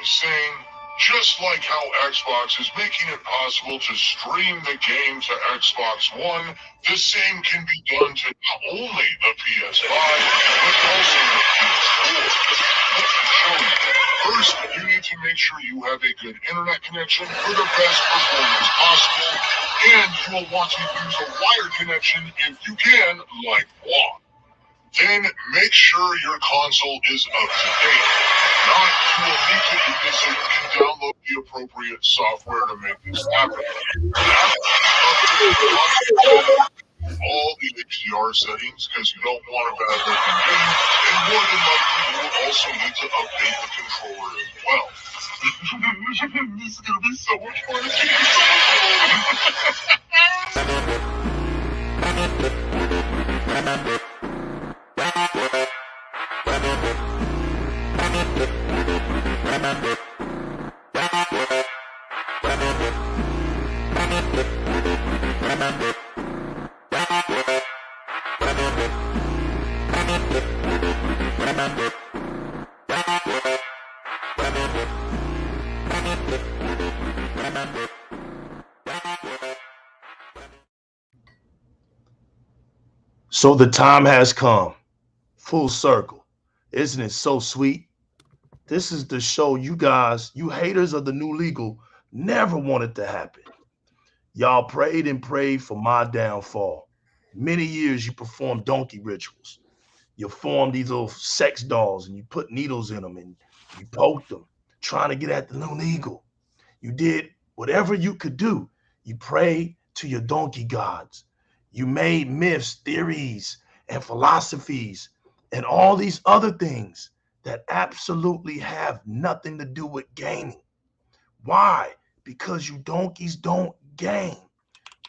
was saying, just like how Xbox is making it possible to stream the game to Xbox One, the same can be done to not only the PS5, but also the PS4. Let me show you. First, you need to make sure you have a good internet connection for the best performance possible, and you will want to use a wired connection if you can, like WAP. Then make sure your console is up to date. Not, you will need to do this so you can download the appropriate software to make this happen. All the HDR settings because you don't want a bad looking game, and more than likely you will also need to update the controller as well. This is gonna be so much fun. It's gonna be so much fun. So the time has come, full circle. Isn't it so sweet? This is the show you guys, you haters of the new legal, never wanted to happen. Y'all prayed and prayed for my downfall. Many years you performed donkey rituals. You formed these little sex dolls and you put needles in them and you poked them, trying to get at the new legal. You did whatever you could do. You prayed to your donkey gods. You made myths, theories, and philosophies, and all these other things that absolutely have nothing to do with gaming. Why? Because you donkeys don't game.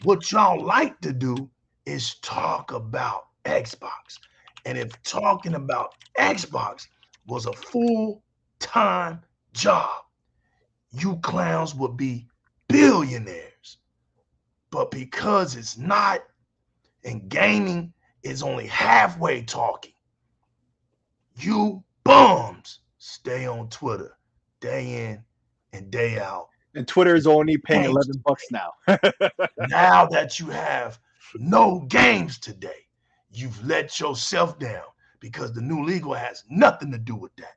What y'all like to do is talk about Xbox. And if talking about Xbox was a full-time job, you clowns would be billionaires. But because it's not, and gaming is only halfway talking, you bums stay on Twitter day in and day out. And Twitter is only paying $11 now. Now that you have no games today, you've let yourself down because the new legal has nothing to do with that.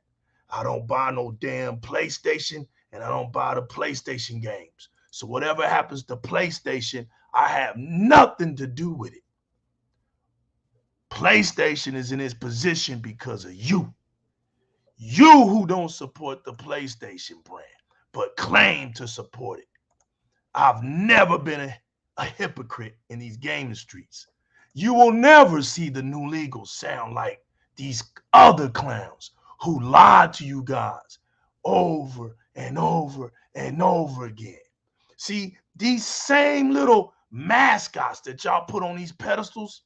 I don't buy no damn PlayStation and I don't buy the PlayStation games. So whatever happens to PlayStation, I have nothing to do with it. PlayStation is in its position because of you. You who don't support the PlayStation brand, but claim to support it. I've never been a hypocrite in these gaming streets. You will never see the new legal sound like these other clowns who lied to you guys over and over and over again. See, these same little mascots that y'all put on these pedestals,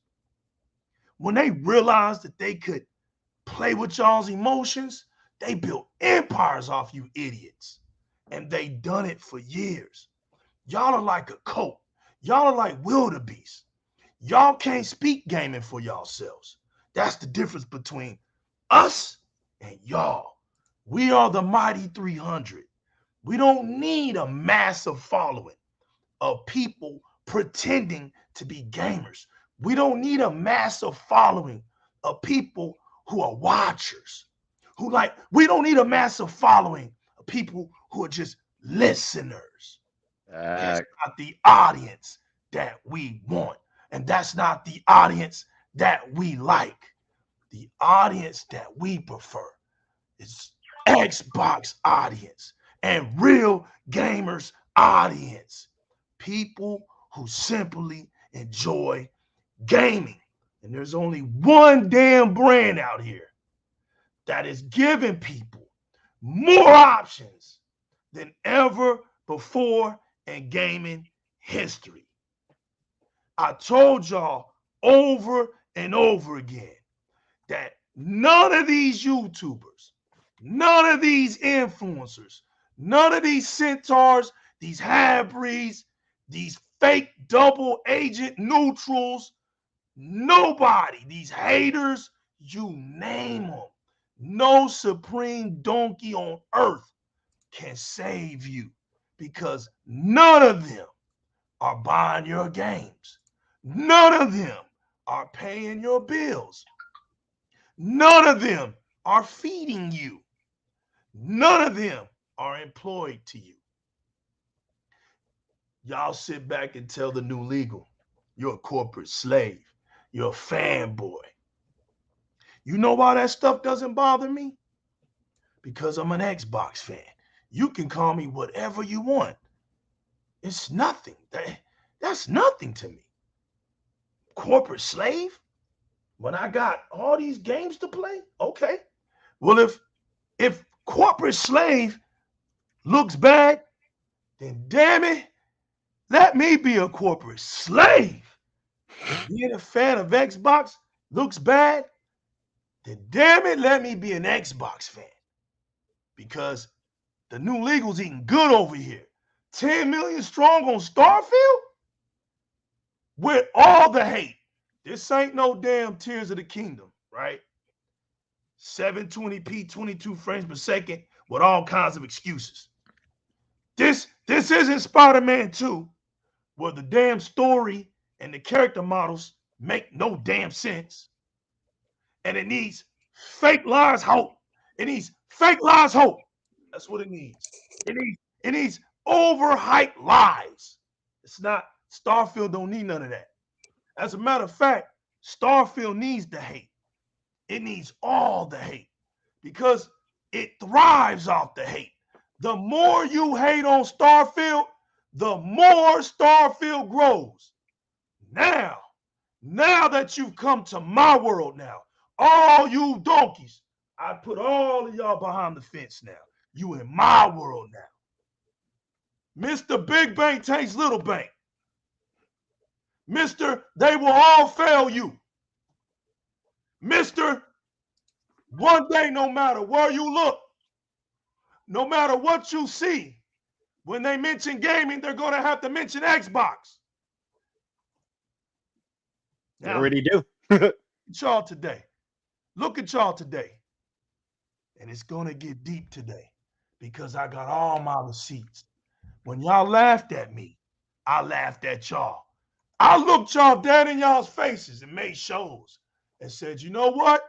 when they realized that they could play with y'all's emotions, they built empires off you idiots. And they done it for years. Y'all are like a cult. Y'all are like wildebeest. Y'all can't speak gaming for yourselves. That's the difference between us and y'all. We are the mighty 300. We don't need a massive following of people pretending to be gamers. We don't need a massive following of people who are watchers. We don't need a massive following of people who are just listeners. That's not the audience that we want. And that's not the audience that we like. The audience that we prefer is Xbox audience and real gamers audience. People who simply enjoy gaming. And there's only one damn brand out here that is giving people more options than ever before in gaming history. I told y'all over and over again that none of these YouTubers, none of these influencers, none of these centaurs, these half-breeds, these fake double agent neutrals, nobody, these haters, you name them, no supreme donkey on earth can save you because none of them are buying your games. None of them are paying your bills. None of them are feeding you. None of them are employed to you. Y'all sit back and tell the new legal, you're a corporate slave. You're a fanboy. You know why that stuff doesn't bother me? Because I'm an Xbox fan. You can call me whatever you want. It's nothing. That's nothing to me. Corporate slave? When I got all these games to play? Okay. Well, if corporate slave looks bad, then damn it, let me be a corporate slave. Being a fan of Xbox looks bad, then damn it, let me be an Xbox fan. Because the new legal's eating good over here. 10 million strong on Starfield? With all the hate. This ain't no damn Tears of the Kingdom, right? 720p, 22 frames per second with all kinds of excuses. This isn't Spider-Man 2, where the damn story and the character models make no damn sense. And it needs fake lies hope. It needs fake lies hope. That's what it needs. It needs overhyped lies. It's not, Starfield don't need none of that. As a matter of fact, Starfield needs the hate. It needs all the hate because it thrives off the hate. The more you hate on Starfield, the more Starfield grows. Now that you've come to my world now, all you donkeys, I put all of y'all behind the fence now. You in my world now. Mr. Big Bank takes Little Bank. Mr. They will all fail you. Mr. One day, no matter where you look, no matter what you see, when they mention gaming, they're going to have to mention Xbox. They already do. Look at y'all today. Look at y'all today. And it's going to get deep today because I got all my receipts. When y'all laughed at me, I laughed at y'all. I looked y'all dead in y'all's faces and made shows and said, you know what?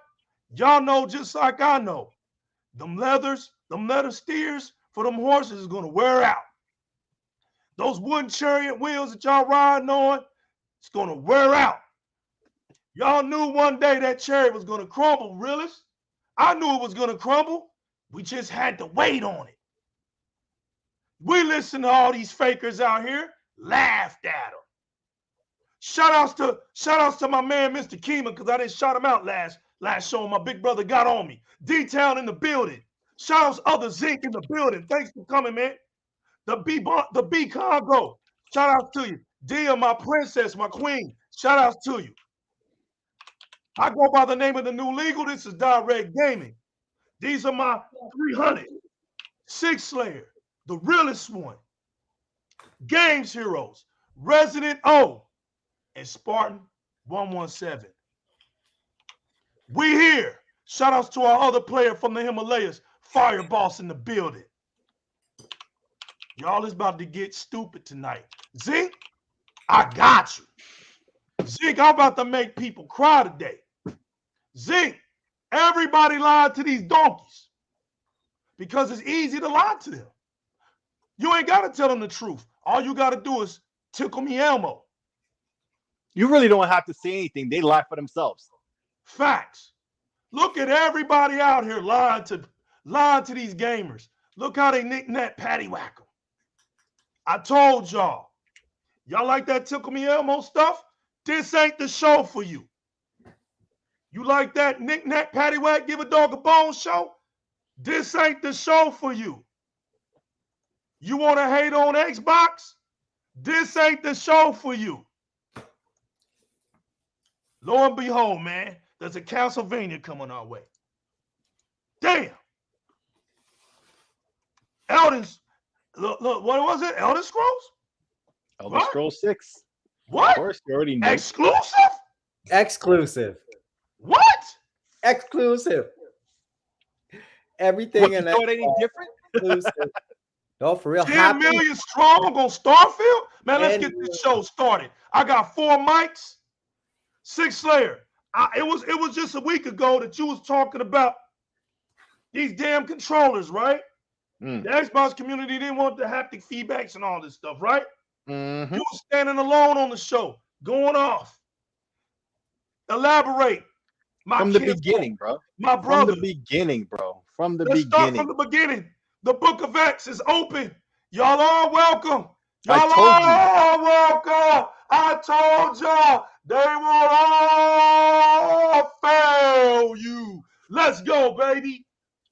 Y'all know just like I know. Them leather steers for them horses is going to wear out. Those wooden chariot wheels that y'all riding on, it's going to wear out. Y'all knew one day that chariot was going to crumble, realists. I knew it was going to crumble. We just had to wait on it. We listened to all these fakers out here, laughed at them. Shout outs to my man, Mr. Keeman, because I didn't shout him out last show. My big brother got on me. D-Town in the building. Shout outs other Zinc in the building. Thanks for coming, man. The B Congo. Shout outs to you. Dia, my princess, my queen. Shout outs to you. I go by the name of the new legal. This is Di-RRec Gaming. These are my 300. Six Slayer, the realest one. Games Heroes, Resident O, and Spartan 117. We here. Shout outs to our other player from the Himalayas, Fire Boss in the building. Y'all is about to get stupid tonight. Zeke, I got you. Zeke, I'm about to make people cry today. Zeke, everybody lied to these donkeys because it's easy to lie to them. You ain't got to tell them the truth. All you got to do is tickle me Elmo. You really don't have to say anything. They lie for themselves. Facts. Look at everybody out here lying to these gamers. Look how they knick-knack paddywhack them. I told y'all. Y'all like that tickle me Elmo stuff? This ain't the show for you. You like that knick-knack paddywhack, give a dog a bone show? This ain't the show for you. You want to hate on Xbox? This ain't the show for you. Lo and behold, man, there's a Castlevania coming our way. Damn. Look, what was it? Elder Scrolls? Elder Scrolls 6. What? Of course, you already knew. Exclusive? Exclusive. What? Exclusive. everything What, in you that thought any different? exclusive. No, for real. 10 million strong on Starfield? Man, let's get this show started. I got 4 mics, 6 Slayer. It was just a week ago that you was talking about these damn controllers, right? The Xbox community didn't want the haptic feedbacks and all this stuff, right? Mm-hmm. You were standing alone on the show, going off. Elaborate. From the beginning, bro. My brother. From the beginning, bro. From the Let's beginning. start from the beginning. The Book of X is open. Y'all are welcome. Y'all I told you. are welcome. I told y'all they will all fail you. Let's go, baby.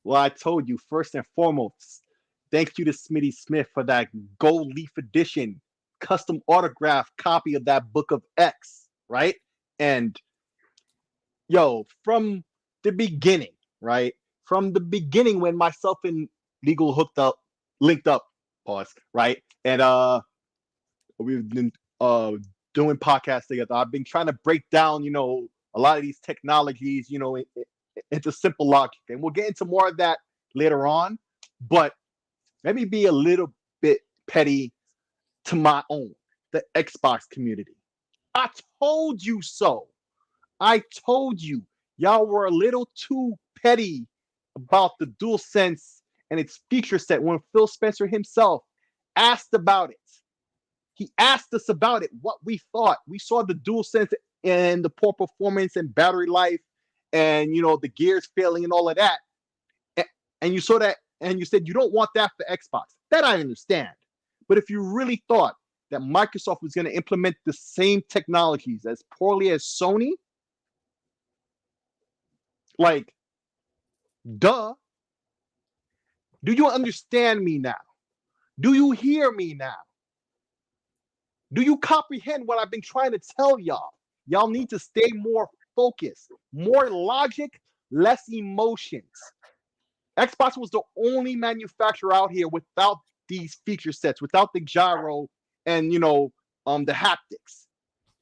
Well, I told you, first and foremost, thank you to Smitty Smith for that gold leaf edition, custom autograph copy of that Book of X, right? And yo, from the beginning, right? From the beginning when myself and Legal linked up, pause, right? And we've been doing podcasts together. I've been trying to break down, you know, a lot of these technologies, you know, into simple logic. And we'll get into more of that later on. But let me be a little bit petty to my own, the Xbox community. I told you so. I told you. Y'all were a little too petty about the DualSense and its feature set when Phil Spencer himself asked about it. He asked us about it, what we thought. We saw the DualSense and the poor performance and battery life and, you know, the gears failing and all of that. And you saw that and you said you don't want that for Xbox. That I understand. But if you really thought that Microsoft was going to implement the same technologies as poorly as Sony, like, duh. Do you understand me now? Do you hear me now? Do you comprehend what I've been trying to tell y'all? Y'all need to stay more focused, more logic, less emotions. Xbox was the only manufacturer out here without these feature sets, without the gyro and, you know, the haptics.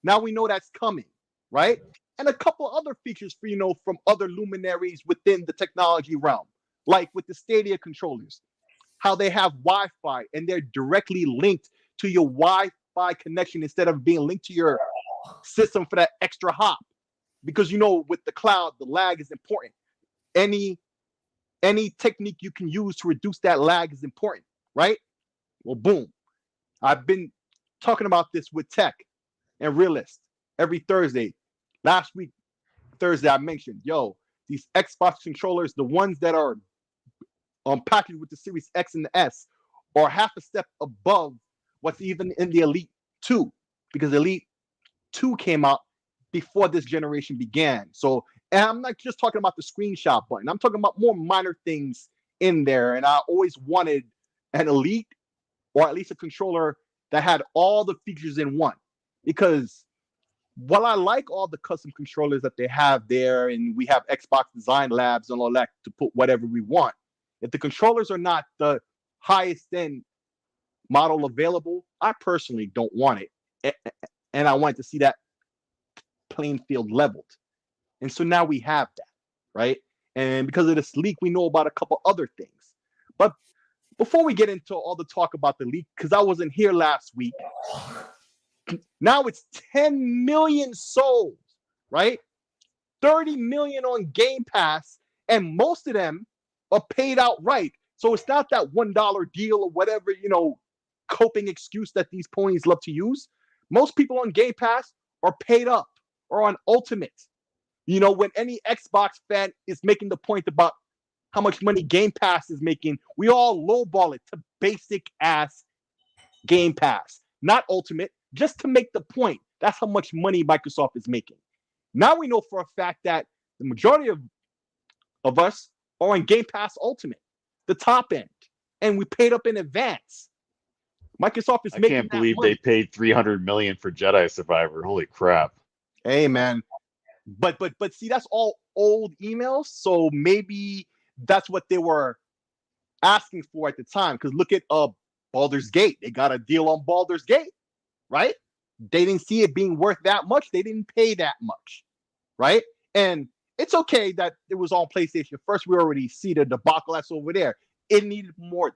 Now we know that's coming, right? And a couple other features for, you know, from other luminaries within the technology realm, like with the Stadia controllers, how they have Wi-Fi and they're directly linked to your Wi-Fi connection instead of being linked to your system for that extra hop. Because, you know, with the cloud, the lag is important. Any technique you can use to reduce that lag is important, right? Well, boom. I've been talking about this with Tech and Realist every Thursday. Last week, Thursday, I mentioned, yo, these Xbox controllers, the ones that are packaged with the Series X and the S, are half a step above what's even in the Elite 2, because Elite 2 came out before this generation began. So, and I'm not just talking about the screenshot button. I'm talking about more minor things in there. And I always wanted an Elite, or at least a controller that had all the features in one. Because while I like all the custom controllers that they have there, and we have Xbox Design Labs and all that to put whatever we want, if the controllers are not the highest end model available, I personally don't want it. And I want to see that playing field leveled. And so now we have that, right? And because of this leak, we know about a couple other things. But before we get into all the talk about the leak, because I wasn't here last week, now it's 10 million sold, right? 30 million on Game Pass, and most of them are paid outright. So it's not that $1 deal or whatever, you know, coping excuse that these ponies love to use. Most people on Game Pass are paid up or on Ultimate. You know, when any Xbox fan is making the point about how much money Game Pass is making, we all lowball it to basic ass Game Pass, not Ultimate, just to make the point. That's how much money Microsoft is making. Now we know for a fact that the majority of us are on Game Pass Ultimate, the top end, and we paid up in advance. Microsoft is making. I can't believe they paid $300 million for Jedi Survivor. Holy crap! Hey man, but see, that's all old emails, so maybe that's what they were asking for at the time. Because look at Baldur's Gate. They got a deal on Baldur's Gate, right? They didn't see it being worth that much. They didn't pay that much, right? And it's okay that it was on PlayStation first. We already see the debacle that's over there. It needed more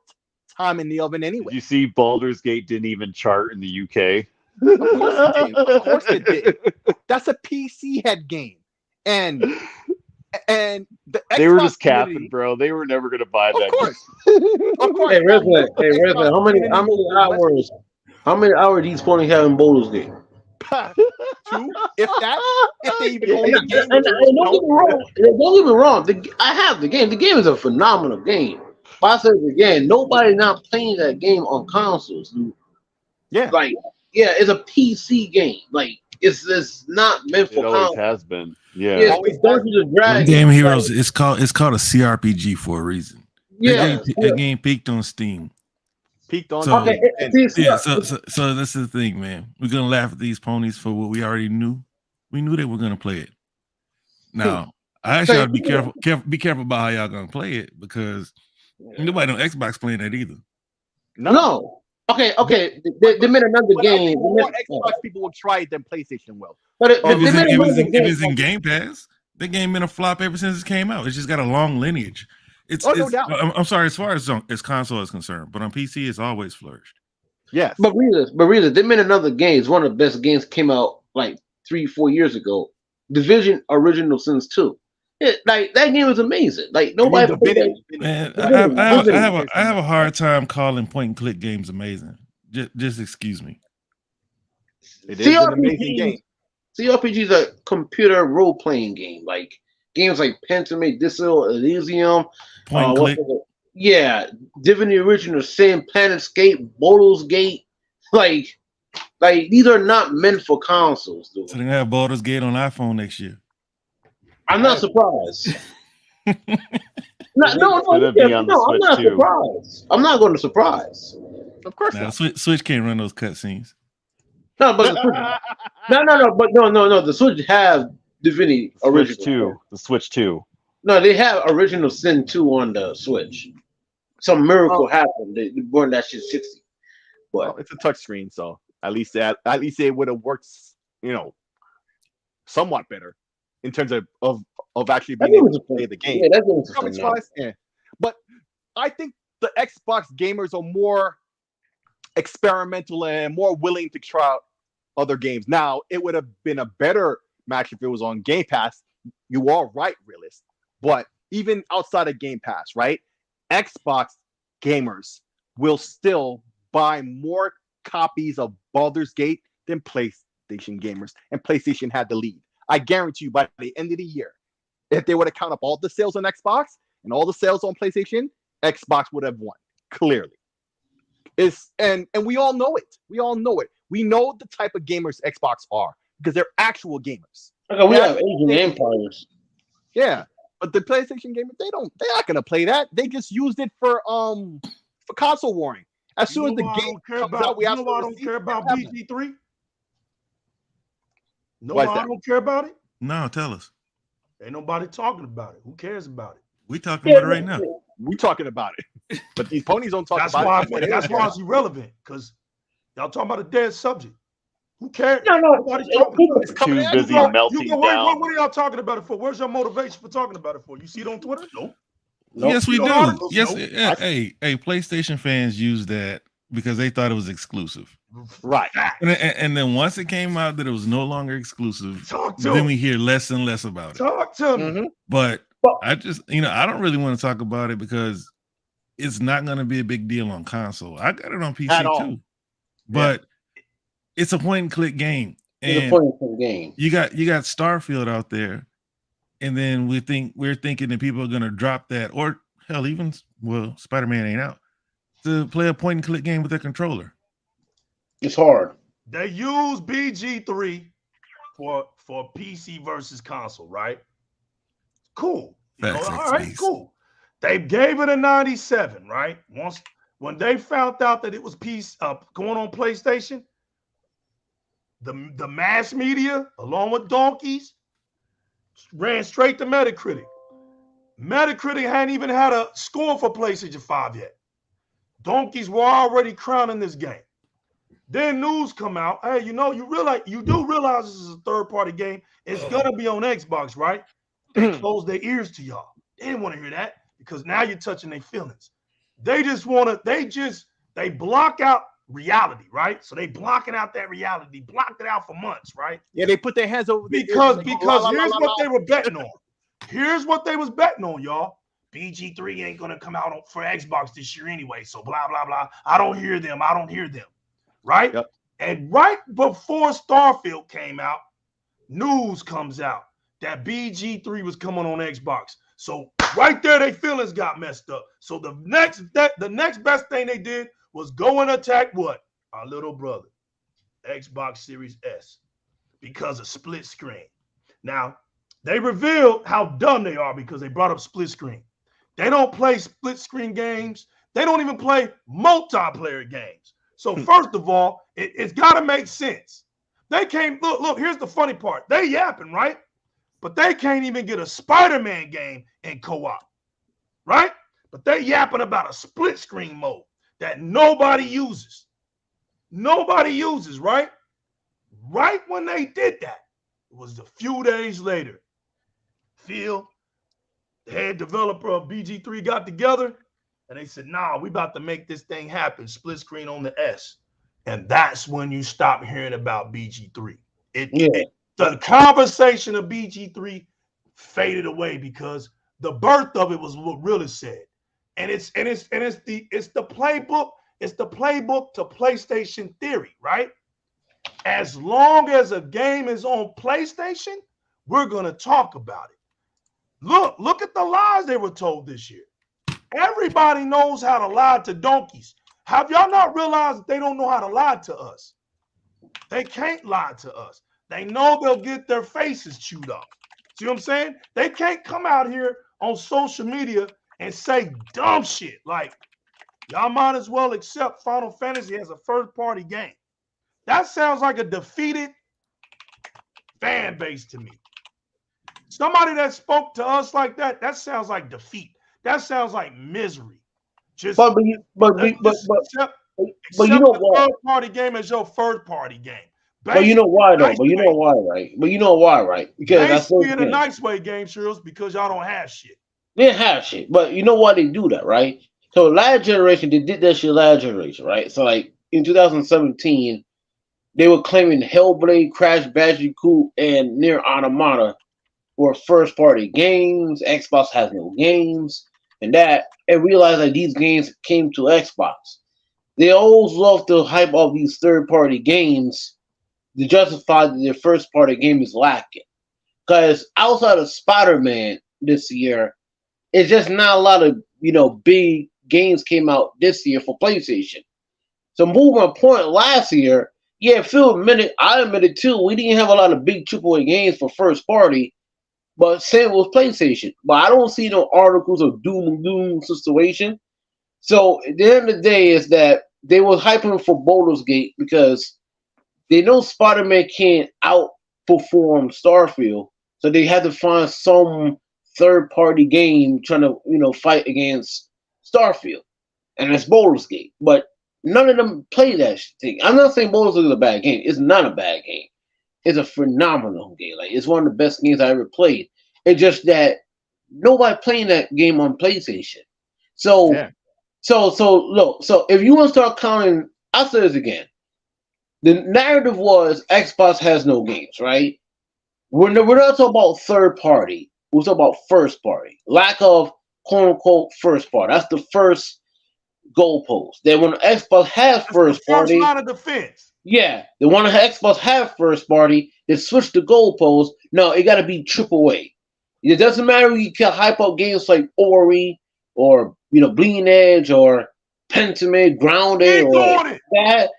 time in the oven anyway. Did you see Baldur's Gate didn't even chart in the UK? Of course it did. Of course it did. That's a PC head game, and the They were Xbox just capping, community- bro. They were never gonna buy Of that. course, of course. Hey, Redford. Now, Hey, Redford. Xbox How many community- hours? How many hours these ponies have in Baldur's Gate? 2, if they even own And, the game. and don't get me wrong. Don't get me wrong. I have the game. The game is a phenomenal game. But I said it again, nobody's not playing that game on consoles, dude. Yeah. Like, yeah, it's a PC game. Like, it's not meant It for always consoles. has been. Yeah. Yeah, it's Dungeons and Dragons. Game Heroes. It's called a CRPG for a reason. Yeah. That game peaked on Steam. Peaked on. So- Okay. Yeah, so this is the thing, man. We're gonna laugh at these ponies for what we already knew. We knew they were gonna play it. Now, I ask y'all to be careful about how y'all gonna play it because nobody on Xbox playing that either. No. Okay. They made another But I game. think more Xbox people will try it than PlayStation will. But If they made another it's game. in Game Pass, the game been a flop ever since it came out. It's just got a long lineage. No doubt. I'm sorry, as far as console is concerned, but on PC it's always flourished. Yes. But really, they made another game. It's one of the best games came out like 3-4 years ago. Division Original Sins 2. Like that game was amazing. Like nobody played that. Man, I have a hard time calling point and click games amazing. Just excuse me. It is an amazing game. CRPG is a computer role playing game. Like games like Pentiment, Disco Elysium, Point and click. yeah, Divinity Original Sin, Planetscape, Baldur's Gate. Like these are not meant for consoles, dude. So they're gonna have Baldur's Gate on iPhone next year. I'm not surprised. No, Gonna be on the I'm Switch not too. surprised. I'm not going to surprise. Of course Now, not. Switch can't run those cutscenes. No, but the Switch, no. The Switch have Divinity Switch Original 2. The Switch 2. No, they have Original Sin 2 on the Switch. Some miracle happened. They burned that shit 60. Well, it's a touchscreen, so at least it would have worked, somewhat better in terms of actually being able to play the game. Yeah, that's Graphics-wise, yeah. But I think the Xbox gamers are more experimental and more willing to try out other games. Now, it would have been a better match if it was on Game Pass. You are right, realist. But even outside of Game Pass, right? Xbox gamers will still buy more copies of Baldur's Gate than PlayStation gamers. And PlayStation had the lead. I guarantee you by the end of the year, if they would have counted up all the sales on Xbox and all the sales on PlayStation, Xbox would have won, clearly. And we all know it. We all know it. We know the type of gamers Xbox are because they're actual gamers. Okay, we have Asian empires. Yeah, but the PlayStation gamers, they're not gonna play that. They just used it for console warring. As soon as the game comes out, we have to. I don't care about BG3. No, I don't care about it. No, tell us. Ain't nobody talking about it. Who cares about it? We talking about it right now. We talking about it, but these ponies don't talk That's about why it. that's why it's irrelevant because y'all talking about a dead subject. Who cares? No, Nobody's talking about it. Too busy melting down. What are y'all talking about it for? Where's your motivation for talking about it for? You see it on Twitter? Nope. Yes, we You do. know articles? Yes, Nope. hey, PlayStation fans use that because they thought it was exclusive. Right. And then once it came out that it was no longer exclusive, Talk to then him. we hear less and less about it. Talk to me. Mm-hmm. But I just, I don't really want to talk about it because it's not going to be a big deal on console. I got it on PC too, but it's a point and click game. It's a point and click game. You got Starfield out there, and then we're thinking that people are going to drop that, or hell, even Spider-Man ain't out to play a point and click game with their controller. It's hard. They use BG3 for PC versus console, right? Cool. All right, cool. They gave it a 97, right? When they found out that it was going on PlayStation, the mass media, along with donkeys, ran straight to Metacritic. Metacritic hadn't even had a score for PlayStation 5 yet. Donkeys were already crowning this game. Then news come out. Hey, you do realize this is a third-party game. It's gonna be on Xbox, right? They closed their ears to y'all. They didn't want to hear that because now you're touching their feelings. They just want to, they block out reality, right? So they blocking out that reality, blocked it out for months, right? Yeah, they put their hands over because here's what they were betting on. Here's what they was betting on, y'all. BG3 ain't gonna come out for Xbox this year anyway, so blah blah blah. I don't hear them, right? Yep. And right before Starfield came out, news comes out that BG3 was coming on Xbox. So right there, their feelings got messed up. So the next best thing they did was go and attack what? Our little brother, Xbox Series S, because of split screen. Now, they revealed how dumb they are because they brought up split screen. They don't play split screen games. They don't even play multiplayer games. So first of all, it's got to make sense. They can't, look, here's the funny part. They yapping, right? But they can't even get a Spider-Man game in co-op, right? But they yapping about a split screen mode that nobody uses. Nobody uses, right? Right when they did that, it was a few days later. Phil, the head developer of BG3, got together and they said, nah, we about to make this thing happen, split screen on the S. And that's when you stop hearing about BG3. The conversation of BG3 faded away because the birth of it was what really said. And it's the playbook to PlayStation theory, right? As long as a game is on PlayStation, we're gonna talk about it. Look at the lies they were told this year. Everybody knows how to lie to donkeys. Have y'all not realized that they don't know how to lie to us? They can't lie to us. They know they'll get their faces chewed off. See what I'm saying? They can't come out here on social media and say dumb shit like, y'all might as well accept Final Fantasy as a first-party game. That sounds like a defeated fan base to me. Somebody that spoke to us like that, that sounds like defeat. That sounds like misery. Accept you know what? Third-party game as your first-party game. But you know why though? But you know why, right? But you know why, right? Because that's in a nice way, Game Shrills, because y'all don't have shit. They didn't have shit. But you know why they do that, right? So last generation, they did that shit last generation, right? So like in 2017, they were claiming Hellblade, Crash Bandicoot, and Nier Automata were first-party games. Xbox has no games, and realized that these games came to Xbox. They always love to hype up these third-party games to justify that their first-party game is lacking. Because outside of Spider-Man this year, it's just not a lot of big games came out this year for PlayStation. So moving on point, last year, yeah, Phil admitted, I admitted too, we didn't have a lot of big AAA games for first-party, but same with PlayStation. But I don't see no articles of doom and gloom situation. So at the end of the day is that they were hyping for Baldur's Gate because they know Spider-Man can't outperform Starfield, so they had to find some third-party game trying to fight against Starfield, and it's Baldur's Gate. But none of them play that thing. I'm not saying Baldur's Gate is a bad game. It's not a bad game. It's a phenomenal game. Like, it's one of the best games I ever played. It's just that nobody playing that game on PlayStation. So, Yeah. so look. So if you want to start counting, I'll say this again. The narrative was Xbox has no games, right? We're not talking about third party. We're talking about first party. Lack of quote unquote first party. That's the first goalpost. Then when Xbox has first party, line of defense. Yeah, the one that Xbox have first party, they switch the goalpost. No, it got to be AAA. It doesn't matter if you can hype up games like Ori or Bleeding Edge or Pentiment, Grounded, or that.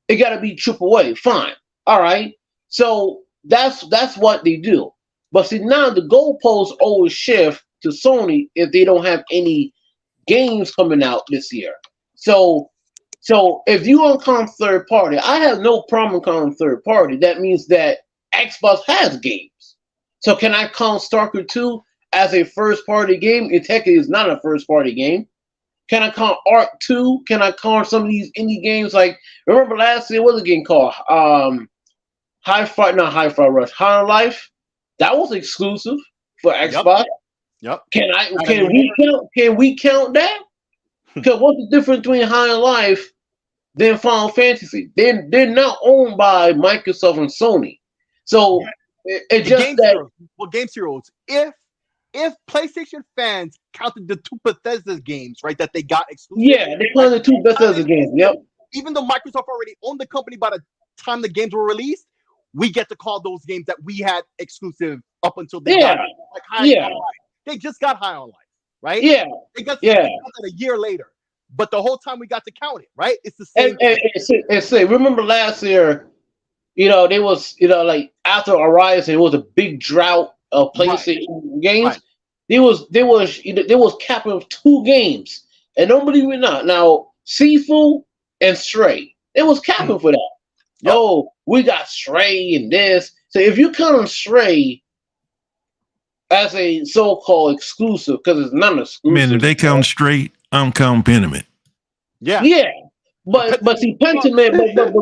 It got to be AAA. Fine, all right. So that's what they do. But see, now the goalposts always shift to Sony if they don't have any games coming out this year. So if you want to count third party, I have no problem counting third party. That means that Xbox has games. So can I count Stalker 2 as a first party game? It technically is not a first party game. Can I count Ark 2? Can I count some of these indie games? Like, remember last year, what was the game called? Hi-Fi Rush. High Life. That was exclusive for Xbox. Yep. Can we count that? Because what's the difference between High and Life than Final Fantasy? They're not owned by Microsoft and Sony. So it's just Game that. Heroes, well, Game Heroes, if PlayStation fans counted the 2 Bethesda games, right, that they got exclusive. Yeah, they counted the 2 Bethesda games. Yep. Even though Microsoft already owned the company by the time the games were released, we get to call those games that we had exclusive up until they got like High on Life. They just got High on Life, right? Yeah. They got that a year later. But the whole time we got to count it, right? It's the same. And say, remember last year, there was, like after Horizon, it was a big drought of PlayStation games. Right. There was capping of 2 games, and don't believe it not. Now, Sifu and Stray, it was capping for that. Yep. Oh, we got Stray and this. So if you count Stray as a so-called exclusive, because it's not exclusive. Man, if they count straight, I'm counting Pentiment. Yeah. But see, Pentiment, but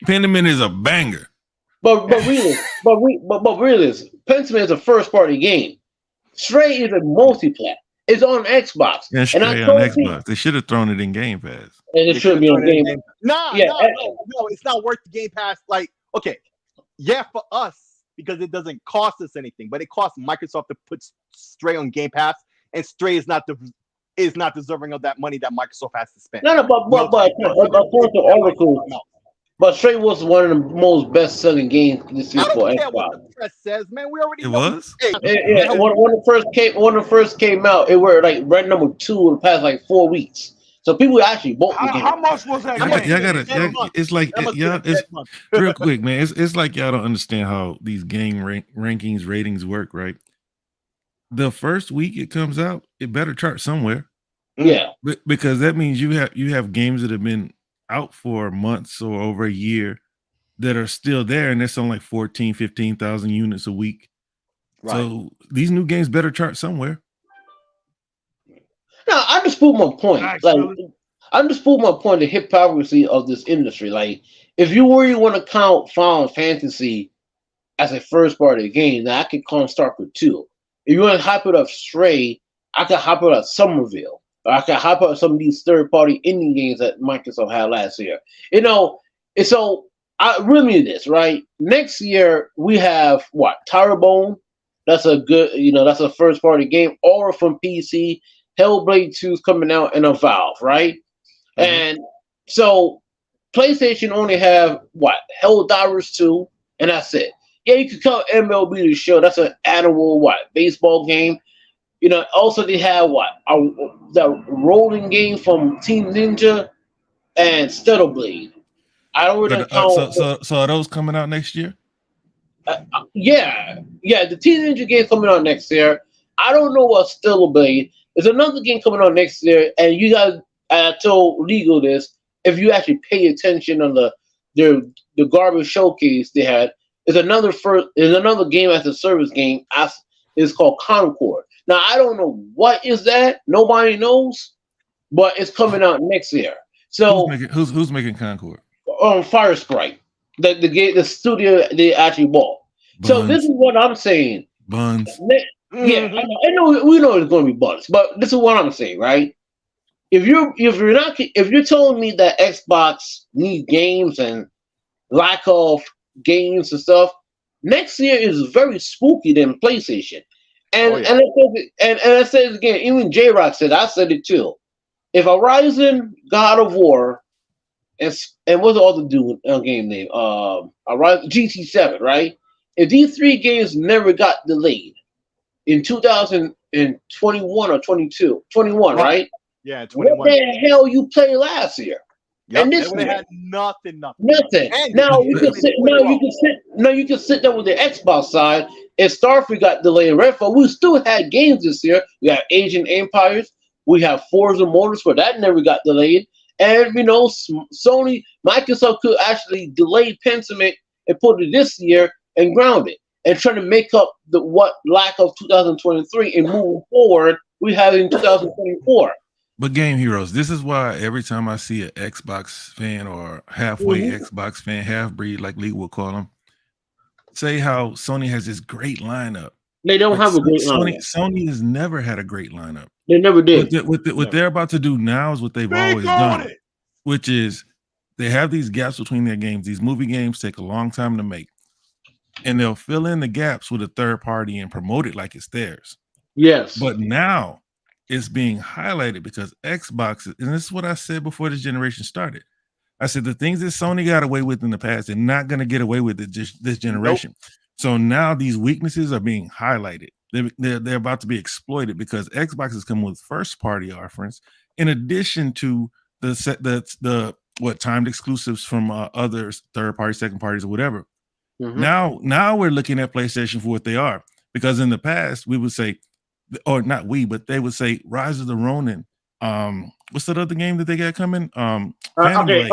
Pentiment is a banger. But really, Pentiment is a first-party game. Stray is a multiplayer. It's on Xbox. Yeah, Stray on Xbox. They should have thrown it in Game Pass. And it should be on Game Pass. No, it's not worth the Game Pass. Like, okay, for us, because it doesn't cost us anything, but it costs Microsoft to put Stray on Game Pass, and Stray is not deserving of that money that Microsoft has to spend. But according to articles, but Stray was one of the most best-selling games this year for Xbox. I don't care what the press says, man. We already know. Was? Yeah, when it first came out, it were like ranked number 2 in the past like 4 weeks. So people actually bought the game. How much was that? It's like it's real quick, man. It's like y'all don't understand how these game rankings ratings work, right? The first week it comes out, it better chart somewhere. Yeah, because that means you have games that have been out for months or over a year that are still there, and that's on like 15,000 units a week. Right. So these new games better chart somewhere. No, I just proved my point. The hypocrisy of this industry. Like, if you really want to count Final Fantasy as a first-party game, then I could count StarCraft 2. If you want to hype it up Stray, I could hype it up Somerville. Or I could hype up some of these third-party indie games that Microsoft had last year. And so I really mean this, right? Next year we have Tyrabone. That's a good, that's a first-party game. Aura from PC. Hellblade 2 is coming out, and a Valve, right? Mm-hmm. And so PlayStation only have Helldivers 2, and that's it. Yeah, you can call MLB The Show. That's an annual baseball game. Also they have the rolling game from Team Ninja and Stellar Blade. I don't really count. So are those coming out next year? Yeah. The Team Ninja game coming out next year. I don't know what Stellar Blade. There's another game coming out next year, and you guys, I told Legal this. If you actually pay attention on the garbage showcase they had, there's another game as a service game. It's called Concord. Now I don't know what is that. Nobody knows, but it's coming out next year. So who's making Concord? Fire Sprite, the studio they actually bought. Buns. So this is what I'm saying. Buns. Yeah, I know. We know it's going to be buns, but this is what I'm saying, right? If you're telling me that Xbox needs games and lack of games and stuff, next year is very spooky than PlayStation. And I said it again. Even JyzalGamingTV said. I said it too. If Horizon, God of War, and what's the other game name? Horizon GT7, right? If these 3 games never got delayed in 2021 or 21, right? Yeah, 21. What the hell you played last year? Yep, and this year had nothing. Now you can sit down with the Xbox side. And Starfield got delayed in Redfall. We still had games this year. We have Asian Empires. We have Forza Motorsport. That never got delayed. And Sony, Microsoft could actually delay Pentiment and put it this year and ground it and try to make up the lack of 2023 and move forward we have in 2024. But Game Heroes, this is why every time I see an Xbox fan or halfway Xbox fan, half breed like Lee will call them, say how Sony has this great lineup, They don't Like have a great Sony, lineup. Sony has never had a great lineup. They never did. What they're about to do now is what they've always done, which is they have these gaps between their games. These movie games take a long time to make, and they'll fill in the gaps with a third party and promote it like it's theirs. Yes. But now it's being highlighted because Xbox, and this is what I said before this generation started. I said the things that Sony got away with in the past, they're not going to get away with it this generation. Nope. So now these weaknesses are being highlighted. They're about to be exploited because Xbox is coming with first party offerings in addition to the timed exclusives from others, third party, second parties, or whatever. Mm-hmm. Now we're looking at PlayStation for what they are, because in the past we would say, or not we, but they would say Rise of the Ronin. What's that other game that they got coming? Okay.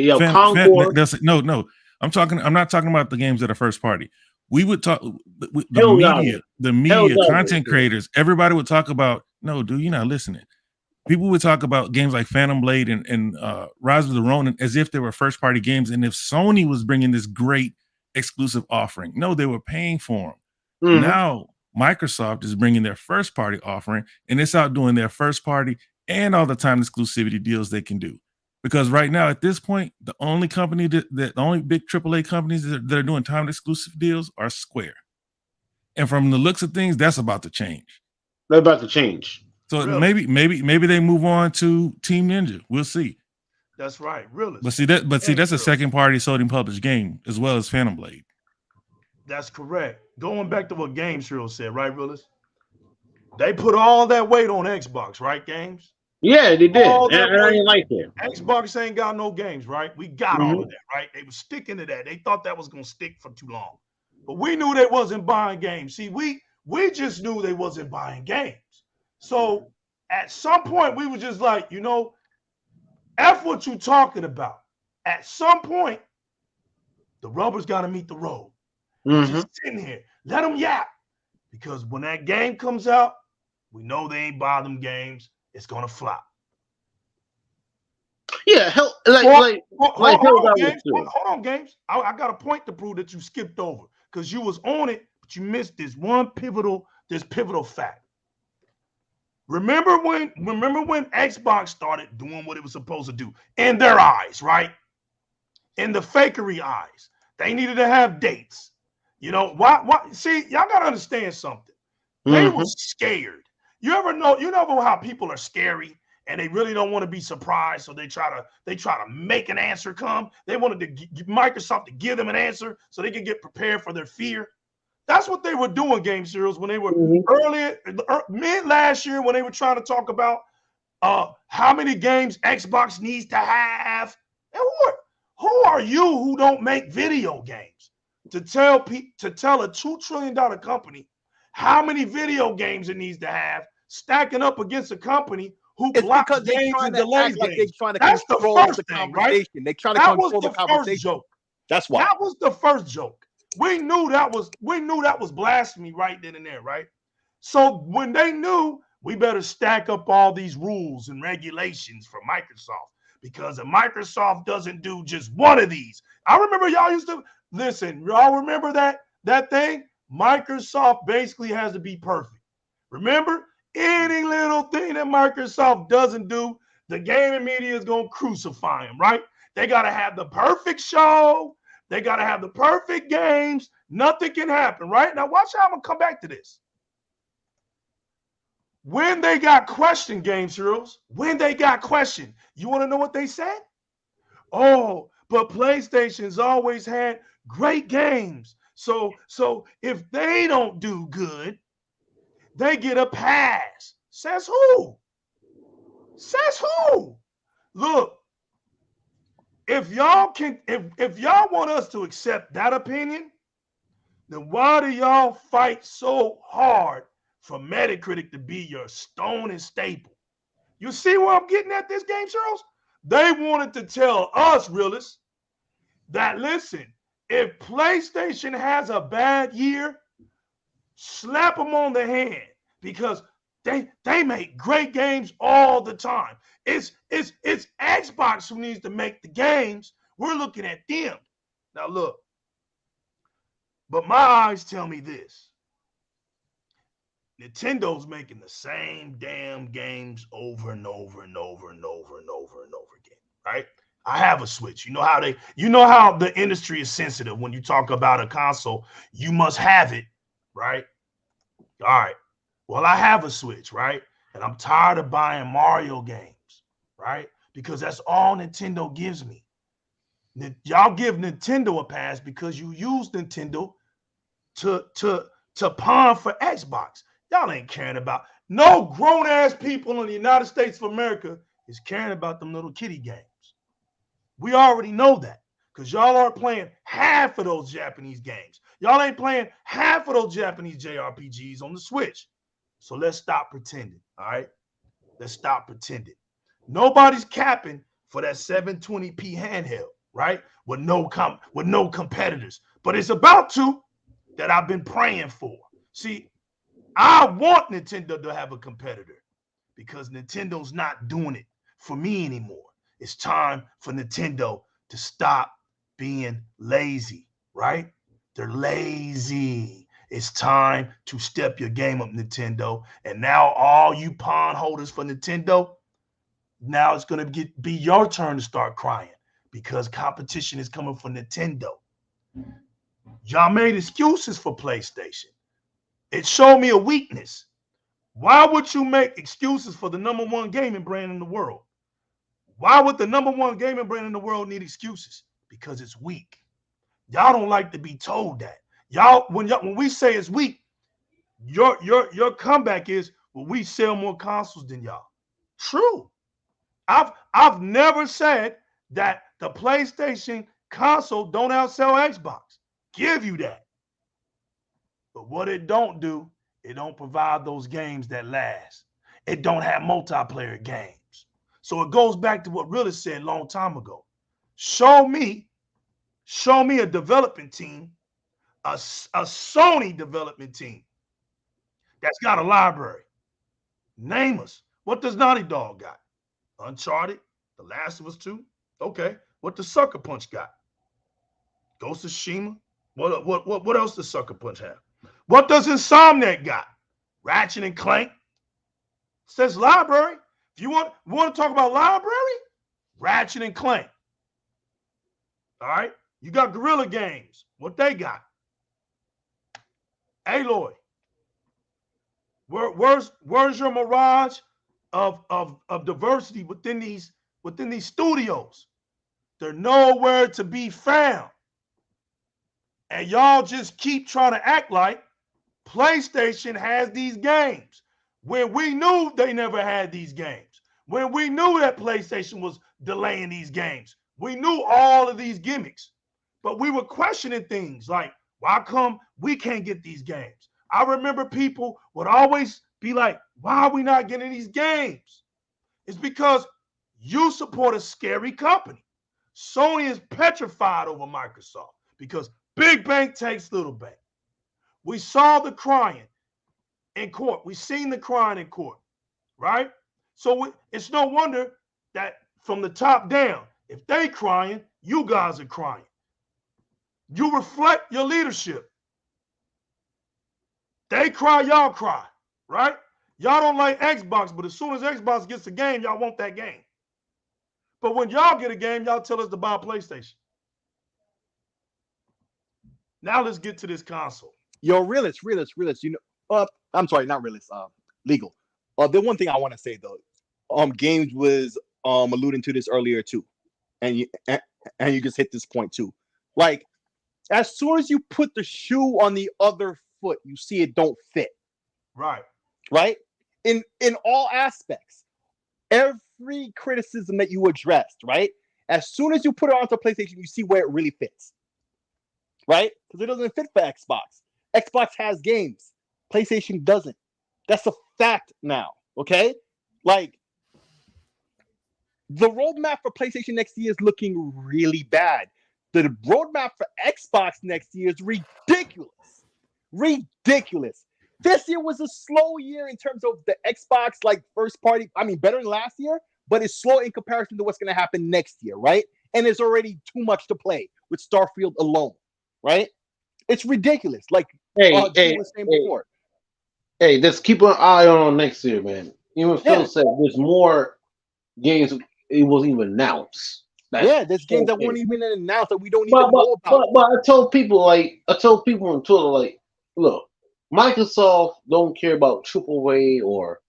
Yeah, Concord. No. I'm not talking about the games that are first party. We would talk the media, content creators. Everybody would talk about. No, dude, you're not listening. People would talk about games like Phantom Blade and Rise of the Ronin as if they were first party games, and if Sony was bringing this great exclusive offering. No, they were paying for them. Mm-hmm. Now Microsoft is bringing their first party offering, and it's out doing their first party and all the time exclusivity deals they can do. Because right now, at this point, the only company the only big AAA companies that are doing time exclusive deals are Square. And from the looks of things, that's about to change. They're about to change. So really? maybe they move on to Team Ninja. We'll see. That's right, really. But see that's a second party Sony published game as well as Phantom Blade. That's correct. Going back to what Games Hero said, right, Realist? They put all that weight on Xbox, right, Games? Yeah, they did. And I didn't like it. Xbox ain't got no games, right? We got all of that, right? They were sticking to that. They thought that was going to stick for too long. But we knew they wasn't buying games. See, we just knew they wasn't buying games. So at some point, we were just like, F what you talking about. At some point, the rubber's got to meet the road. Just sitting here. Let them yap. Because when that game comes out, we know they ain't buy them games. It's going to flop. Yeah, hold on, Games. I got a point to prove that you skipped over because you was on it, but you missed this pivotal fact. Remember when Xbox started doing what it was supposed to do in their eyes, right? In the fakery eyes, they needed to have dates. Why? See, y'all gotta understand something. They were scared. You know how people are scary and they really don't want to be surprised, so they try to make an answer come. They wanted Microsoft to give them an answer so they could get prepared for their fear. That's what they were doing, Game Serials, when they were mid last year when they were trying to talk about how many games Xbox needs to have. And who are you who don't make video games to tell a $2 trillion company how many video games it needs to have, stacking up against a company who blocks games and delays games? That's the first thing, right? They're trying to control the conversation. Joke. That's why. That was the first joke. We knew that was blasphemy right then and there, right? So when they knew, we better stack up all these rules and regulations for Microsoft, because if Microsoft doesn't do just one of these, I remember y'all used to listen. Y'all remember that thing? Microsoft basically has to be perfect. Remember, any little thing that Microsoft doesn't do, the gaming media is gonna crucify them, right? They gotta have the perfect show. They got to have the perfect games. Nothing can happen, right? Now, watch how I'm going to come back to this. When they got questioned, Game Heroes, you want to know what they said? Oh, but PlayStation's always had great games. So if they don't do good, they get a pass. Says who? Look. If y'all want us to accept that opinion, then why do y'all fight so hard for Metacritic to be your stone and staple? You see where I'm getting at this, Game Heroes? They wanted to tell us, realists, that listen, if PlayStation has a bad year, slap them on the hand, because they make great games all the time. It's Xbox who needs to make the games. We're looking at them. Now look, but my eyes tell me this. Nintendo's making the same damn games over and over and over and over and over and over again, right? I have a Switch. You know how the industry is sensitive when you talk about a console. You must have it, right? All right. Well, I have a Switch, right? And I'm tired of buying Mario games, right? Because that's all Nintendo gives me. Y'all give Nintendo a pass because you use Nintendo to pawn for Xbox. Y'all ain't caring about no grown ass people in the United States of America is caring about them little kitty games. We already know that because y'all aren't playing half of those Japanese games. Y'all ain't playing half of those Japanese JRPGs on the Switch. So let's stop pretending. All right, let's stop pretending. Nobody's capping for that 720p handheld, right? With no competitors, but it's about to that I've been praying for. See, I want Nintendo to have a competitor because Nintendo's not doing it for me anymore. It's time for Nintendo to stop being lazy, right? They're lazy. It's time to step your game up, Nintendo. And now all you pawn holders for Nintendo, now it's going to be your turn to start crying because competition is coming for Nintendo. Y'all made excuses for PlayStation. It showed me a weakness. Why would you make excuses for the number one gaming brand in the world? Why would the number one gaming brand in the world need excuses? Because it's weak. Y'all don't like to be told that. When we say it's weak, your comeback is, well, we sell more consoles than y'all. True. I've never said that the PlayStation console don't outsell Xbox. Give you that. But what it don't do, it don't provide those games that last. It don't have multiplayer games. So it goes back to what Realist said a long time ago. Show me a development team, a Sony development team that's got a library. Name us. What does Naughty Dog got? Uncharted, The Last of Us 2. Okay. What does Sucker Punch got? Ghost of Tsushima. What else does Sucker Punch have? What does Insomniac got? Ratchet and Clank. It says library. If you want to talk about library, Ratchet and Clank. All right. You got Guerrilla Games. What they got? Aloy. Where's your mirage of diversity within these studios? They're nowhere to be found. And y'all just keep trying to act like PlayStation has these games when we knew they never had these games. When we knew that PlayStation was delaying these games. We knew all of these gimmicks. But we were questioning things like, why come we can't get these games? I remember people would always be like, why are we not getting these games? It's because you support a scary company. Sony is petrified over Microsoft because big bank takes little bank. We saw the crying in court. We seen the crying in court, right? So it's no wonder that from the top down, if they crying, you guys are crying. You reflect your leadership. They cry, y'all cry, right? Y'all don't like Xbox, but as soon as Xbox gets a game, y'all want that game. But when y'all get a game, y'all tell us to buy a PlayStation. Now let's get to this console. Yo, realist. You know, I'm sorry, not realist. Legal. The one thing I want to say though, Games was alluding to this earlier too, and you just hit this point too. Like, as soon as you put the shoe on the other foot, you see it don't fit. Right. In all aspects, every criticism that you addressed, right? As soon as you put it onto PlayStation, you see where it really fits. Right? Because it doesn't fit for Xbox. Xbox has games. PlayStation doesn't. That's a fact now. Okay? Like, the roadmap for PlayStation next year is looking really bad. The roadmap for Xbox next year is ridiculous. Ridiculous. This year was a slow year in terms of the Xbox, like, first party. I mean, better than last year, but it's slow in comparison to what's going to happen next year, right? And there's already too much to play with Starfield alone. Right? It's ridiculous. Like hey, was saying before. Hey, just keep an eye on next year, man. Even Phil said there's more games it wasn't even announced. There's games that weren't even announced that we don't But even know about. but I told people on Twitter like, look, Microsoft don't care about AAA or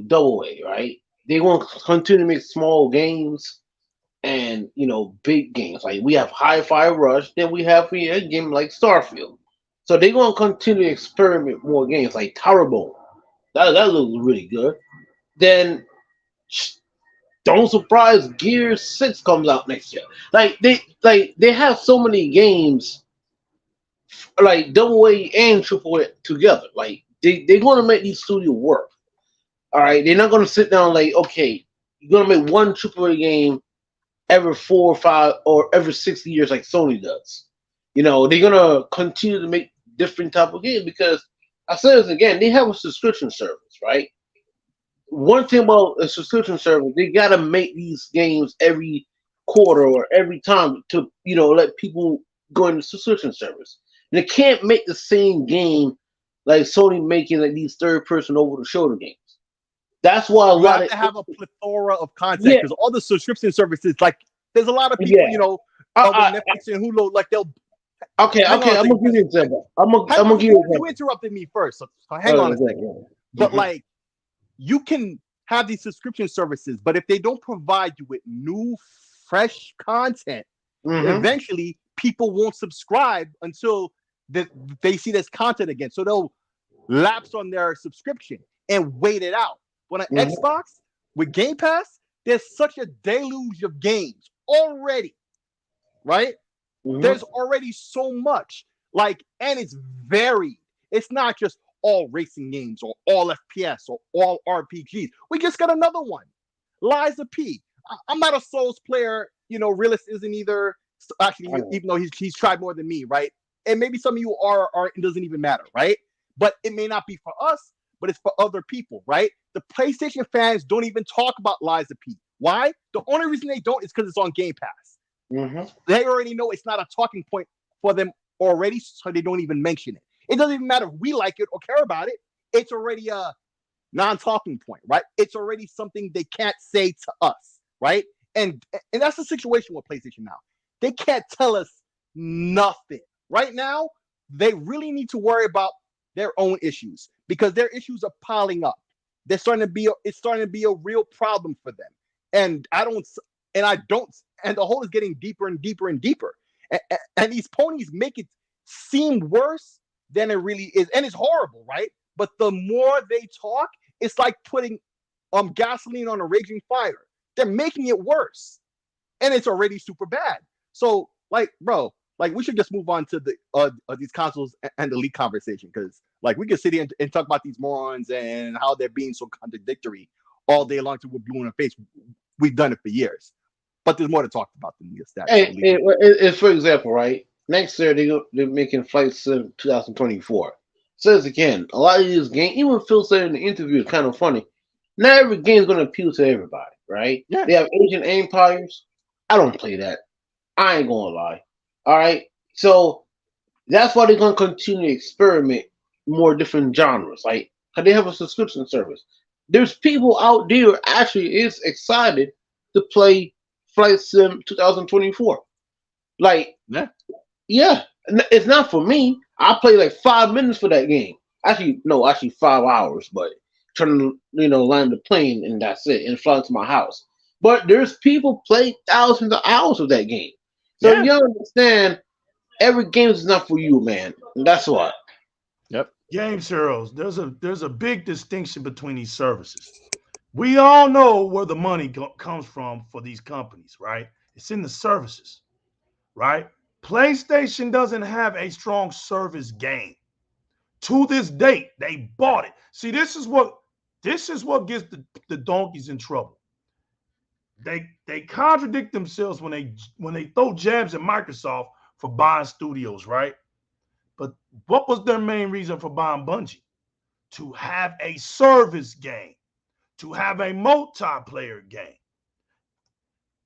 double A, right? They want to continue to make small games and big games. Like we have Hi-Fi Rush, then we have a game like Starfield. So they're gonna continue to experiment more games like Towerbone. That looks really good. Then don't surprise Gear 6 comes out next year. They have so many games like double A and triple A together. Like they're gonna make these studios work. All right, they're not gonna sit down like, okay, you're gonna make one triple A game every 4 or 5 or every 6 years like Sony does. They're gonna continue to make different type of games because I said this again, they have a subscription service, right? One thing about a subscription service, they gotta make these games every quarter or every time to let people go into subscription service. They can't make the same game like Sony making like these third person over the shoulder games. That's why you have to have a plethora of content because all the subscription services, like there's a lot of people, Netflix and Hulu, like they'll. Okay, I'm gonna give you an example. I'm gonna give you an example. You interrupted me first, so hang on a second. But like, you can have these subscription services, but if they don't provide you with new, fresh content, eventually people won't subscribe until they see this content again. So they'll lapse on their subscription and wait it out. When on Xbox with Game Pass, there's such a deluge of games already, right? There's already so much, and it's varied. It's not just all racing games or all FPS or all RPGs. We just got another one, Liza P. I'm not a Souls player, Realist isn't either. Actually, even though he's tried more than me, right? And maybe some of you are, it doesn't even matter, right? But it may not be for us, but it's for other people, right? The PlayStation fans don't even talk about Liza P. Why? The only reason they don't is because it's on Game Pass. They already know it's not a talking point for them already, so they don't even mention it. It doesn't even matter if we like it or care about it. It's already a non-talking point, right? It's already something they can't say to us, right? And that's the situation with PlayStation now. They can't tell us nothing. Right now, they really need to worry about their own issues because their issues are piling up. It's starting to be a real problem for them. And the hole is getting deeper and deeper and deeper. And these ponies make it seem worse than it really is. And it's horrible, right? But the more they talk, it's like putting gasoline on a raging fire. They're making it worse. And it's already super bad. So, bro, we should just move on to the these consoles and the leak conversation because, we can sit here and talk about these morons and how they're being so contradictory all day long till we're blue in the face. We've done it for years, but there's more to talk about than this. It's for example, right? Next year they're making Flight Sim 2024. Says again, a lot of these games, even Phil said in the interview, it's kind of funny. Not every game is going to appeal to everybody, right? Yeah. They have Asian Empires. I don't play that. I ain't gonna lie. All right, so that's why they're gonna continue to experiment more different genres. Cause they have a subscription service. There's people out there actually is excited to play Flight Sim 2024. Yeah, it's not for me. I play 5 minutes for that game. Actually 5 hours, but trying to land the plane and that's it, and fly to my house. But there's people play thousands of hours of that game. So you understand, every game is not for you, man. And that's why. Yep. Games Heroes. There's a big distinction between these services. We all know where the money comes from for these companies, right? It's in the services, right? PlayStation doesn't have a strong service game. To this date, they bought it. See, this is what gets the donkeys in trouble. They contradict themselves when they throw jabs at Microsoft for buying studios, right? But what was their main reason for buying Bungie? To have a service game, to have a multiplayer game.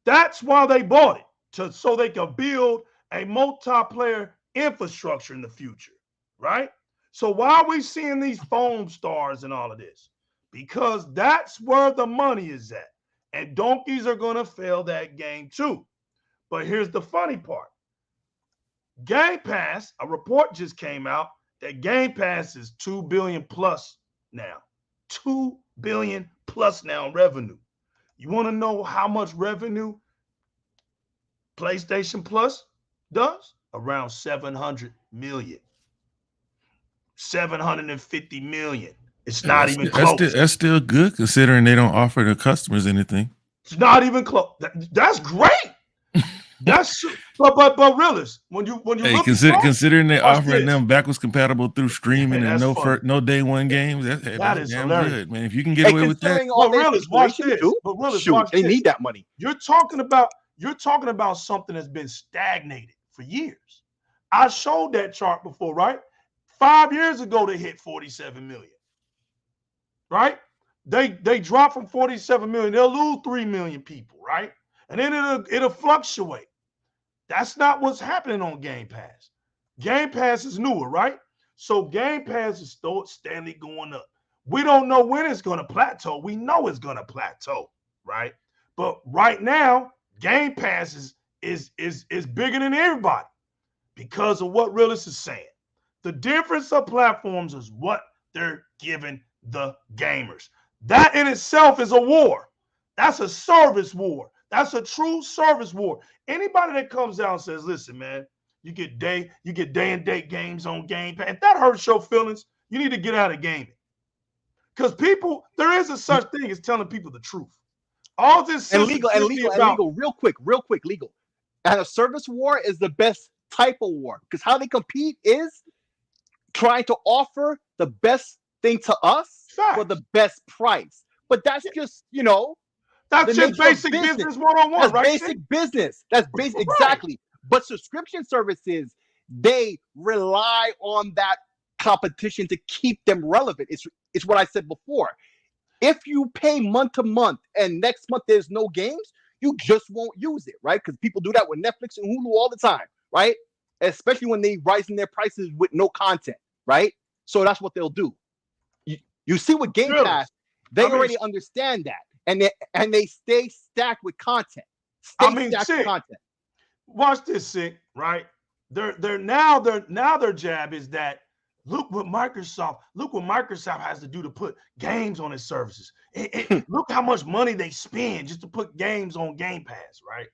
That's why they bought it, so they could build a multiplayer infrastructure in the future, right? So why are we seeing these foam stars and all of this? Because that's where the money is at. And donkeys are going to fail that game too. But here's the funny part. Game Pass, a report just came out that Game Pass is $2 billion plus now. $2 billion plus now in revenue. You want to know how much revenue PlayStation Plus does? Around 700 million. 750 million. It's not even close. That's still good considering they don't offer their customers anything. It's not even close. That's great. That's but realist, when you look considering they're offering them backwards compatible through streaming and no day one games, that is damn good, man. If you can get away with that, but realist, watch this. But realist, watch they this. Need that money. You're talking about something that's been stagnated for years. I showed that chart before, right? 5 years ago, they hit 47 million. Right? They dropped from 47 million. They'll lose 3 million people, right? And then it'll fluctuate. That's not what's happening on Game Pass. Game Pass is newer, right? So Game Pass is still steadily going up. We don't know when it's going to plateau. We know it's going to plateau, right? But right now, Game Pass is bigger than everybody because of what Realist is saying. The difference of platforms is what they're giving the gamers. That in itself is a war. That's a service war. That's a true service war. Anybody that comes out and says, listen, man, you get day and date games on Game Pass. If that hurts your feelings, you need to get out of gaming. Because there is a such thing as telling people the truth. All this and legal, real quick, legal. And a service war is the best type of war. Because how they compete is trying to offer the best thing to us for the best price. But that's just, that's just basic business 101, right? Basic business. That's basic, right. Exactly. But subscription services, they rely on that competition to keep them relevant. It's what I said before. If you pay month to month and next month there's no games, you just won't use it, right? Because people do that with Netflix and Hulu all the time, right? Especially when they rising their prices with no content, right? So that's what they'll do. You see with Game Pass, they already understand that. And they stay stacked with content. With content. Watch this, Sick, right? Their jab is that look what Microsoft has to do to put games on its services. Look how much money they spend just to put games on Game Pass, right?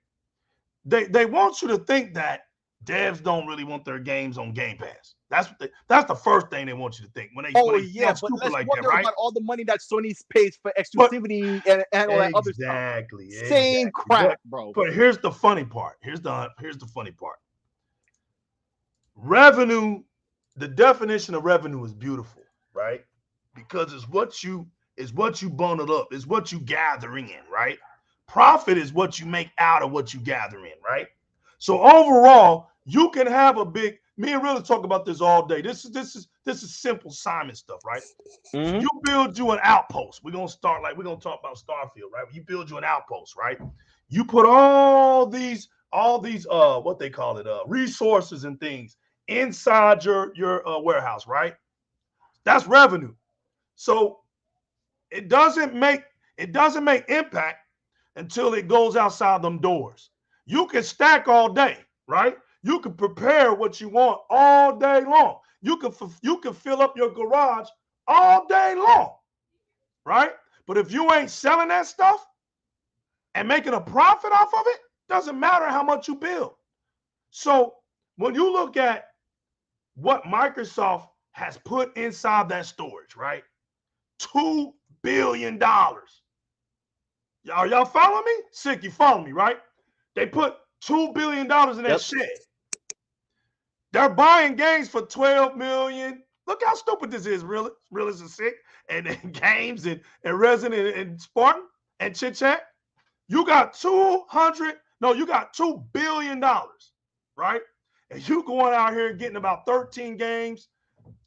They want you to think that devs don't really want their games on Game Pass. That's the first thing they want you to think when they but let's like wonder that, right? about all the money that Sony pays for exclusivity and all that other stuff. Exactly. Same crap, bro. But here's the funny part. Here's the funny part. Revenue, the definition of revenue is beautiful, right? Because it's what you bundled up, it's what you gathering in, right? Profit is what you make out of what you gather in, right? So overall, you can have a big. Me and Really talk about this all day. This is simple Simon stuff, right? Mm-hmm. You build you an outpost. We're gonna talk about Starfield, right? You build you an outpost, right? You put all these what they call it, resources and things inside your warehouse, right? That's revenue. So it doesn't make impact until it goes outside them doors. You can stack all day, right? You can prepare what you want all day long. You can fill up your garage all day long, right? But if you ain't selling that stuff and making a profit off of it, doesn't matter how much you build. So when you look at what Microsoft has put inside that storage, right? $2 billion. Y'all follow me? Sick, you follow me, right? They put $2 billion in that shed. They're buying games for $12 million. Look how stupid this is, Realist and Sick, and games and Resident and Spartan and Chit Chat. You got $2 billion, right? And you going out here getting about 13 games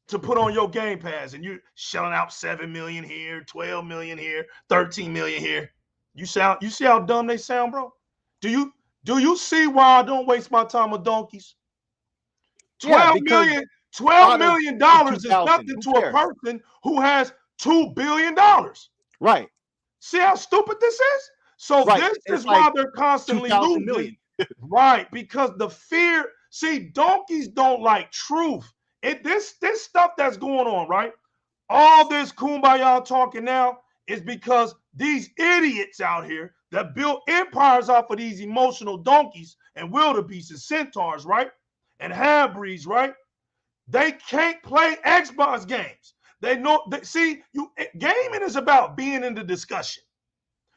to put on your Game Pass, and you're shelling out 7 million here, 12 million here, 13 million here. You see how dumb they sound, bro? Do you see why I don't waste my time with donkeys? 12 $12 million is 2,000. nothing Who to a cares? person who has $2 billion. Right. See how stupid this is? So Right. this It's is like why they're constantly 2,000 losing. million. Right, because the fear. See, donkeys don't like truth. This stuff that's going on, right? All this kumbaya talking now is because these idiots out here that built empires off of these emotional donkeys and wildebeests and centaurs, right? And half-breeds, right? They can't play Xbox games. They know. Gaming is about being in the discussion,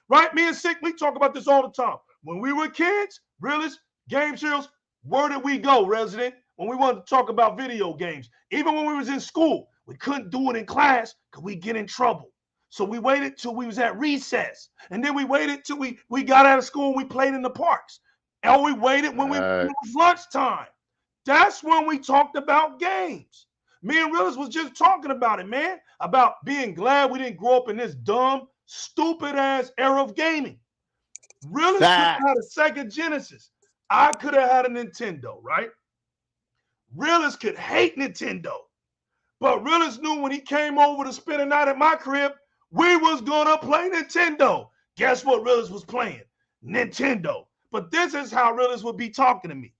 right? Me and Sick, we talk about this all the time. When we were kids, realists, game serials, where did we go, resident? When we wanted to talk about video games, even when we was in school, we couldn't do it in class because we get in trouble. So we waited till we was at recess, and then we waited till we got out of school and we played in the parks. And we waited when it was lunchtime. That's when we talked about games. Me and Realists was just talking about it, man, about being glad we didn't grow up in this dumb, stupid-ass era of gaming. Realists could have had a Sega Genesis. I could have had a Nintendo, right? Realists could hate Nintendo. But Realists knew when he came over to spend a night at my crib, we was going to play Nintendo. Guess what Realists was playing? Nintendo. But this is how Realists would be talking to me.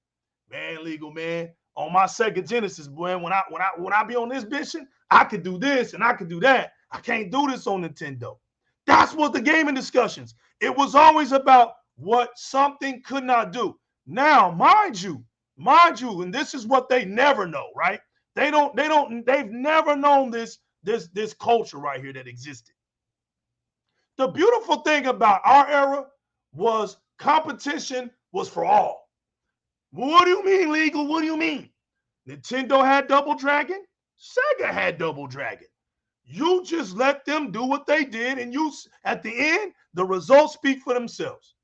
Man, legal man, on my Sega Genesis, boy, when I be on this mission, I could do this and I could do that. I can't do this on Nintendo. That's what the gaming discussions. It was always about what something could not do. Now, mind you, and this is what they never know, right? They've never known this culture right here that existed. The beautiful thing about our era was competition was for all. What do you mean, legal? What do you mean? Nintendo had Double Dragon. Sega had Double Dragon. You just let them do what they did, and at the end, the results speak for themselves.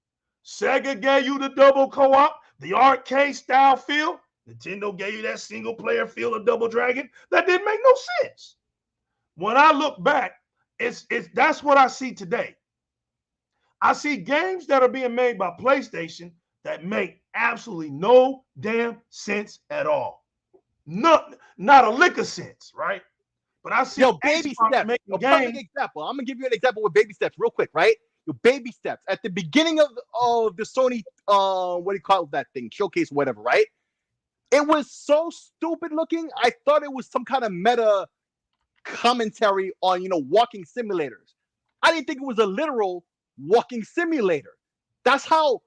Sega gave you the double co-op, the arcade style feel. Nintendo gave you that single player feel of Double Dragon. That didn't make no sense. When I look back, that's what I see today. I see games that are being made by PlayStation that make absolutely no damn sense at all. Not a lick of sense, right? But I see baby Xbox steps. making A games. perfect example. I'm gonna give you an example with baby steps, real quick, right? Your baby steps at the beginning of the Sony, what do you call that thing? Showcase, whatever, right? It was so stupid looking. I thought it was some kind of meta commentary on walking simulators. I didn't think it was a literal walking simulator. That's how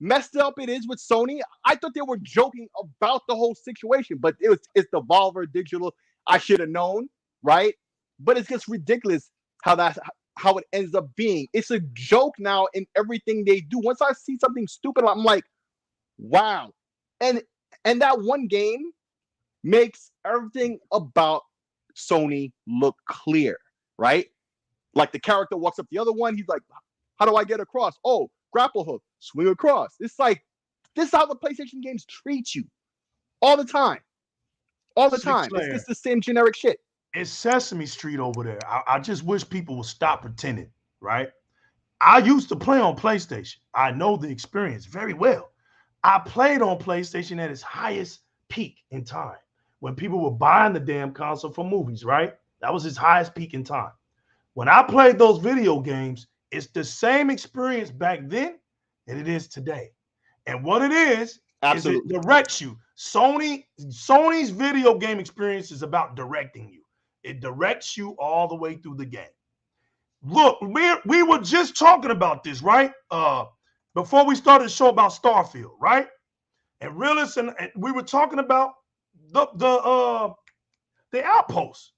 messed up it is with Sony. I thought they were joking about the whole situation, but it's the Devolver Digital. I should have known, right? But it's just ridiculous how it ends up being. It's a joke now in everything they do. Once I see something stupid, I'm like, wow. And that one game makes everything about Sony look clear, right? Like the character walks up the other one, he's like, how do I get across? Oh, grapple hook, swing across. It's like, this is how the PlayStation games treat you all the time. All the time. It's just the same generic shit. It's Sesame Street over there. I just wish people would stop pretending, right? I used to play on PlayStation. I know the experience very well. I played on PlayStation at its highest peak in time when people were buying the damn console for movies, right? That was its highest peak in time. When I played those video games, it's the same experience back then that it is today. And what it is it directs you. Sony's video game experience is about directing you. It directs you all the way through the game. Look, we were just talking about this, right? Before we started the show about Starfield, right? And Realist and we were talking about the outpost.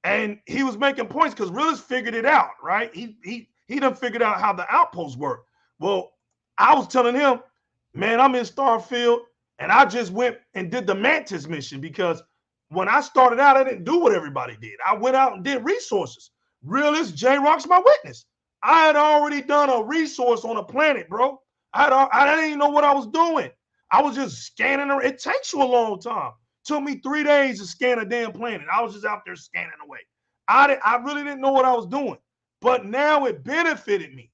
And he was making points because Realist figured it out, right? He done figured out how the outposts work. Well, I was telling him, man, I'm in Starfield, and I just went and did the Mantis mission because when I started out, I didn't do what everybody did. I went out and did resources. Realist, JyzalGaming's my witness. I had already done a resource on a planet, bro. I didn't even know what I was doing. I was just scanning. It takes you a long time. Took me 3 days to scan a damn planet. I was just out there scanning away. I really didn't know what I was doing. But now it benefited me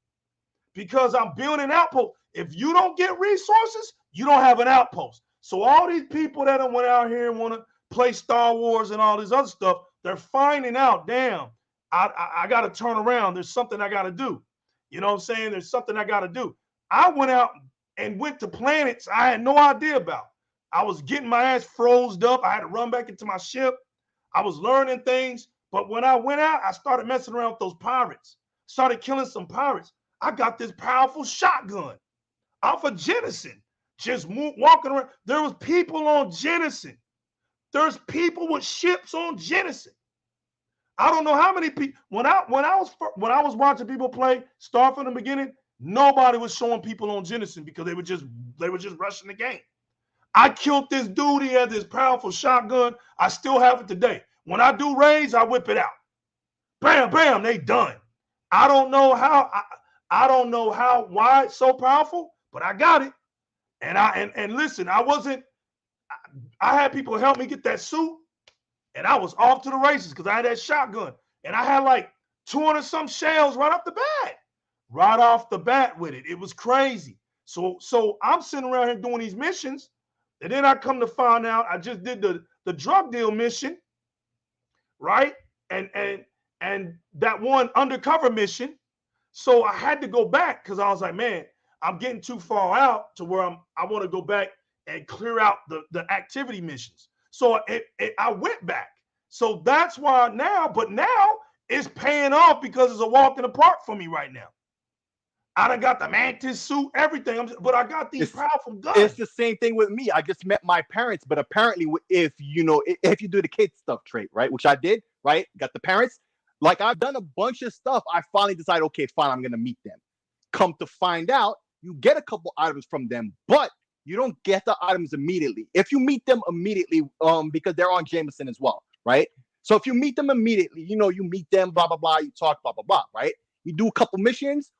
because I'm building an outpost. If you don't get resources, you don't have an outpost. So all these people that went out here and want to play Star Wars and all this other stuff, they're finding out, damn, I got to turn around. There's something I got to do. You know what I'm saying? There's something I got to do. I went out and went to planets I had no idea about. I was getting my ass froze up. I had to run back into my ship. I was learning things. But when I went out, I started messing around with those pirates. Started killing some pirates. I got this powerful shotgun off of Jennison. Just walking around. There was people on Jennison. There's people with ships on Jennison. I don't know how many people. When I was watching people play Star from the beginning, nobody was showing people on Jennison because they were just rushing the game. I killed this dude. He had this powerful shotgun. I still have it today. When I do raids, I whip it out. Bam, bam, they done. I don't know how. I don't know why it's so powerful, but I got it. And listen, I had people help me get that suit, and I was off to the races because I had that shotgun, and I had like 200 some shells right off the bat with it. It was crazy. So I'm sitting around here doing these missions, and then I come to find out I just did the drug deal mission, right? And that one undercover mission. So I had to go back because I was like, man, I'm getting too far out to where I want to go back and clear out the activity missions. So I went back. So that's why now it's paying off because it's a walk in the park for me right now. I done got the mantis suit, everything, but I got these powerful guns. It's the same thing with me. I just met my parents, but apparently if you do the kid stuff trait, right, which I did, right, got the parents, like I've done a bunch of stuff. I finally decided, okay, fine, I'm going to meet them. Come to find out, you get a couple items from them, but you don't get the items immediately. If you meet them immediately, because they're on Jameson as well, right? So if you meet them immediately, you meet them, blah, blah, blah, you talk, blah, blah, blah, right? You do a couple missions,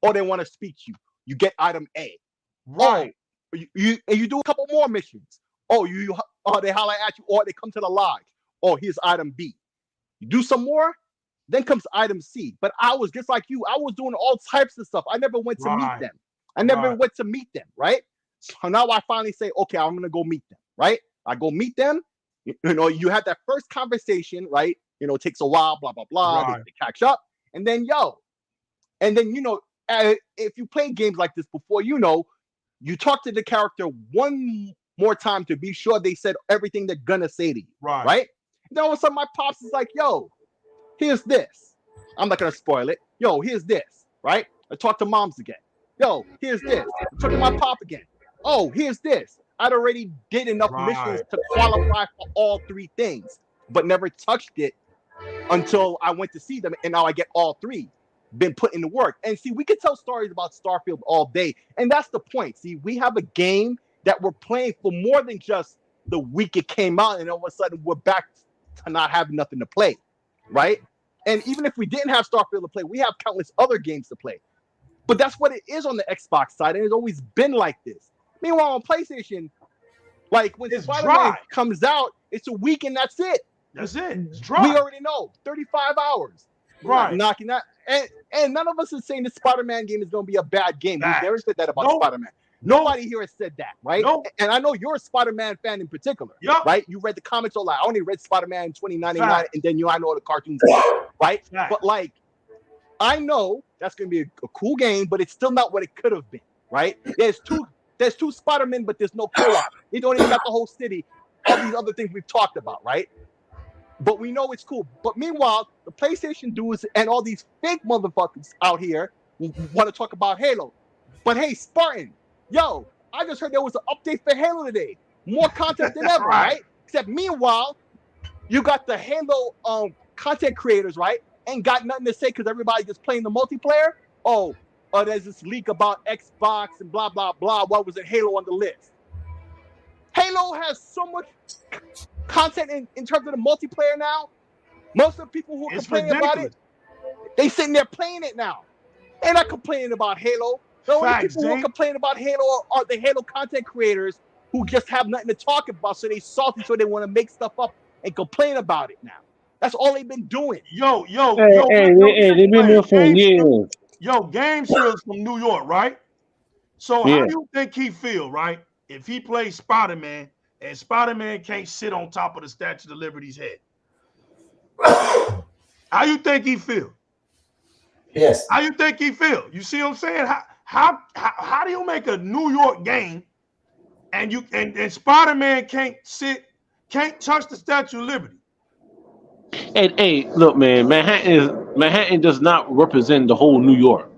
or they want to speak to you. You get item A. Right. You do a couple more missions. They holler at you, or they come to the lodge. Oh, here's item B. You do some more, then comes item C. But I was just like you. I was doing all types of stuff. I never went to meet them. I never went to meet them, right? So now I finally say, okay, I'm going to go meet them, right? I go meet them. You have that first conversation, right? It takes a while, blah, blah, blah. Right. They catch up. And then, if you play games like this before, you talk to the character one more time to be sure they said everything they're going to say to you, right? And then all of a sudden, my pops is like, yo, here's this. I'm not going to spoil it. Yo, here's this, right? I talk to moms again. Yo, here's this. I talk to my pop again. Oh, here's this. I'd already did enough missions to qualify for all three things, but never touched it until I went to see them, and now I get all three. Been put into work. And see, we could tell stories about Starfield all day, and that's the point. See, we have a game that we're playing for more than just the week it came out, and all of a sudden we're back to not having nothing to play, right? And even if we didn't have Starfield to play, we have countless other games to play. But that's what it is on the Xbox side, and it's always been like this. Meanwhile, on PlayStation, like when Spider-Man comes out, it's a week and that's it. That's it. It's dry. We already know 35 hours. Right. Knocking that. And none of us is saying the Spider-Man game is going to be a bad game. We never said that about Spider-Man. Nobody here has said that, right? And I know you're a Spider-Man fan in particular, right? You read the comics all that. I only read Spider-Man in 2099, and then I know the cartoons, right? But like, I know that's going to be a cool game, but it's still not what it could have been, right? There's two Spider-Men, but there's no co-op. They don't even got the whole city. All these other things we've talked about, right? But we know it's cool. But meanwhile, the PlayStation dudes and all these fake motherfuckers out here want to talk about Halo. But hey, Spartan, yo, I just heard there was an update for Halo today. More content than ever, right? Except meanwhile, you got the Halo content creators, right? Ain't got nothing to say because everybody just playing the multiplayer. Oh, there's this leak about Xbox and blah, blah, blah. What was it? Halo on the list. Halo has so much content in terms of the multiplayer now. Most of the people who are complaining about it, they sitting there playing it now. They're not complaining about Halo. The only people who are complaining about Halo are the Halo content creators who just have nothing to talk about, so they salty, so they want to make stuff up and complain about it now. That's all they've been doing. They've been there for years. Yo, Game Shield's from New York, right? So how do you think he feel, right? If he plays Spider-Man and Spider-Man can't sit on top of the Statue of Liberty's head. How you think he feel? Yes. How you think he feel? You see what I'm saying? How do you make a New York game and Spider-Man can't touch the Statue of Liberty? Hey, look, man, Manhattan does not represent the whole New York.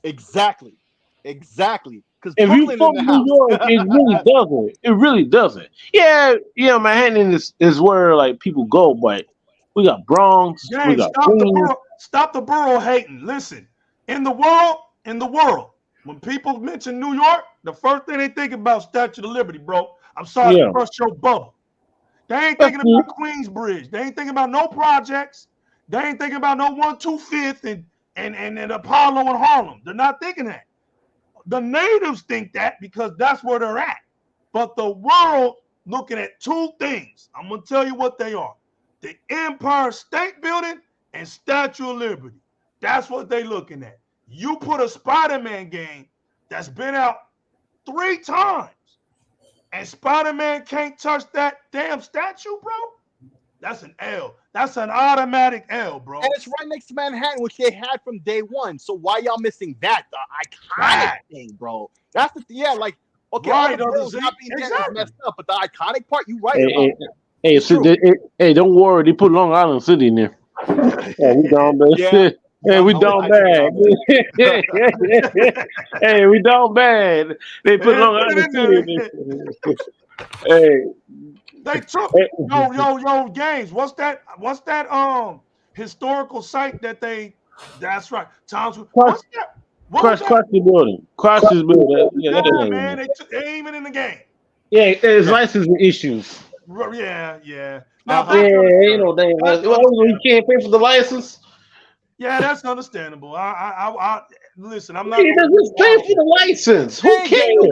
Exactly. Because If you Brooklyn from in the New house. York, it really doesn't. It really doesn't. Yeah, Manhattan is where like people go, but we got Bronx, we James, got Queens. stop the borough hating. Listen, in the world, when people mention New York, the first thing they think about Statue of Liberty, bro. I'm sorry to burst your bubble. They ain't thinking about Queensbridge. They ain't thinking about no projects. They ain't thinking about no 125th and Apollo and Harlem. They're not thinking that. The natives think that because that's where they're at. But the world looking at two things. I'm going to tell you what they are. The Empire State Building and Statue of Liberty. That's what they looking at. You put a Spider-Man game that's been out 3 times and Spider-Man can't touch that damn statue, bro? That's an L. That's an automatic L, bro. And it's right next to Manhattan, which they had from day one. So why y'all missing that? The iconic thing, bro. That's the like. Okay, right, all the roads not being exactly. Messed up, but the iconic part, you right about. Hey, don't worry. They put Long Island City in there. Yeah, we down bad. Hey, we down bad. Hey, we down bad. They put Long Island City in there. Hey. They took yo games. What's that historical site that they? That's right. What's that? Crosby building. Crosby's building. Yeah, man. They ain't even in the game. Yeah, there's licensing issues. Yeah. Ain't no damn license. You can't pay for the license. Yeah, that's understandable. I listen. I'm not. Just pay for the license. Who cares?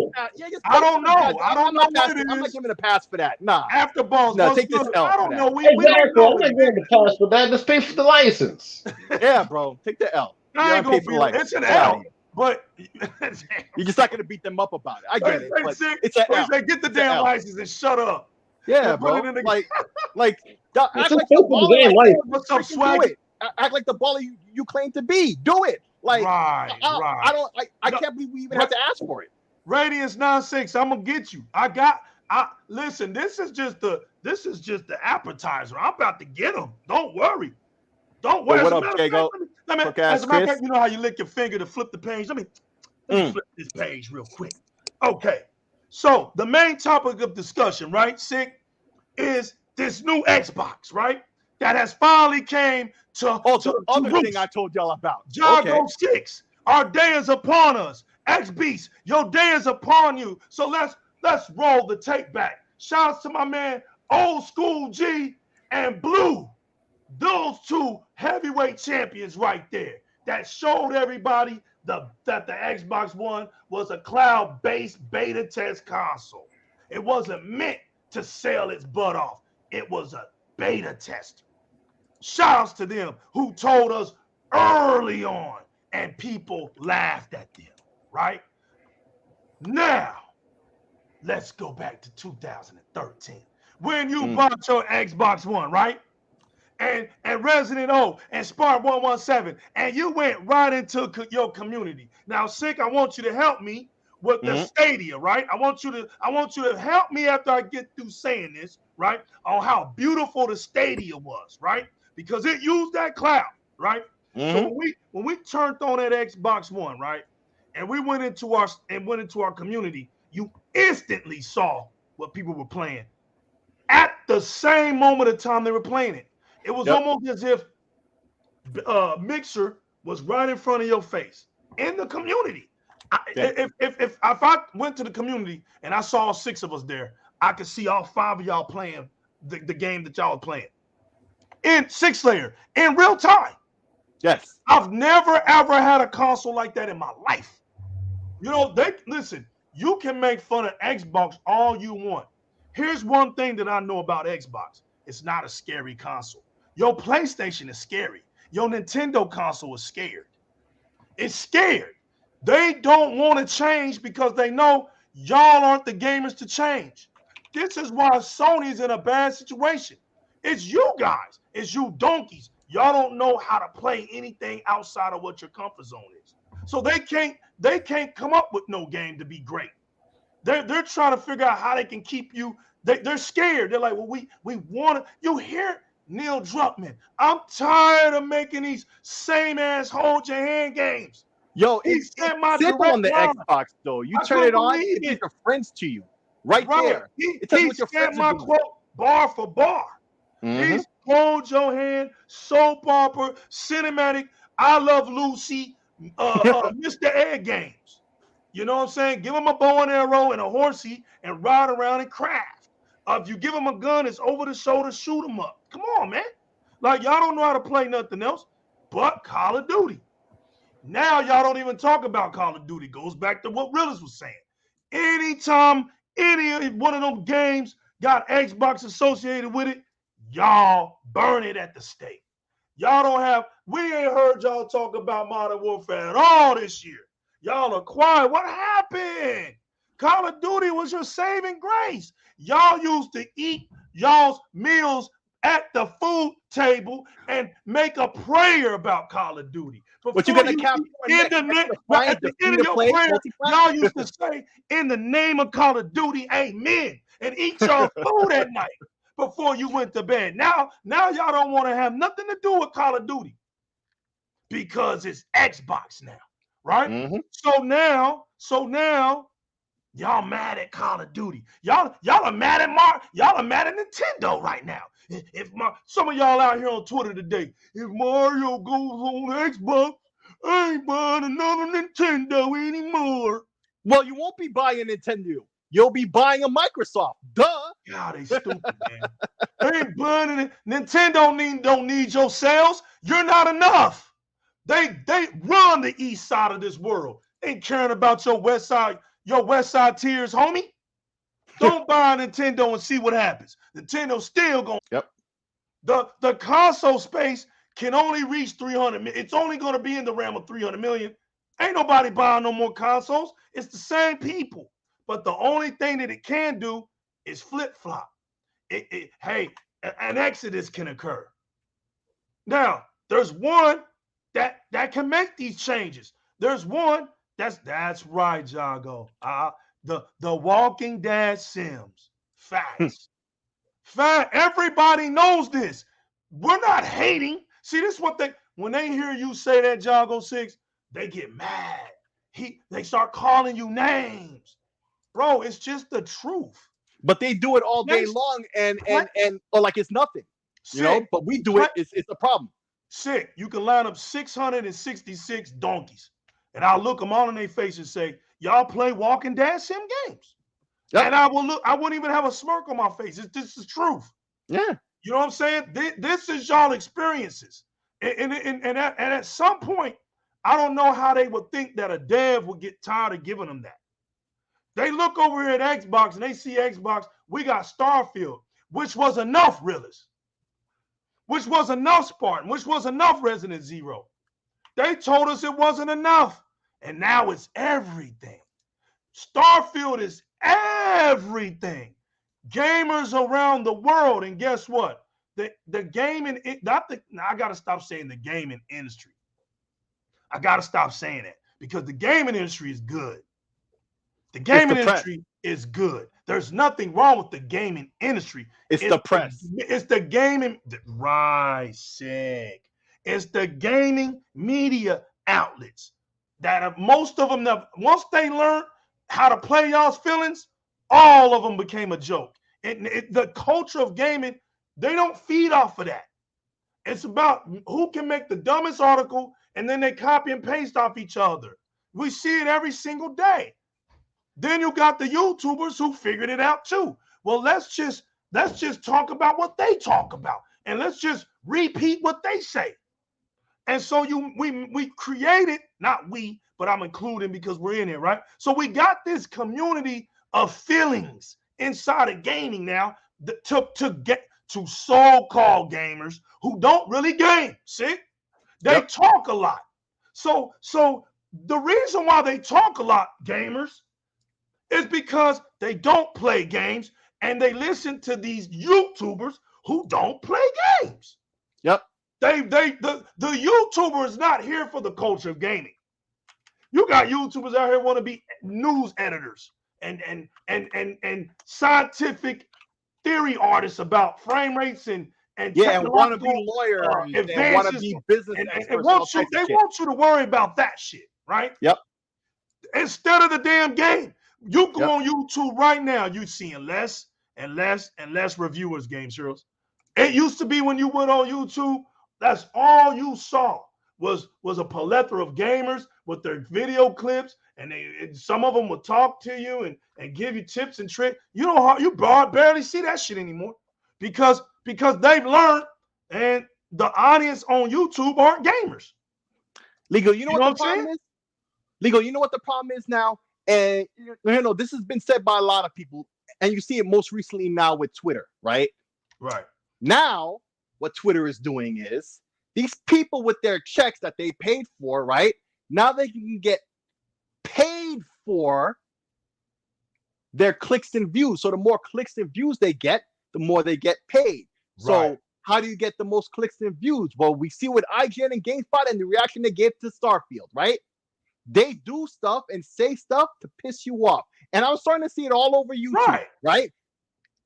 I don't know. I don't know what it is. I'm not giving a pass for that. Nah. After balls. No, take this L. I don't know. Exactly. I'm not giving a pass for that. Just pay for the license. Yeah, bro. Take the L. I ain't gonna be. It's an L. But you're just not gonna beat them up about it. I get it. It's an L. Get the damn license and shut up. Yeah, bro. Act like what's up, swag? Act like the baller you claim to be. Do it. Like right. I can't believe we even have to ask for it. Radiance 9-6. I'm gonna get you. Listen. This is just the appetizer. I'm about to get them. Don't worry. What up, Jago? As a matter of fact, you know how you lick your finger to flip the page. Let me flip this page real quick. Okay. So the main topic of discussion, right, Sick, is this new Xbox, right? That has finally came to other thing I told y'all about. Gyro 6. Our day is upon us. X-Beast, your day is upon you. So let's roll the tape back. Shouts to my man Old School G and Blue. Those two heavyweight champions right there that showed everybody that the Xbox One was a cloud-based beta test console. It wasn't meant to sell its butt off. It was a beta tester. Shouts to them who told us early on, and people laughed at them, right? Now, let's go back to 2013. When you bought your Xbox One, right? And Resident O and Spark 117, and you went right into your community. Now, Sick, I want you to help me with the Stadia, right? I want you to help me after I get through saying this, right? On how beautiful the Stadia was, right? Because it used that cloud, right? So when we turned on that Xbox One, right, and we went into our community, you instantly saw what people were playing at the same moment of time they were playing it. It was almost as if Mixer was right in front of your face in the community. If I went to the community and I saw 6 of us there, I could see all 5 of y'all playing the game that y'all are playing in 6-layer in real time. Yes, I've never ever had a console like that in my life. You know, listen. You can make fun of Xbox all you want. Here's one thing that I know about Xbox: it's not a scary console. Your PlayStation is scary. Your Nintendo console is scared. It's scared. They don't want to change because they know Y'all aren't the gamers to change. This is why Sony's in a bad situation. It's you guys. It's you donkeys. Y'all don't know how to play anything outside of what your comfort zone is. So they can't come up with no game to be great. They're trying to figure out how they can keep you. They're scared. They're like, well, we want to. You hear Neil Druckmann? I'm tired of making these same ass hold your hand games. Yo, He it's sent my simple direct on the line. Xbox though. You I turn it couldn't on, believe it gives it. your friends to you right Right. there. He It tells you what your sent friends my are doing. quote bar for bar. Mhm. These hold your hand, soap opera, cinematic, I Love Lucy, Mr. Egg games. You know what I'm saying? Give them a bow and arrow and a horsey and ride around and craft. If you give them a gun, it's over the shoulder, shoot them up. Come on, man. Like, y'all don't know how to play nothing else but Call of Duty. Now y'all don't even talk about Call of Duty. Goes back to what Willis was saying. Anytime any one of them games got Xbox associated with it, y'all burn it at the stake. Y'all don't have, we ain't heard y'all talk about Modern Warfare at all this year. Y'all are quiet. What happened? Call of Duty was your saving grace. Y'all used to eat y'all's meals at the food table and make a prayer about Call of Duty. But you're gonna capture at the end of your prayer, y'all used to say, in the name of Call of Duty, amen, and eat your food at night before you went to bed. Now y'all don't want to have nothing to do with Call of Duty because it's Xbox now, right? Mhm. So now, y'all mad at Call of Duty. Y'all are mad at y'all are mad at Nintendo right now. If some of y'all out here on Twitter today, if Mario goes on Xbox, I ain't buying another Nintendo anymore. Well, you won't be buying a Nintendo. You'll be buying a Microsoft. Duh. God, they stupid, man. They ain't buying it. Nintendo don't need your sales. You're not enough. They run the east side of this world. They ain't caring about your west side tears, homie. Don't buy a Nintendo and see what happens. Nintendo's still going. Yep. The console space can only reach 300 million. It's only going to be in the realm of 300 million. Ain't nobody buying no more consoles. It's the same people. But the only thing that it can do is flip-flop. Hey, an exodus can occur. Now, there's one that can make these changes. There's one that's right, Jago. The Walking Dead Sims. Facts. Fact. Everybody knows this. We're not hating. See, this is what when they hear you say that, Jago 6, they get mad. They start calling you names. Bro, it's just the truth. But they do it all day long and like it's nothing. You know, but we do it, it's a problem. Sick. You can line up 666 donkeys, and I'll look them all in their face and say, y'all play Walking Dead Sim games. Yep. And I wouldn't even have a smirk on my face. This is truth. Yeah. You know what I'm saying? This is y'all experiences. And at some point, I don't know how they would think that a dev would get tired of giving them that. They look over here at Xbox and they see Xbox, we got Starfield, which was enough, Realist. Which was enough Spartan, which was enough Resident Zero. They told us it wasn't enough. And now it's everything. Starfield is everything. Gamers around the world, and guess what? The gaming, I gotta stop saying the gaming industry. I gotta stop saying that because the gaming industry is good. The gaming industry is good. There's nothing wrong with the gaming industry. It's the press. It's the gaming, right, sick. It's the gaming media outlets that most of them, once they learned how to play y'all's feelings, all of them became a joke. The culture of gaming, they don't feed off of that. It's about who can make the dumbest article and then they copy and paste off each other. We see it every single day. Then you got the YouTubers who figured it out too. Well, let's just talk about what they talk about and let's just repeat what they say. And so we created, not we, but I'm including because we're in it, right? So we got this community of feelings inside of gaming now to get to so-called gamers who don't really game. See? They talk a lot. So the reason why they talk a lot, gamers, It's because they don't play games and they listen to these YouTubers who don't play games. Yep. The YouTuber is not here for the culture of gaming. You got YouTubers out here want to be news editors and scientific theory artists about frame rates and want to be lawyers and want to be business experts. They want you to worry about that shit, right? Yep. Instead of the damn game, you go on YouTube right now. You seeing less and less and less reviewers, Game Heroes. It used to be when you went on YouTube, that's all you saw was a plethora of gamers with their video clips, and some of them would talk to you and give you tips and tricks. You barely see that shit anymore because they've learned, and the audience on YouTube aren't gamers. Legal, you know what the problem is? Legal, you know what the problem is now? And this has been said by a lot of people, and you see it most recently now with Twitter, right? Right. Now, what Twitter is doing is these people with their checks that they paid for, right? Now they can get paid for their clicks and views. So the more clicks and views they get, the more they get paid. So how do you get the most clicks and views? Well, we see with IGN and GameSpot and the reaction they gave to Starfield, right? They do stuff and say stuff to piss you off. And I was starting to see it all over YouTube, right?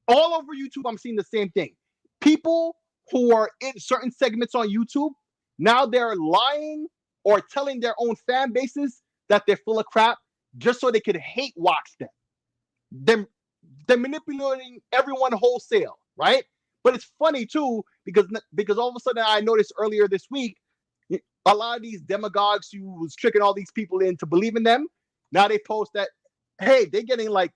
All over YouTube, I'm seeing the same thing. People who are in certain segments on YouTube, now they're lying or telling their own fan bases that they're full of crap just so they could hate watch them. They're manipulating everyone wholesale, right? But it's funny too, because all of a sudden I noticed earlier this week, a lot of these demagogues who was tricking all these people into believing them, now they post that, hey, they're getting like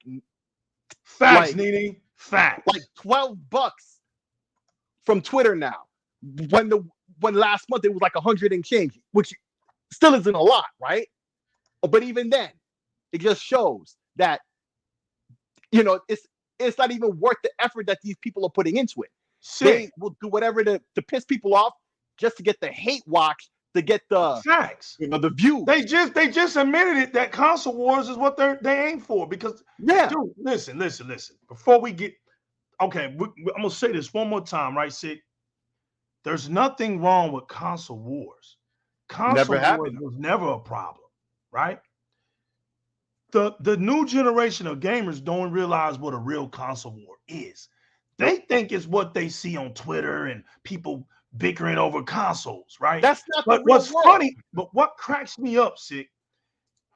facts, Nene, facts, like $12 from Twitter now. When last month it was like 100 and change, which still isn't a lot, right? But even then, it just shows that it's not even worth the effort that these people are putting into it. They will do whatever to piss people off just to get the hate watch, to get the facts, the view. They just admitted it that console wars is what they aim for. Because dude, listen. Before we get I'm gonna say this one more time, right, Sid? There's nothing wrong with console wars. Console wars was never a problem, right? The new generation of gamers don't realize what a real console war is. They think it's what they see on Twitter and people bickering over consoles, right? That's not but what's funny, but what cracks me up, Sick,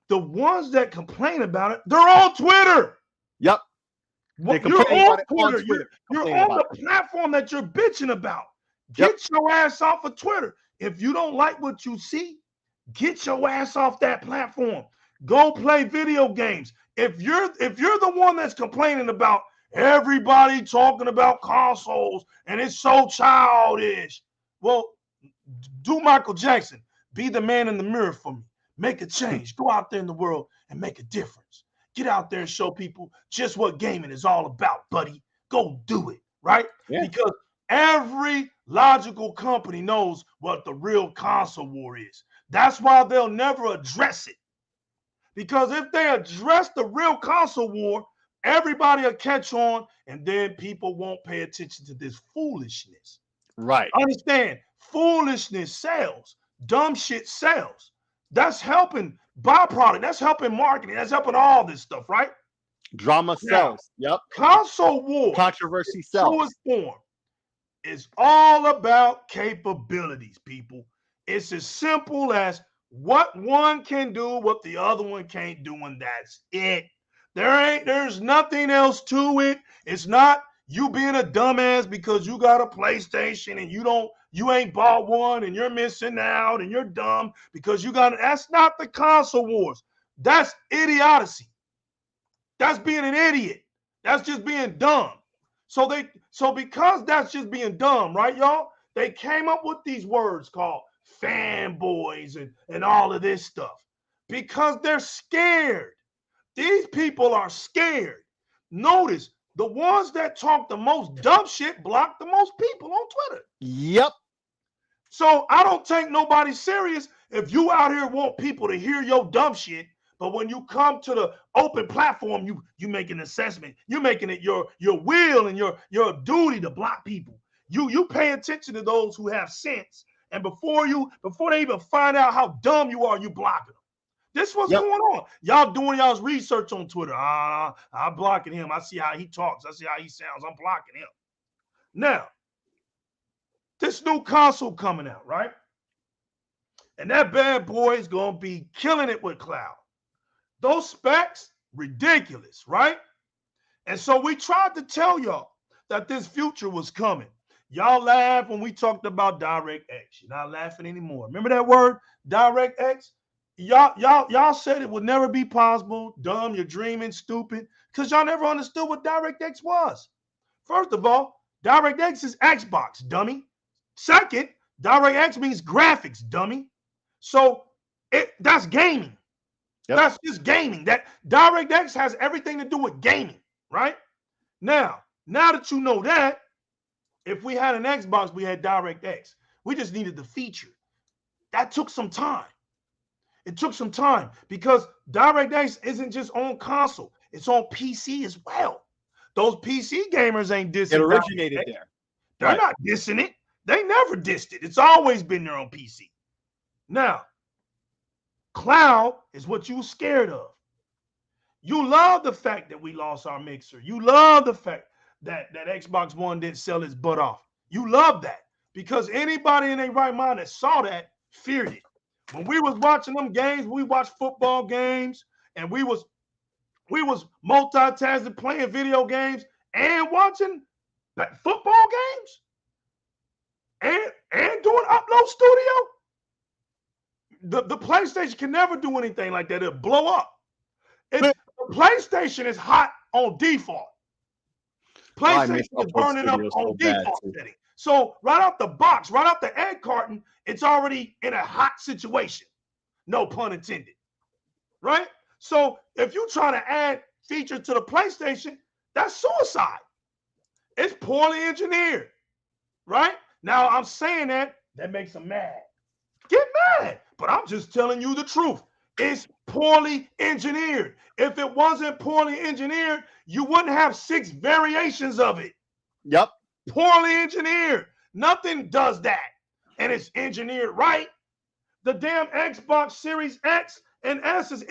the ones that complain about it, they're on Twitter. Yep. You're on Twitter. You're on the platform that you're bitching about. Get your ass off of Twitter. If you don't like what you see, get your ass off that platform. Go play video games. If you're the one that's complaining about everybody talking about consoles and it's so childish, well, do Michael Jackson. Be the man in the mirror for me. Make a change. Go out there in the world and make a difference. Get out there and show people just what gaming is all about, buddy. Go do it, right? Yeah. Because every logical company knows what the real console war is. That's why they'll never address it. Because if they address the real console war, everybody will catch on, and then people won't pay attention to this foolishness. Right. Understand, foolishness sells. Dumb shit sells. That's helping byproduct. That's helping marketing. That's helping all this stuff, right? Drama sells. Yep. Console war. Controversy sells. Truest form is all about capabilities, people. It's as simple as what one can do, what the other one can't do, and that's it. There's nothing else to it. It's not you being a dumbass because you got a PlayStation and you ain't bought one and you're missing out and you're dumb because you got it. That's not the console wars. That's idiocy. That's being an idiot. That's just being dumb. So because that's just being dumb, right, y'all? They came up with these words called fanboys and all of this stuff because they're scared. These people are scared. Notice the ones that talk the most dumb shit block the most people on Twitter. Yep. So I don't take nobody serious if you out here want people to hear your dumb shit, But when you come to the open platform, you make an assessment. You're making it your will and your duty to block people. You pay attention to those who have sense. And before they even find out how dumb you are, you block them. This what's going on. Y'all doing y'all's research on Twitter. I'm blocking him. I see how he talks. I see how he sounds. I'm blocking him. Now, this new console coming out, right? And that bad boy is going to be killing it with cloud. Those specs, ridiculous, right? And so we tried to tell y'all that this future was coming. Y'all laughed when we talked about DiRectX. You're not laughing anymore. Remember that word, DirectX? Y'all said it would never be possible. Dumb, you're dreaming, stupid, because y'all never understood what DirectX was. First of all, DirectX is Xbox, dummy. Second, DirectX means graphics, dummy. So that's gaming. Yep. That's just gaming. That DirectX has everything to do with gaming, right? Now that you know that, if we had an Xbox, we had DirectX. We just needed the feature. That took some time. It took some time because DirectX isn't just on console. It's on PC as well. Those PC gamers ain't dissing it. It originated there. They're not dissing it. They never dissed it. It's always been there on PC. Now, cloud is what you were scared of. You love the fact that we lost our mixer. You love the fact that Xbox One didn't sell its butt off. You love that because anybody in their right mind that saw that feared it. When we was watching them games, we watched football games, and we was multitasking, playing video games and watching football games and doing Upload Studio. The PlayStation can never do anything like that. It'll blow up. The PlayStation is hot on default. PlayStation is burning up on default setting. So right out the box, right out the egg carton, it's already in a hot situation. No pun intended. Right? So if you're trying to add features to the PlayStation, that's suicide. It's poorly engineered. Right? Now I'm saying that makes them mad. Get mad. But I'm just telling you the truth. It's poorly engineered. If it wasn't poorly engineered, you wouldn't have 6 variations of it. Yep. Poorly engineered. Nothing does that. And it's engineered right. The damn Xbox Series X and S is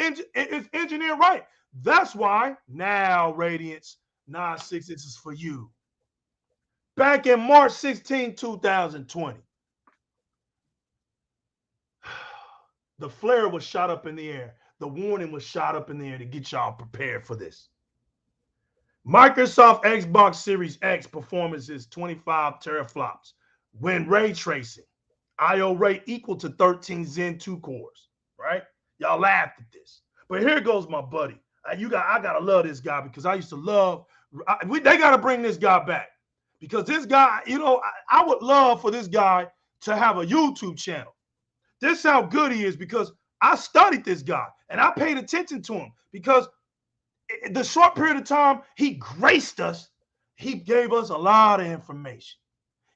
engineered right. That's why now, Radiance 9.6 is for you. Back in March 16, 2020, the flare was shot up in the air. The warning was shot up in the air to get y'all prepared for this. Microsoft Xbox Series X performance is 25 teraflops when ray tracing. I/O rate equal to 13 Zen 2 cores, right? Y'all laughed at this. But here goes my buddy. I got to love this guy because I used to love, they got to bring this guy back. Because this guy, I would love for this guy to have a YouTube channel. This is how good he is because I studied this guy and I paid attention to him because the short period of time he graced us, he gave us a lot of information.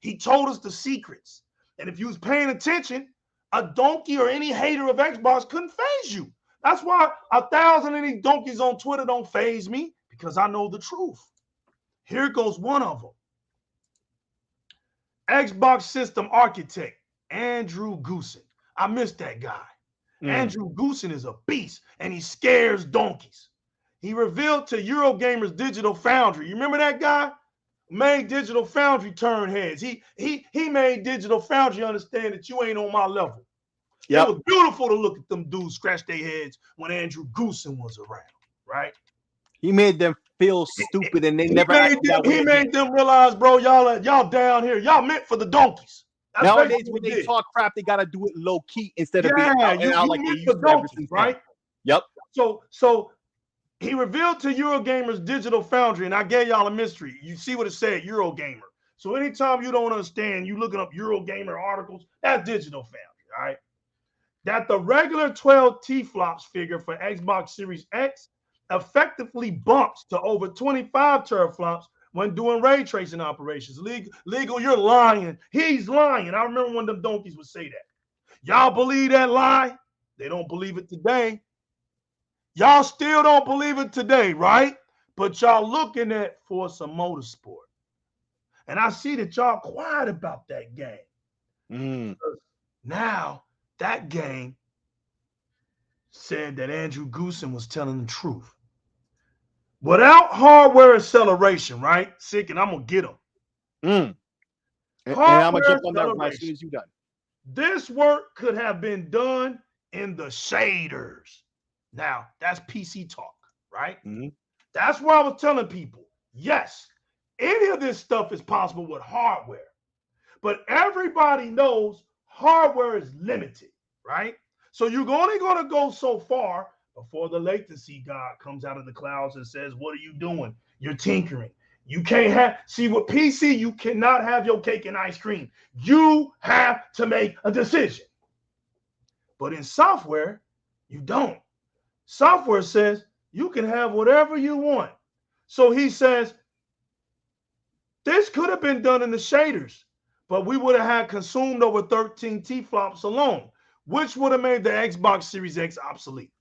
He told us the secrets. And if you was paying attention, a donkey or any hater of Xbox couldn't faze you. That's why 1,000 of these donkeys on Twitter don't faze me because I know the truth. Here goes one of them. Xbox system architect, Andrew Goosen. I miss that guy. Andrew Goosen is a beast, and he scares donkeys. He revealed to Eurogamer's Digital Foundry. You remember that guy? Made Digital Foundry turn heads. He made Digital Foundry understand that you ain't on my level. Yep. It was beautiful to look at them dudes scratch their heads when Andrew Goosen was around, right? He made them feel stupid, and they never. He made them realize, bro, y'all down here. Y'all meant for the donkeys. That's nowadays, when they talk crap, they gotta do it low key instead of being out and out like they used to ever since, right? Yep. So he revealed to Eurogamer's Digital Foundry, and I gave y'all a mystery. You see what it said, Eurogamer. So anytime you don't understand, you looking up Eurogamer articles, that's Digital Foundry, all right? That the regular 12 T-flops figure for Xbox Series X effectively bumps to over 25 teraflops when doing ray tracing operations. Legal, you're lying. He's lying. I remember when them donkeys would say that. Y'all believe that lie? They don't believe it today. Y'all still don't believe it today, right? But y'all looking at for some motorsport. And I see that y'all quiet about that game. Now, that game said that Andrew Goosen was telling the truth. Without hardware acceleration, right? Sick, and I'm going to get them. And I'm going to jump on that right as soon as you're done. This work could have been done in the shaders. Now, that's PC talk, right? That's where I was telling people, yes, any of this stuff is possible with hardware. But everybody knows hardware is limited, right? So you're only going to go so far before the latency god comes out of the clouds and says, what are you doing? You're tinkering. You can't have, see, with PC, you cannot have your cake and ice cream. You have to make a decision. But in software, you don't. Software says you can have whatever you want. So he says, this could have been done in the shaders, but we would have had consumed over 13 T-flops alone, which would have made the Xbox Series X obsolete.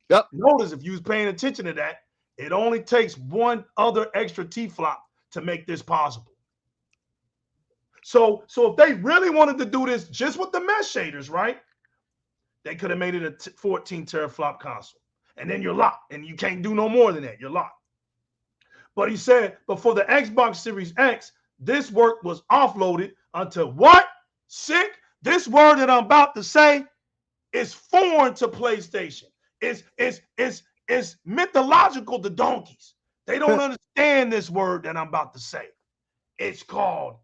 Yep. Notice if you was paying attention to that, it only takes one other extra T-flop to make this possible. So if they really wanted to do this just with the mesh shaders, right, they could have made it a 14 teraflop console. And then you're locked, and you can't do no more than that. You're locked. But he said, but for the Xbox Series X, this work was offloaded until what? Sick. This word that I'm about to say is foreign to PlayStation. It's mythological to donkeys. They don't understand this word that I'm about to say. It's called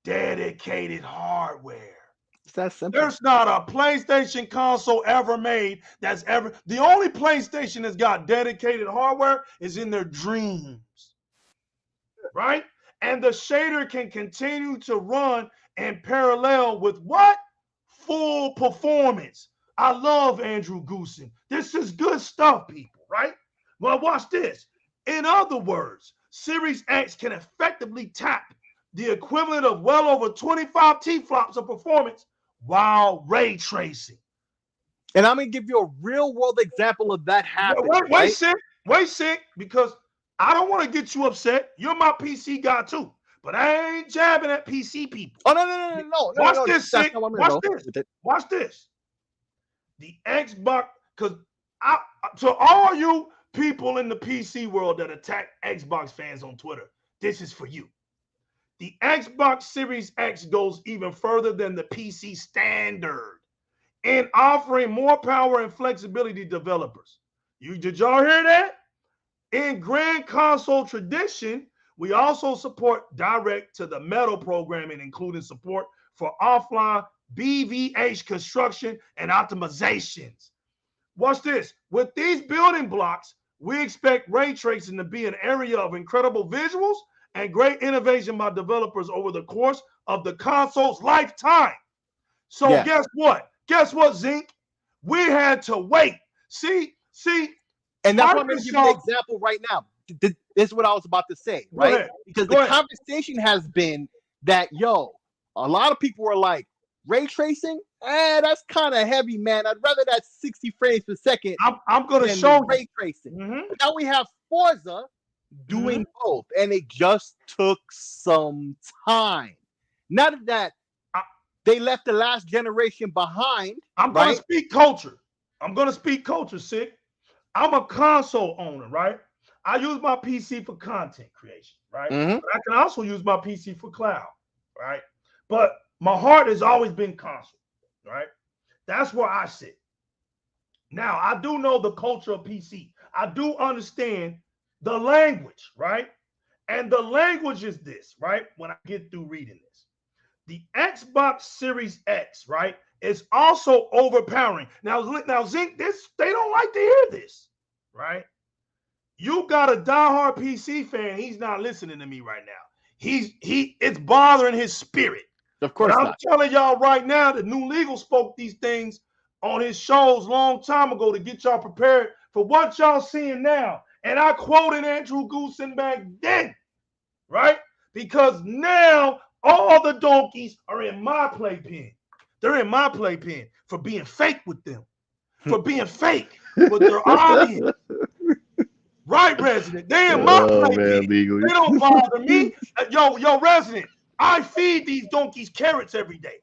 dedicated hardware. It's that simple. There's not a PlayStation console ever made that's ever. The only PlayStation that's got dedicated hardware is in their dreams. Right? And the shader can continue to run in parallel with what? Full performance. I love Andrew Goosen. This is good stuff, people, right? Well, watch this. In other words, Series X can effectively tap the equivalent of well over 25 T-flops of performance while ray tracing. And I'm going to give you a real world example of that happening. Wait, sick, because I don't want to get you upset. You're my PC guy too, but I ain't jabbing at PC people. Oh, no. Watch this, sick. Watch this. The Xbox, because to all you people in the PC world that attack Xbox fans on Twitter, this is for you. The Xbox Series X goes even further than the PC standard in offering more power and flexibility to developers. Did y'all hear that? In grand console tradition, we also support Di-RRec to the Metal programming, including support for offline BVH construction and optimizations. Watch this. With these building blocks, we expect ray tracing to be an area of incredible visuals and great innovation by developers over the course of the console's lifetime. So guess what? Guess what, Zink? We had to wait. See? And that's what I'm going to give you an example right now. This is what I was about to say, right? Because the conversation has been that, a lot of people were like, ray tracing? That's kind of heavy, man. I'd rather that 60 frames per second. I'm going to show ray tracing. But now we have Forza doing both, and it just took some time. Not that they left the last generation behind. I'm going to speak culture. Sick. I'm a console owner, right? I use my PC for content creation, right? But I can also use my PC for cloud, right? But my heart has always been console, right? That's where I sit. Now, I do know the culture of PC. I do understand the language, right? And the language is this, right? When I get through reading this, the Xbox Series X, right, is also overpowering. Now, Zink, they don't like to hear this, right? You got a diehard PC fan. He's not listening to me right now. It's bothering his spirit. Of course, I'm telling y'all right now, the new legal spoke these things on his shows long time ago to get y'all prepared for what y'all seeing now. And I quoted Andrew Goosen back then, right? Because now all the donkeys are in my playpen. They're in my playpen for being fake with them, for being fake. but they're obvious. Right, Resident? They in my play man, game. legally. They don't bother me. Yo, Resident, I feed these donkeys carrots every day.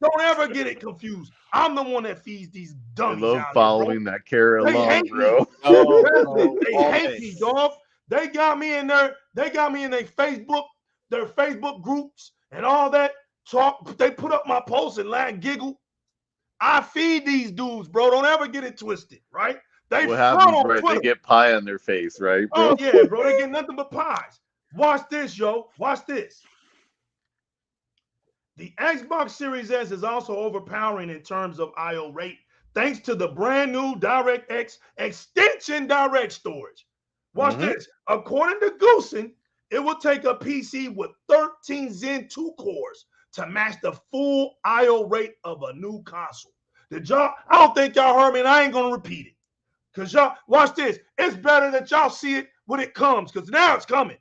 Don't ever get it confused. I'm the one that feeds these I dummies love out following here, that carrot bro. They along, hate bro. me. Oh, Resident, they hate always. me, dog. They got me in there. They got me in their Facebook groups and all that talk. They put up my posts and laugh and giggle. I feed these dudes, bro. Don't ever get it twisted, right? They What front happens, on right? Twitter. They get pie on their face, right, bro? Oh yeah, bro. They get nothing but pies. Watch this, yo. Watch this. The Xbox Series S is also overpowering in terms of I/O rate, thanks to the brand new DirectX extension direct storage. Watch this. According to Goosen, it will take a PC with 13 Zen 2 cores to match the full I/O rate of a new console. Did y'all? I don't think y'all heard me, and I ain't gonna repeat it. Cause y'all watch this. It's better that y'all see it when it comes, because now it's coming.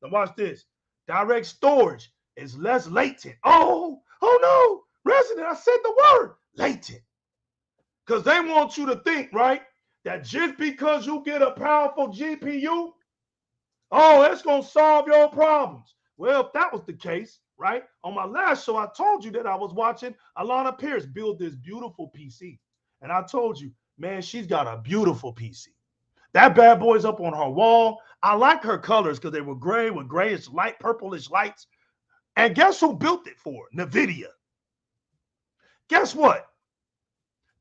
Now watch this. Direct storage is less latent. Oh no, Resident, I said the word latent. Because they want you to think, right, that just because you get a powerful GPU, oh, that's going to solve your problems. Well, if that was the case, right, on my last show, I told you that I was watching Alana Pierce build this beautiful PC. And I told you, man, she's got a beautiful PC. That bad boy's up on her wall. I like her colors because they were gray with grayish light, purplish lights. And guess who built it for? NVIDIA. Guess what?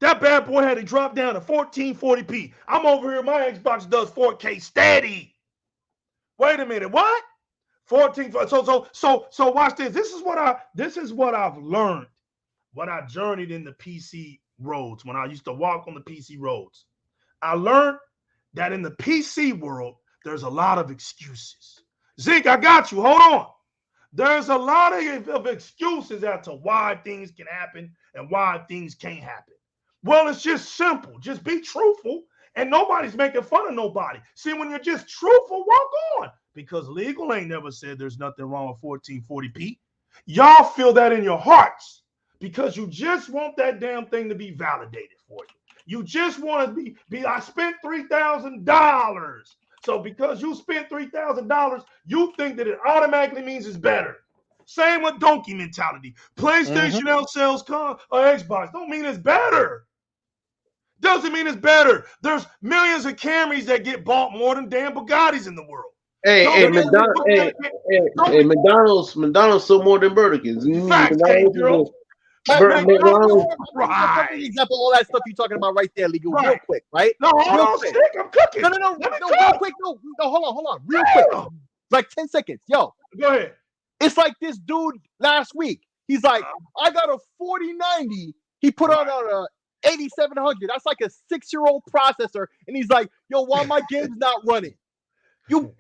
That bad boy had to drop down to 1440p. I'm over here. My Xbox does 4K steady. Wait a minute. What? 14. So watch this. This is what I've learned when I journeyed in the PC roads. When I used to walk on the PC roads, I learned that in the PC world, there's a lot of excuses. Zeke, I got you. Hold on. There's a lot of excuses as to why things can happen and why things can't happen. Well, it's just simple. Just be truthful, and nobody's making fun of nobody. See, when you're just truthful, walk on. Because legal ain't never said there's nothing wrong with 1440p. Y'all feel that in your hearts because you just want that damn thing to be validated for you. You just want to be I spent $3,000. So because you spent $3,000, you think that it automatically means it's better. Same with donkey mentality. PlayStation outsells Xbox. Don't mean it's better. Doesn't mean it's better. There's millions of Camrys that get bought more than damn Bugattis in the world. Hey, McDonald's sold more than Burger King. Facts, girl. Right. Example, all that stuff you're talking about right there, legal. Real quick, right? No, hold on, stick. I'm cooking. No, real quick. No, hold on. Real quick. Like 10 seconds. Yo. Go ahead. It's like this dude last week. He's like, I got a 4090. He put on a 8700. That's like a 6-year-old processor. And he's like, yo, why my game's not running? You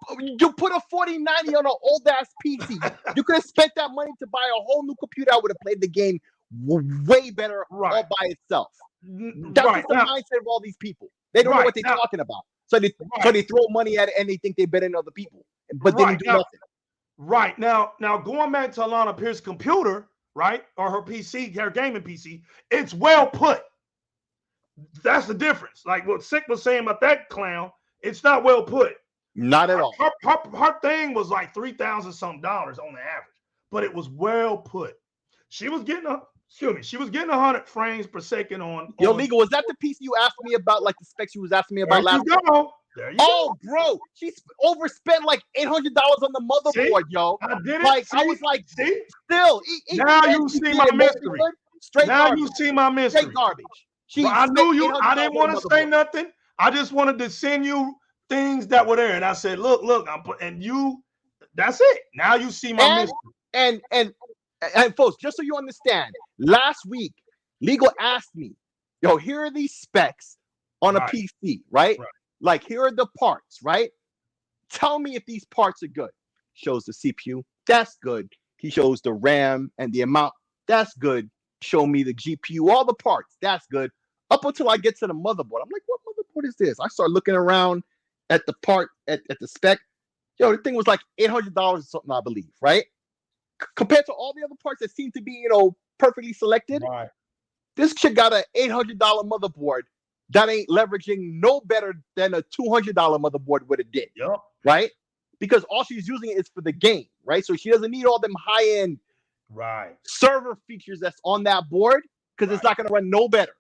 put a 4090 on an old ass PC. You could have spent that money to buy a whole new computer. I would have played the game way better all by itself. That's the mindset of all these people. They don't know what they're talking about. So they throw money at it and they think they're better than other people. But then they do nothing. Right. Now going back to Alana Pierce's computer, right? Or her PC, her gaming PC, it's well put. That's the difference. Like what Sick was saying about that clown, it's not well put. Not at all. Her thing was like $3,000 something on the average, but it was well put. She was getting 100 frames per second on. Yo, legal. Was that the PC you asked me about? Like the specs you was asking me about last week? There you go. Bro, she overspent like $800 on the motherboard, yo. I did it. Like I was like, still. Now you see my mystery. Straight now garbage. you see my mystery. Straight garbage. I knew you. I didn't want to say nothing. I just wanted to send you things that were there, and I said, "Look, and you." That's it. Now you see my mystery. And folks, just so you understand, last week, legal asked me, "Yo, here are these specs on a PC, right? Like here are the parts, right? Tell me if these parts are good." Shows the CPU, that's good. He shows the RAM and the amount, that's good. Show me the GPU, all the parts, that's good. Up until I get to the motherboard, I'm like, what motherboard is this? I start looking around at the part, at the spec. Yo, the thing was like $800 or something, I believe, right? Compared to all the other parts that seem to be, perfectly selected. Right. This chick got an $800 motherboard that ain't leveraging no better than a $200 motherboard would have did. Yep. Right? Because all she's using it is for the game, right? So she doesn't need all them high-end server features that's on that board because it's not going to run no better.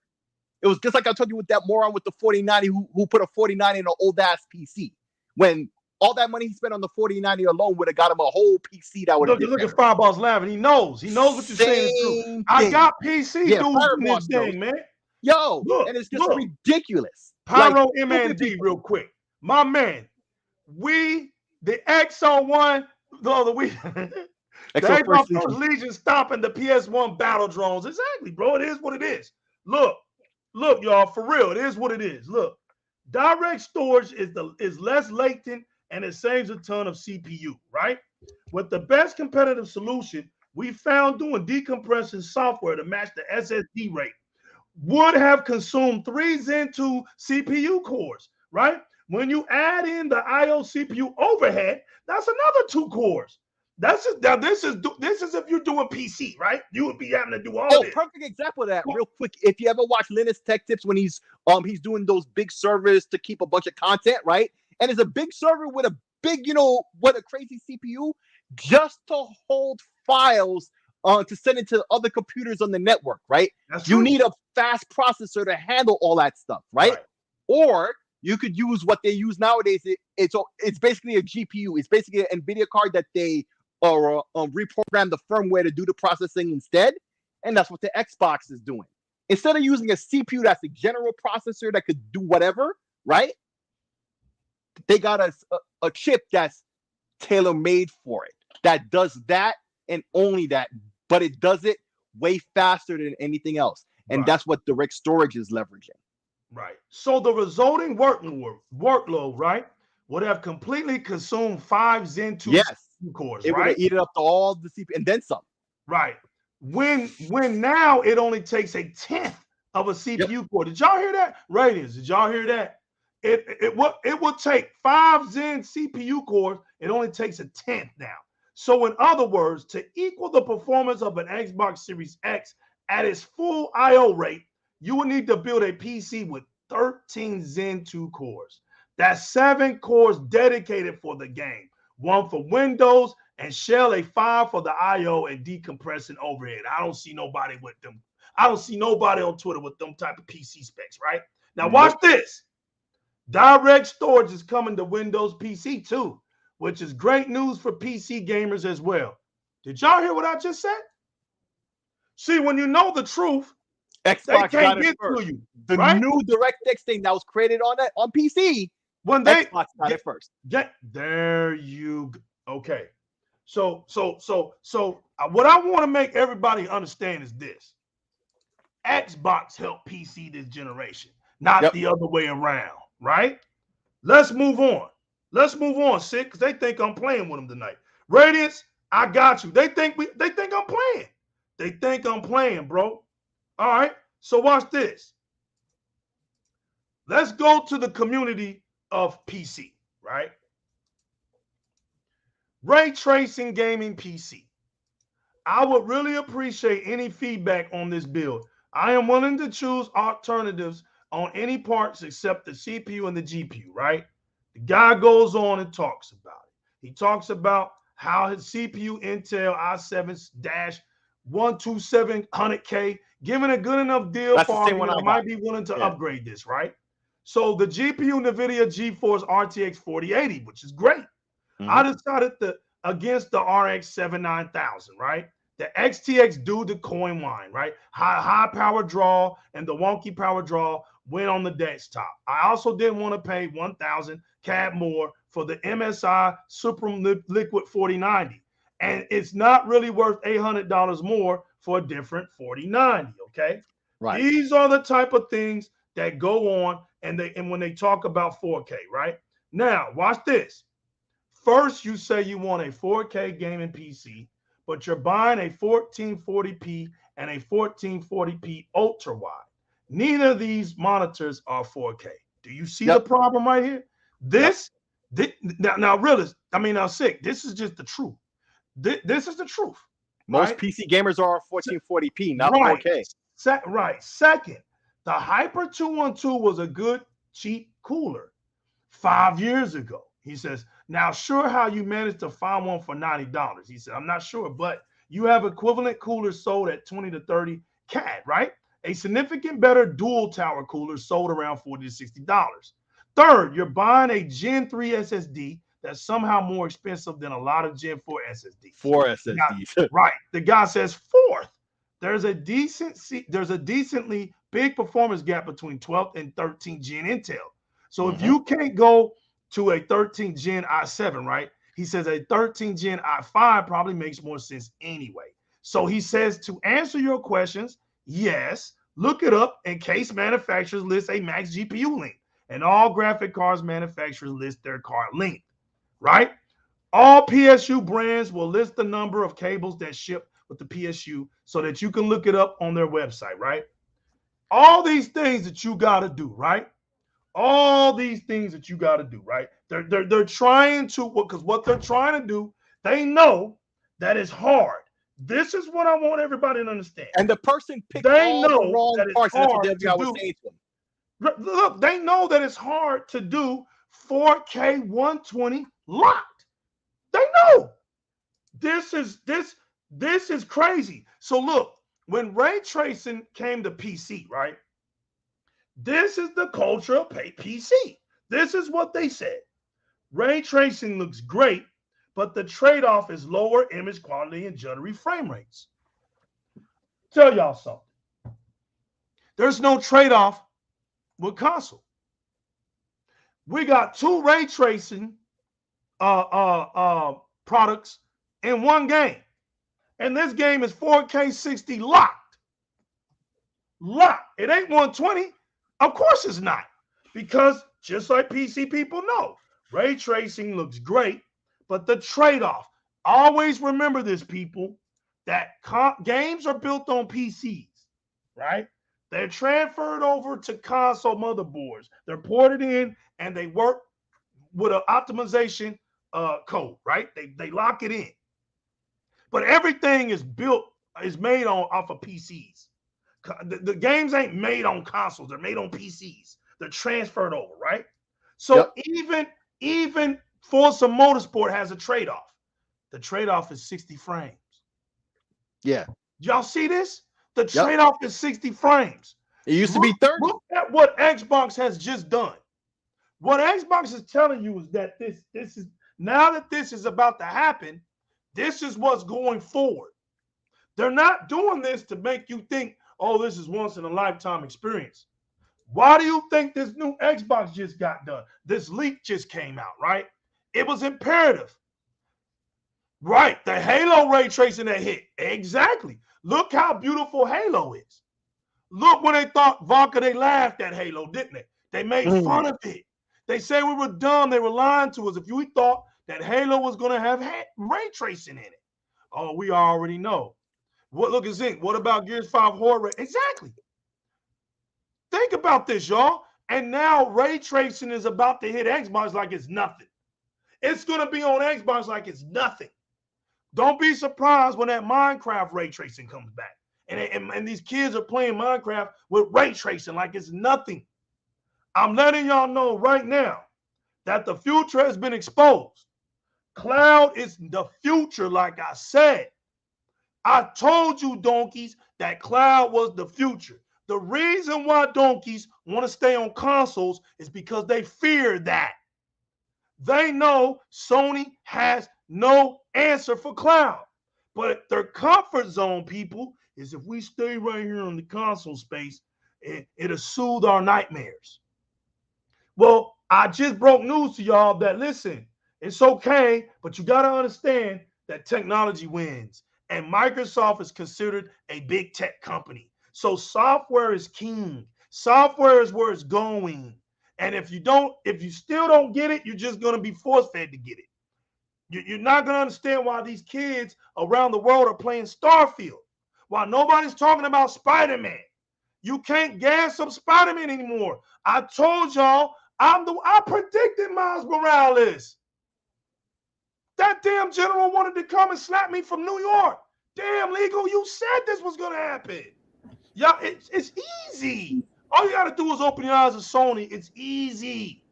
It was just like I told you with that moron with the 4090 who put a 4090 in an old-ass PC. When all that money he spent on the 4090 alone would have got him a whole PC that would have Look at Fireball's laughing. He knows what you're saying is true. I got PC dudes in this thing, man. Yo, and it's just ridiculous. Pyro MND real quick. My man, the XO1, the Xbox First Legion stomping the PS1 battle drones. Exactly, bro. It is what it is. Look, y'all, for real, it is what it is. Look, direct storage is less latent and it saves a ton of CPU, right? With the best competitive solution, we found doing decompression software to match the SSD rate would have consumed 3 Zen 2 CPU cores, right? When you add in the IO CPU overhead, that's another 2 cores. This is if you're doing PC, right? You would be having to do all this. Perfect example of that. Real quick, if you ever watch Linus Tech Tips when he's doing those big servers to keep a bunch of content, right? And it's a big server with a big, what a crazy CPU just to hold files to send it to other computers on the network, right? You need a fast processor to handle all that stuff, right? Or you could use what they use nowadays. It's basically a GPU. It's basically an NVIDIA card that they reprogram the firmware to do the processing instead. And that's what the Xbox is doing. Instead of using a CPU that's a general processor that could do whatever, right? They got a chip that's tailor-made for it, that does that and only that, but it does it way faster than anything else. And that's what direct storage is leveraging. Right. So the resulting workload, right, would have completely consumed 5 Zen 2 CPU cores, it would have eaten up to all the CPU and then some. Right. When now it only takes a 10th of a CPU core. Did y'all hear that? Radiance, did y'all hear that? It will take 5 Zen CPU cores. It only takes a 10th now. So in other words, to equal the performance of an Xbox Series X at its full I/O rate, you will need to build a PC with 13 Zen 2 cores. That's 7 cores dedicated for the game, 1 for Windows, and shell a 5 for the I/O and decompressing overhead. I don't see nobody with them. I don't see nobody on Twitter with them type of PC specs, right? Now watch this. Direct storage is coming to Windows PC too, which is great news for PC gamers as well. Did y'all hear what I just said? See, when you know the truth, Xbox they can't get to you. The new DirectX thing that was created on PC, when they Xbox got it first. There you go. Okay. So what I want to make everybody understand is this. Xbox helped PC this generation, not the other way around, right? Let's move on. Sick, because they think I'm playing with them tonight. Radiance, I got you. They think I'm playing. They think I'm playing, bro. All right. So watch this. Let's go to the community of PC, right? Ray tracing gaming PC. I would really appreciate any feedback on this build. I am willing to choose alternatives on any parts except the CPU and the GPU, right? The guy goes on and talks about it. He talks about how his CPU Intel i7-12700K, giving a good enough deal for me, I might be willing to upgrade this, right? So the GPU NVIDIA GeForce RTX 4080, which is great. I decided against the RX 79000, right? The XTX do the coin line, right? High power draw and the wonky power draw went on the desktop. I also didn't want to pay 1,000 CAD more for the MSI Supreme Liquid 4090. And it's not really worth $800 more for a different 4090, okay? Right. These are the type of things that go on and when they talk about 4K, right? Now, watch this. First, you say you want a 4K gaming PC, but you're buying a 1440p and a 1440p ultra wide. Neither of these monitors are 4K. Do you see the problem right here? Now, realist, now, Sick, this is just the truth. This is the truth. Most PC gamers are 1440p, not 4K. Second, The Hyper 212 was a good, cheap cooler 5 years ago. He says, now, sure how you managed to find one for $90. He said, I'm not sure, but you have equivalent coolers sold at 20 to 30 CAD, right? A significant better dual tower cooler sold around $40 to $60. Third, you're buying a Gen 3 SSD that's somehow more expensive than a lot of Gen 4 SSDs. 4 SSDs. Right. The guy says, fourth, there's a decently big performance gap between 12th and 13th Gen Intel. So if you can't go to a 13th Gen i7, right? He says a 13th Gen i5 probably makes more sense anyway. So he says to answer your questions, yes, look it up, and case manufacturers list a max GPU length, and all graphic cards manufacturers list their card length, right? All PSU brands will list the number of cables that ship with the PSU so that you can look it up on their website, right? All these things that you got to do, right? All these things that you got to do, right? They're trying to, because what they're trying to do, they know that it's hard. This is what I want everybody to understand. And the person picked They all the know wrong that it's parts. That's what hard I was to saying to them. Look, they know that it's hard to do 4K 120 locked. They know. This is crazy. So look, when ray tracing came to PC, right? This is the culture of PC. This is what they said. Ray tracing looks great, but the trade-off is lower image quality and juddery frame rates. Tell y'all something. There's no trade-off with console. We got 2 ray tracing products in one game. And this game is 4K 60 locked. Locked. It ain't 120. Of course it's not. Because just like PC people know, ray tracing looks great, but the trade-off, always remember this, people, that games are built on PCs, right? They're transferred over to console motherboards. They're ported in, and they work with an optimization code, right? They lock it in. But everything is made off of PCs. The games ain't made on consoles. They're made on PCs. They're transferred over, right? So even Forza Motorsport has a trade-off. The trade-off is 60 frames. Yeah. Y'all see this? The trade-off is 60 frames. It used to be 30. Look at what Xbox has just done. What Xbox is telling you is that this is, now that this is about to happen, this is what's going forward. They're not doing this to make you think, oh, this is once in a lifetime experience. Why do you think this new Xbox just got done? This leak just came out, right? It was imperative. Right, the Halo ray tracing that hit. Exactly. Look how beautiful Halo is. Look, when they thought Vodka, they laughed at Halo, didn't they? They made fun of it. They said we were dumb. They were lying to us. If you thought that Halo was going to have ray tracing in it. Oh, we already know. Look at Zinc. What about Gears 5 Horde? Exactly. Think about this, y'all. And now ray tracing is about to hit Xbox like it's nothing. It's going to be on Xbox like it's nothing. Don't be surprised when that Minecraft ray tracing comes back. And these kids are playing Minecraft with ray tracing like it's nothing. I'm letting y'all know right now that the future has been exposed. Cloud is the future, like I said. I told you, donkeys, that cloud was the future. The reason why donkeys want to stay on consoles is because they fear that. They know Sony has no answer for cloud. But their comfort zone, people, is if we stay right here in the console space, it'll soothe our nightmares. Well, I just broke news to y'all that, listen, it's okay, but you got to understand that technology wins. And Microsoft is considered a big tech company. So software is king. Software is where it's going. And if you still don't get it, you're just going to be force-fed to get it. You're not going to understand why these kids around the world are playing Starfield, while nobody's talking about Spider-Man. You can't gas up Spider-Man anymore. I told y'all, I predicted Miles Morales. That damn general wanted to come and slap me from New York. Damn, Legal, you said this was going to happen. Yeah, it's easy. All you got to do is open your eyes to Sony. It's easy.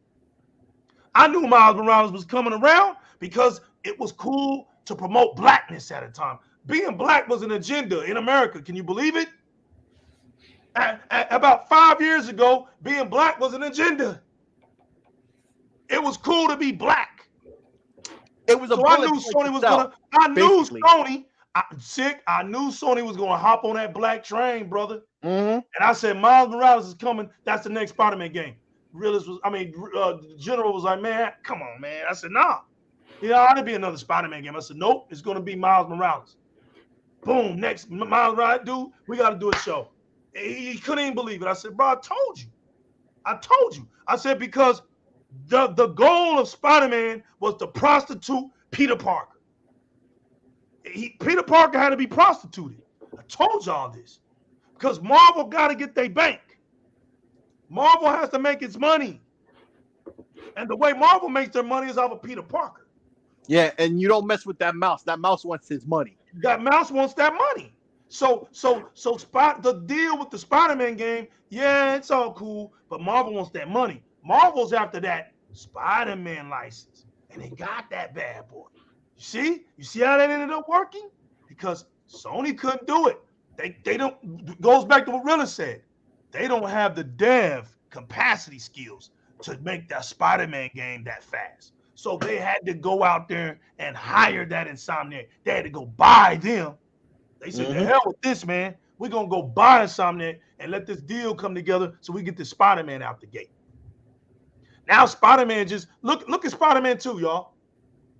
I knew Miles Morales was coming around because it was cool to promote blackness at a time. Being black was an agenda in America. Can you believe it? About 5 years ago, being black was an agenda. It was cool to be black. It was a so I knew Sony was gonna. I knew Sony was gonna hop on that black train, brother. And I said, Miles Morales is coming. That's the next Spider-Man game. General was like, man, come on, man. I said, nah. It'll be another Spider-Man game. I said, nope, it's gonna be Miles Morales. Boom, next Miles Morales, dude, we gotta do a show. He couldn't even believe it. I said, bro, I told you. I said, because the goal of Spider-Man was to prostitute Peter Parker. Peter Parker had to be prostituted. I told y'all this. Because Marvel got to get their bank. Marvel has to make its money. And the way Marvel makes their money is off of Peter Parker. Yeah, and you don't mess with that mouse. That mouse wants his money. That mouse wants that money. So the deal with the Spider-Man game, yeah, it's all cool, but Marvel wants that money. Marvel's after that Spider-Man license, and they got that bad boy. You see how that ended up working? Because Sony couldn't do it. They don't. Goes back to what Rilla said. They don't have the dev capacity skills to make that Spider-Man game that fast. So they had to go out there and hire that Insomniac. They had to go buy them. They said, the hell with this, man. We're going to go buy Insomniac and let this deal come together so we get the Spider-Man out the gate. Now Spider-Man just, look at Spider-Man 2, y'all.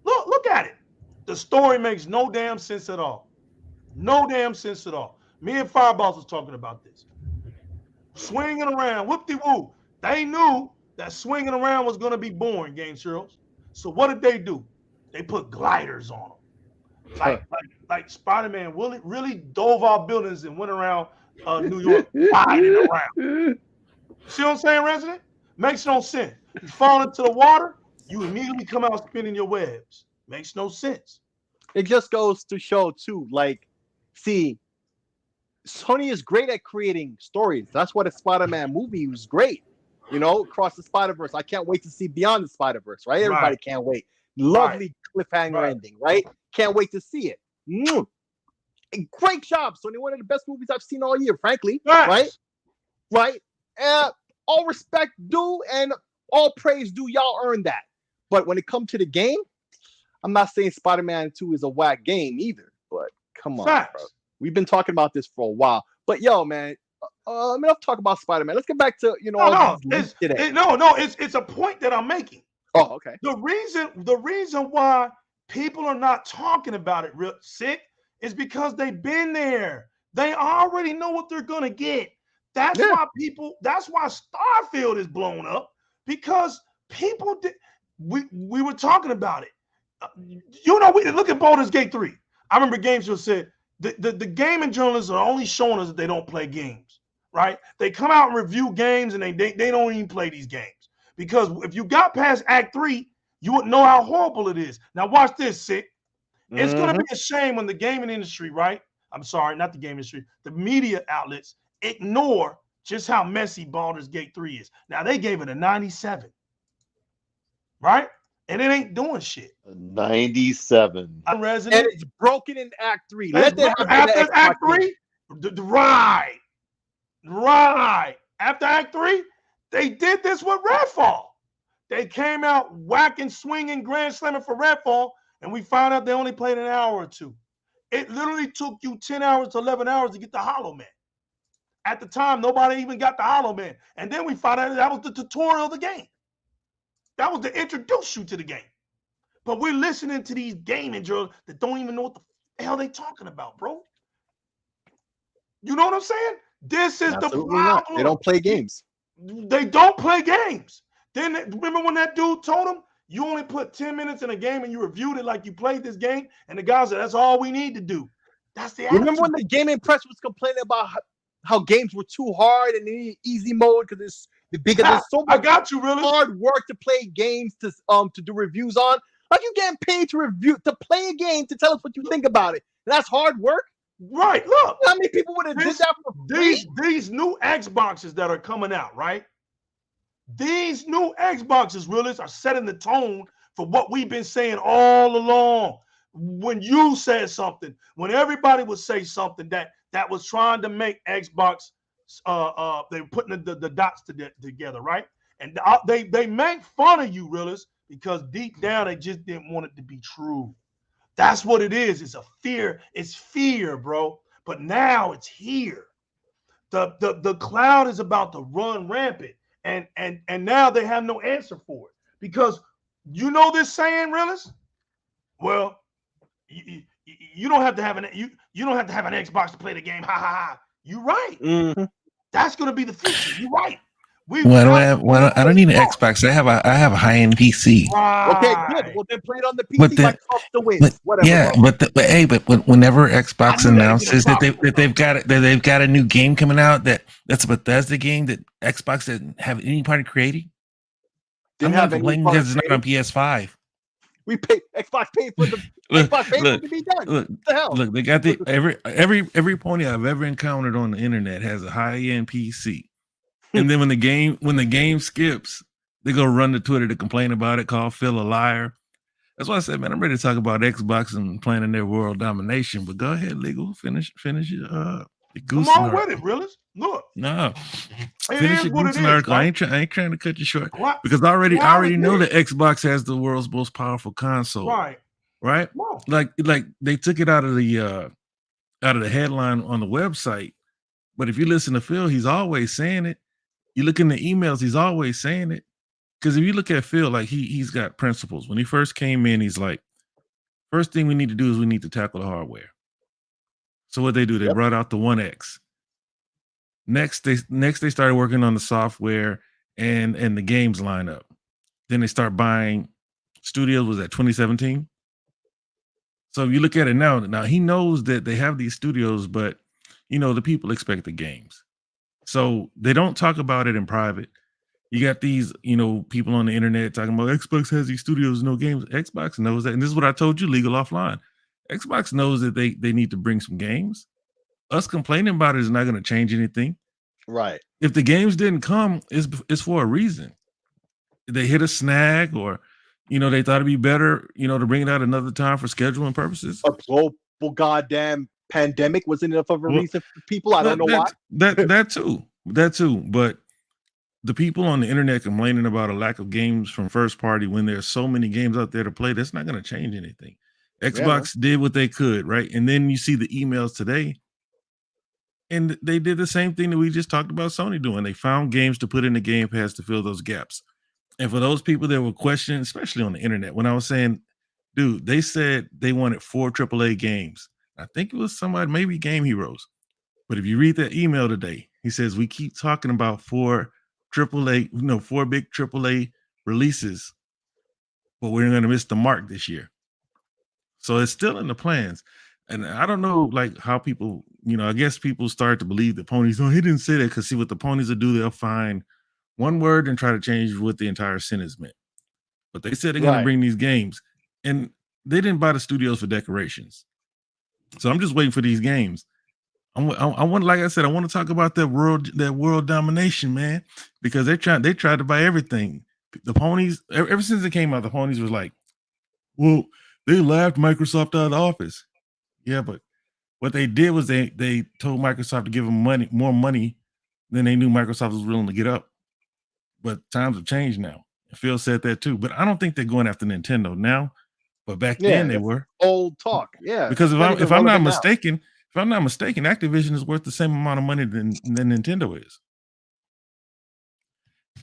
Look at it. The story makes no damn sense at all. No damn sense at all. Me and Fireballs was talking about this. Swinging around, whoop-de-woo. They knew that swinging around was going to be boring, Game Heroes. So what did they do? They put gliders on them. Like Spider-Man really dove off buildings and went around New York gliding around. See what I'm saying, Resident? Makes no sense. You fall into the water, you immediately come out spinning your webs. Makes no sense. It just goes to show, too, like, see, Sony is great at creating stories. That's why the Spider-Man movie was great. Across the Spider-Verse. I can't wait to see Beyond the Spider-Verse, right? Everybody can't wait. Lovely cliffhanger ending, right? Can't wait to see it. Great job, Sony. One of the best movies I've seen all year, frankly. Right? All respect due and all praise due. Y'all earned that. But when it comes to the game, I'm not saying Spider-Man 2 is a whack game either. But come on, bro. We've been talking about this for a while. But yo, man, let's talk about Spider-Man. Let's get back to it's a point that I'm making. Oh, okay. The reason why people are not talking about it real sick is because they've been there. They already know what they're gonna get. That's why Starfield is blown up, because people did. We were talking about it. We look at Baldur's Gate 3. I remember Games just said the gaming journalists are only showing us that they don't play games, right? They come out and review games and they don't even play these games, because if you got past Act 3, you wouldn't know how horrible it is. Now watch this, Sick. It's gonna be a shame when the gaming industry, right? I'm sorry, not the gaming industry, the media outlets ignore just how messy Baldur's Gate 3 is. Now they gave it a 97, right? And it ain't doing shit. 97. And it's broken in Act 3. After Act 3, right. After Act 3, they did this with Redfall. They came out whacking, swinging, grand slamming for Redfall, and we found out they only played an hour or two. It literally took you 10 hours to 11 hours to get the Hollow Man. At the time, nobody even got the Hollow Man. And then we found out that was the tutorial of the game. That was to introduce you to the game. But we're listening to these gaming journalists that don't even know what the hell they talking about, bro. You know what I'm saying? This is the problem. Not. They don't play games. They don't play games. Then remember when that dude told him, you only put 10 minutes in a game and you reviewed it like you played this game? And the guy said, that's all we need to do. That's the attitude. Remember when the gaming press was complaining about how games were too hard and they need easy mode because there's so much hard work to play games to do reviews on? Like, you getting paid to play a game to tell us what you think about it. And that's hard work. Right. Look, How many people would have did that for free? these new Xboxes that are coming out, right? These new Xboxes, realists, are setting the tone for what we've been saying all along. When you said something, when everybody would say something that was trying to make Xbox, they were putting the dots together, right? And they make fun of you, realists, because deep down they just didn't want it to be true. That's what it is. It's a fear. It's fear, bro. But now it's here. The cloud is about to run rampant, and now they have no answer for it, because you know this saying, realist. Well, you don't have to have you don't have to have an Xbox to play the game. Ha ha ha. You're right. Mm-hmm. That's gonna be the future. You're right. I don't need an Xbox. I have a high-end PC. Right. Okay, good. Well, then play it on the PC like off the Winds. Whatever. Yeah, but whenever Xbox announces that they've got a new game coming out that's a Bethesda game that Xbox didn't have any part of creating, I'm not complaining because it's not on PS5. We pay Xbox paid for the Xbox paid for it to be done. What the hell? Look, they got every pony I've ever encountered on the internet has a high-end PC. And then when the game skips, they go run to Twitter to complain about it, call Phil a liar. That's why I said, man, I'm ready to talk about Xbox and planning their world domination. But go ahead, legal, finish your goose. Come on with it, realist. Look, no, finish your goose article. Right? I ain't trying to cut you short because I already know that Xbox has the world's most powerful console. Right. Wow. Like they took it out of the headline on the website, but if you listen to Phil, he's always saying it. You look in the emails, he's always saying it. Because if you look at Phil, like he's got principles. When he first came in, he's like, first thing we need to do is we need to tackle the hardware. So what they do, they brought out the 1X. Next they started working on the software and the games lineup. Then they start buying studios. Was that 2017? So if you look at it now he knows that they have these studios, but the people expect the games. So they don't talk about it in private. You got these, people on the internet talking about Xbox has these studios, no games. Xbox knows that. And this is what I told you, legal offline. Xbox knows that they need to bring some games. Us complaining about it is not going to change anything. Right. If the games didn't come, it's for a reason. They hit a snag or, they thought it'd be better, to bring it out another time for scheduling purposes. A global goddamn pandemic wasn't enough of a reason for people. I don't know why. That too. But the people on the internet complaining about a lack of games from first party when there's so many games out there to play, that's not going to change anything. Xbox did what they could, right? And then you see the emails today, and they did the same thing that we just talked about Sony doing. They found games to put in the Game Pass to fill those gaps. And for those people that were questioning, especially on the internet, when I was saying, dude, they said they wanted 4 AAA games. I think it was somebody, maybe Game Heroes. But if you read that email today, he says, we keep talking about 4 big AAA releases, but we're going to miss the mark this year. So it's still in the plans. And I don't know, like, how people, I guess people start to believe the ponies, he didn't say that, because see what the ponies will do, they'll find one word and try to change what the entire sentence meant. But they said they're going to bring these games, and they didn't buy the studios for decorations. So I'm just waiting for these games. I want, like I said, I want to talk about that world domination, man, because they tried to buy everything. The ponies, ever since it came out, the ponies was like, well, they laughed Microsoft out of the office. Yeah, but what they did was they told Microsoft to give them more money than they knew Microsoft was willing to get up. But times have changed now. Phil said that too. But I don't think they're going after Nintendo now. But back then they were. Old talk, yeah. Because if I'm not mistaken, Activision is worth the same amount of money than Nintendo is.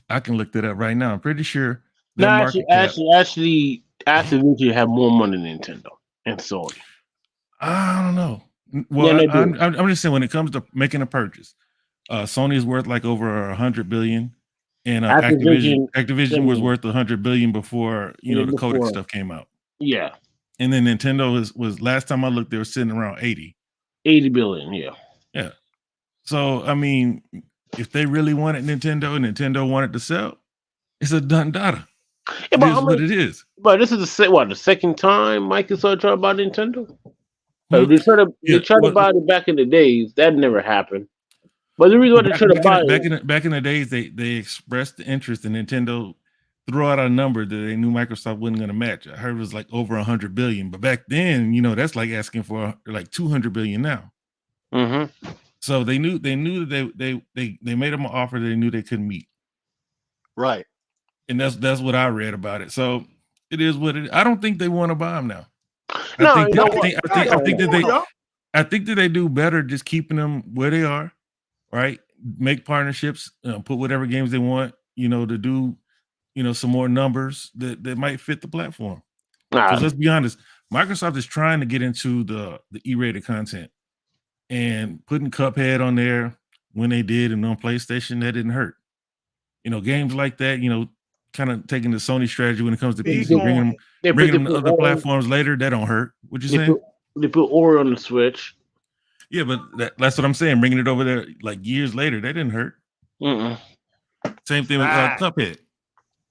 I can look that up right now. I'm pretty sure. Actually, Activision have more money than Nintendo and Sony. I don't know. Well, I'm just saying, when it comes to making a purchase, Sony is worth like over $100 billion, and Activision was worth $100 billion before the codec stuff came out. Yeah, and then Nintendo was last time I looked, they were sitting around 80 billion. Yeah. So I mean, if they really wanted Nintendo and Nintendo wanted to sell, it's a done data. Yeah, what it is. But this is the second time Microsoft tried to buy Nintendo. So they try to Yeah, buy it back in the days. That never happened. But the reason why they try to buy it back in the days, they expressed the interest, and Nintendo threw out a number that they knew Microsoft wasn't going to match. I heard it was like over 100 billion, but back then, you know, that's like asking for like 200 billion now. Mm-hmm. So they knew that they made them an offer they knew they couldn't meet. Right. And that's what I read about it. So it is what it is. I don't think they want to buy them now. No, I think that they do better just keeping them where they are, right? Make partnerships, put whatever games they want, you know, to do, you know, some more numbers that might fit the platform. Because let's be honest, Microsoft is trying to get into the E-rated content, and putting Cuphead on there when they did and on PlayStation, that didn't hurt. You know, games like that, you know, kind of taking the Sony strategy when it comes to PC, bringing them to other platforms later, that don't hurt. What you saying? They put Ori on the Switch. Yeah, but that's what I'm saying. Bringing it over there like years later, that didn't hurt. Same thing with Cuphead.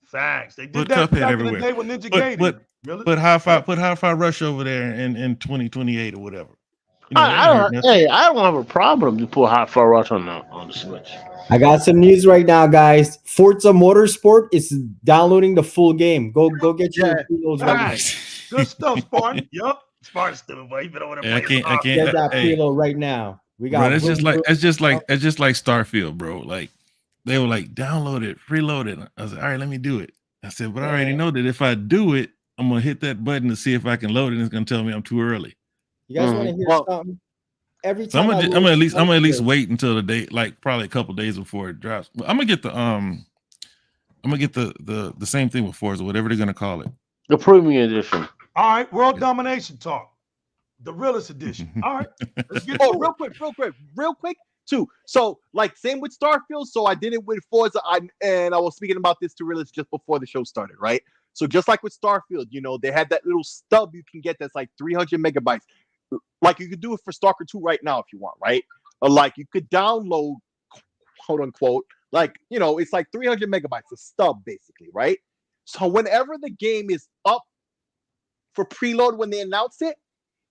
Facts. They did put that Cuphead back everywhere. in the day with Ninja Gaiden. Put Hi-Fi Rush over there in 2028 or whatever. You know, I don't have a problem to put Hi-Fi Rush on the Switch. I got some news right now, guys. Forza Motorsport is downloading the full game. Go get your preloads right now. Good stuff, Spartan. Yup. Spartan's stupid, boy. He's been over there. I can't. Get that preload right now. We got. Bro, it's just like Starfield, bro. Like they were like, download it, preload it. I was like, all right, let me do it. I said, but I already know that if I do it, I'm gonna hit that button to see if I can load it, and it's gonna tell me I'm too early. You guys want to hear something? Every So time I'm gonna at least wait until the day, like probably a couple days before it drops. I'm gonna get the same thing with Forza, whatever they're gonna call it, the premium edition. All right, World Domination Talk, the realest edition. All right, let's get real quick too. So like same with Starfield. So I did it with Forza, and I was speaking about this to Realist just before the show started, right? So just like with Starfield, you know, they had that little stub you can get that's like 300 megabytes. Like you could do it for Stalker 2 right now if you want, right? Or like you could download, quote unquote, like, you know, it's like 300 megabytes, a stub basically, right? So whenever the game is up for preload when they announce it,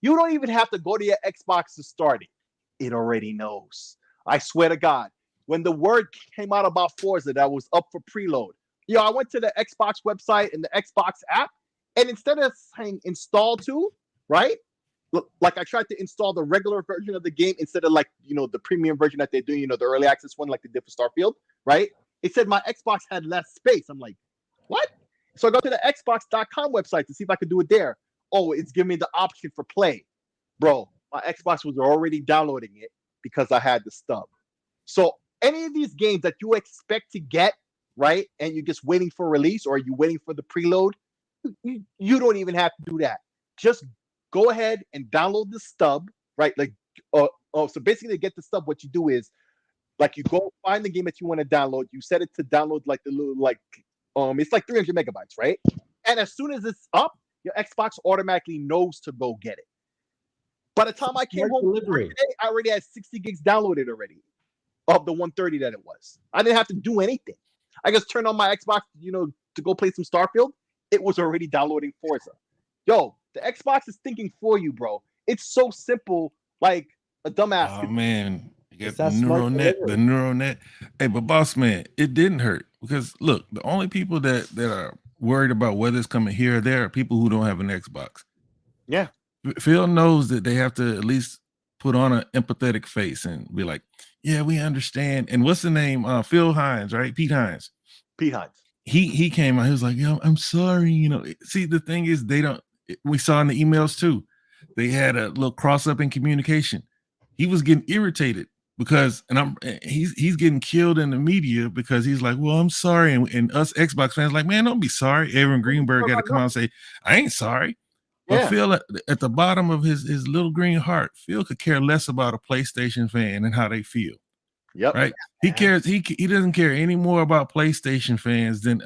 you don't even have to go to your Xbox to start it. It already knows. I swear to God, when the word came out about Forza that was up for preload, I went to the Xbox website and the Xbox app, and instead of saying install to, right? Like I tried to install the regular version of the game instead of like, you know, the premium version that they're doing, you know, the early access one like they did for Starfield, right? It said my Xbox had less space. I'm like, what? So I go to the Xbox.com website to see if I could do it there. Oh, it's giving me the option for play. Bro, my Xbox was already downloading it because I had the stub. So any of these games that you expect to get, right, and you're just waiting for release or you're waiting for the preload, you don't even have to do that. Just go ahead and download the stub, right? Like, so basically to get the stub, what you do is, like, you go find the game that you want to download. You set it to download like the little, like, it's like 300 megabytes, right? And as soon as it's up, your Xbox automatically knows to go get it. By the time I came home today, I already had 60 gigs downloaded already of the 130 that it was. I didn't have to do anything. I just turned on my Xbox, you know, to go play some Starfield. It was already downloading Forza. Yo, the Xbox is thinking for you, bro. It's so simple, like a dumbass. Oh man, you got the neural net. Hey, but boss man, it didn't hurt because look, the only people that are worried about whether it's coming here or there are people who don't have an Xbox. Yeah. Phil knows that they have to at least put on an empathetic face and be like, yeah, we understand. And what's the name? Phil Hines, right? Pete Hines. He came out, he was like, yo, I'm sorry. You know, see, the thing is we saw in the emails too, they had a little cross up in communication. He was getting irritated because, he's getting killed in the media because he's like, well, I'm sorry. And us Xbox fans like, man, don't be sorry. Aaron Greenberg got to come out and say, I ain't sorry. But Phil, at the bottom of his little green heart, Phil could care less about a PlayStation fan and how they feel. Yep. Right. He cares. He doesn't care any more about PlayStation fans than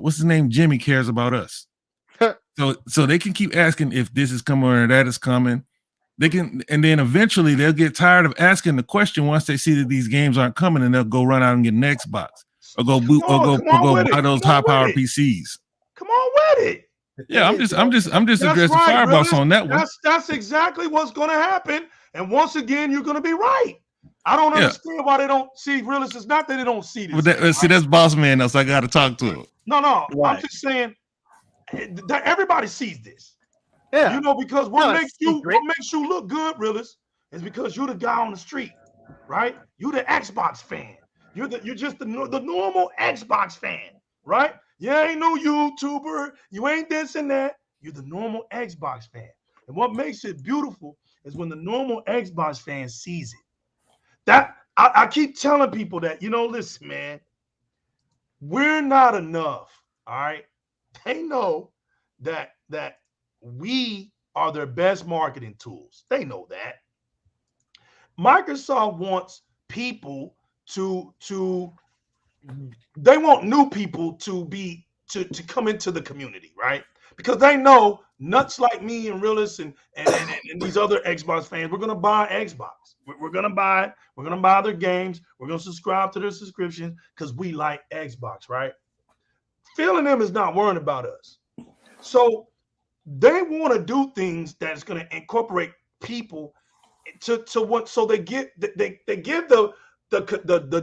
what's his name? Jimmy cares about us. So they can keep asking if this is coming or that is coming. They can, and then eventually they'll get tired of asking the question once they see that these games aren't coming, and they'll go run out and get an Xbox or go buy those high-powered PCs. Come on with it. Yeah, I'm just That's addressing right, Firebox Realist. on that one. That's exactly what's going to happen. And once again, you're going to be right. I don't Yeah. understand why they don't see Realist. It's not that they don't see this. But see, that's boss man. So I got to talk to him. No, I'm Right. just saying that everybody sees this. Yeah. You know, because Not what a makes you secret. look good, Realist, is because you're the guy on the street, right? You're the Xbox fan. You're just the normal Xbox fan, right? You ain't no YouTuber. You ain't this and that. You're the normal Xbox fan. And what makes it beautiful is when the normal Xbox fan sees it. That I keep telling people that, listen, man, we're not enough. All right. They know that we are their best marketing tools. They know that. Microsoft wants people to they want new people to come into the community, right? Because they know nuts like me and Realist and these other Xbox fans, we're gonna buy Xbox. We're gonna buy it. We're gonna buy their games. We're gonna subscribe to their subscriptions because we like Xbox, right? Phil and them is not worrying about us. So they want to do things that's going to incorporate people to what, so they give the